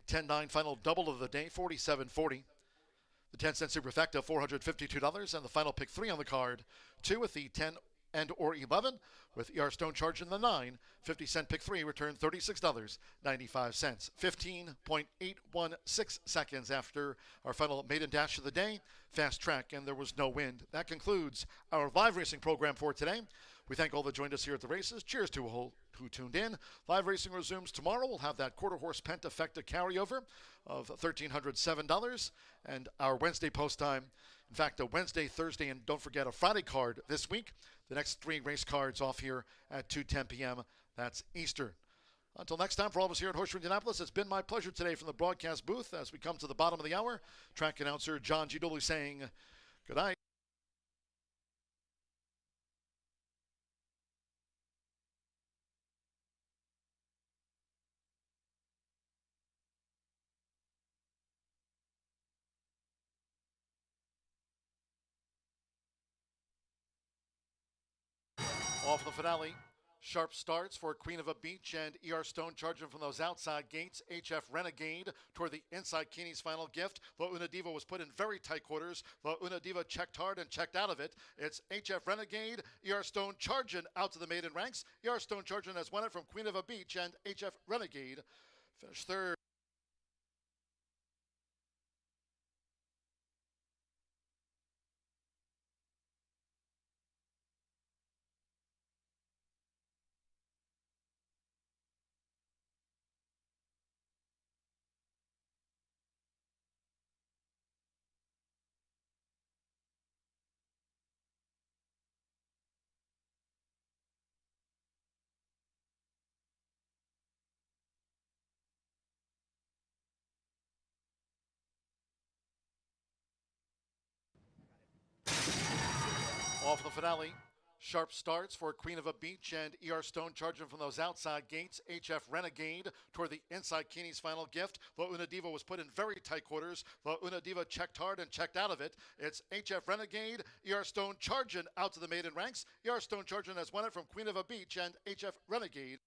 10-9 final double of the day, $47.40. The 10-cent superfecta, $452. And the final pick 3 on the card, 2 with the 10 and or 11 with ER Stone Chargin the 9. 50-cent pick 3 returned $36.95. 15.816 seconds after our final maiden dash of the day. Fast track, and there was no wind. That concludes our live racing program for today. We thank all that joined us here at the races. Cheers to all who tuned in. Live racing resumes tomorrow. We'll have that quarter horse pentafecta carryover of $1,307 and our Wednesday post time. In fact, a Wednesday, Thursday, and don't forget a Friday card this week. The next 3 race cards off here at 2:10 p.m. That's Eastern. Until next time, for all of us here at Horseshoe Indianapolis, it's been my pleasure today from the broadcast booth as we come to the bottom of the hour. Track announcer John G. Dooley saying good night. Off the finale, sharp starts for Queen of a Beach and ER Stone Charging from those outside gates. HF Renegade toward the inside Keeney's final gift. La Una Diva was put in very tight quarters. La Una Diva checked hard and checked out of it. It's HF Renegade, ER Stone Charging out to the maiden ranks. ER Stone Charging has won it from Queen of a Beach, and HF Renegade finished third. Off the finale, sharp starts for Queen of a Beach and ER Stone Charging from those outside gates. HF Renegade toward the inside Keeney's final gift. La Una Diva was put in very tight quarters. La Una Diva checked hard and checked out of it. It's HF Renegade, ER Stone Charging out to the maiden ranks. ER Stone Charging has won it from Queen of a Beach, and HF Renegade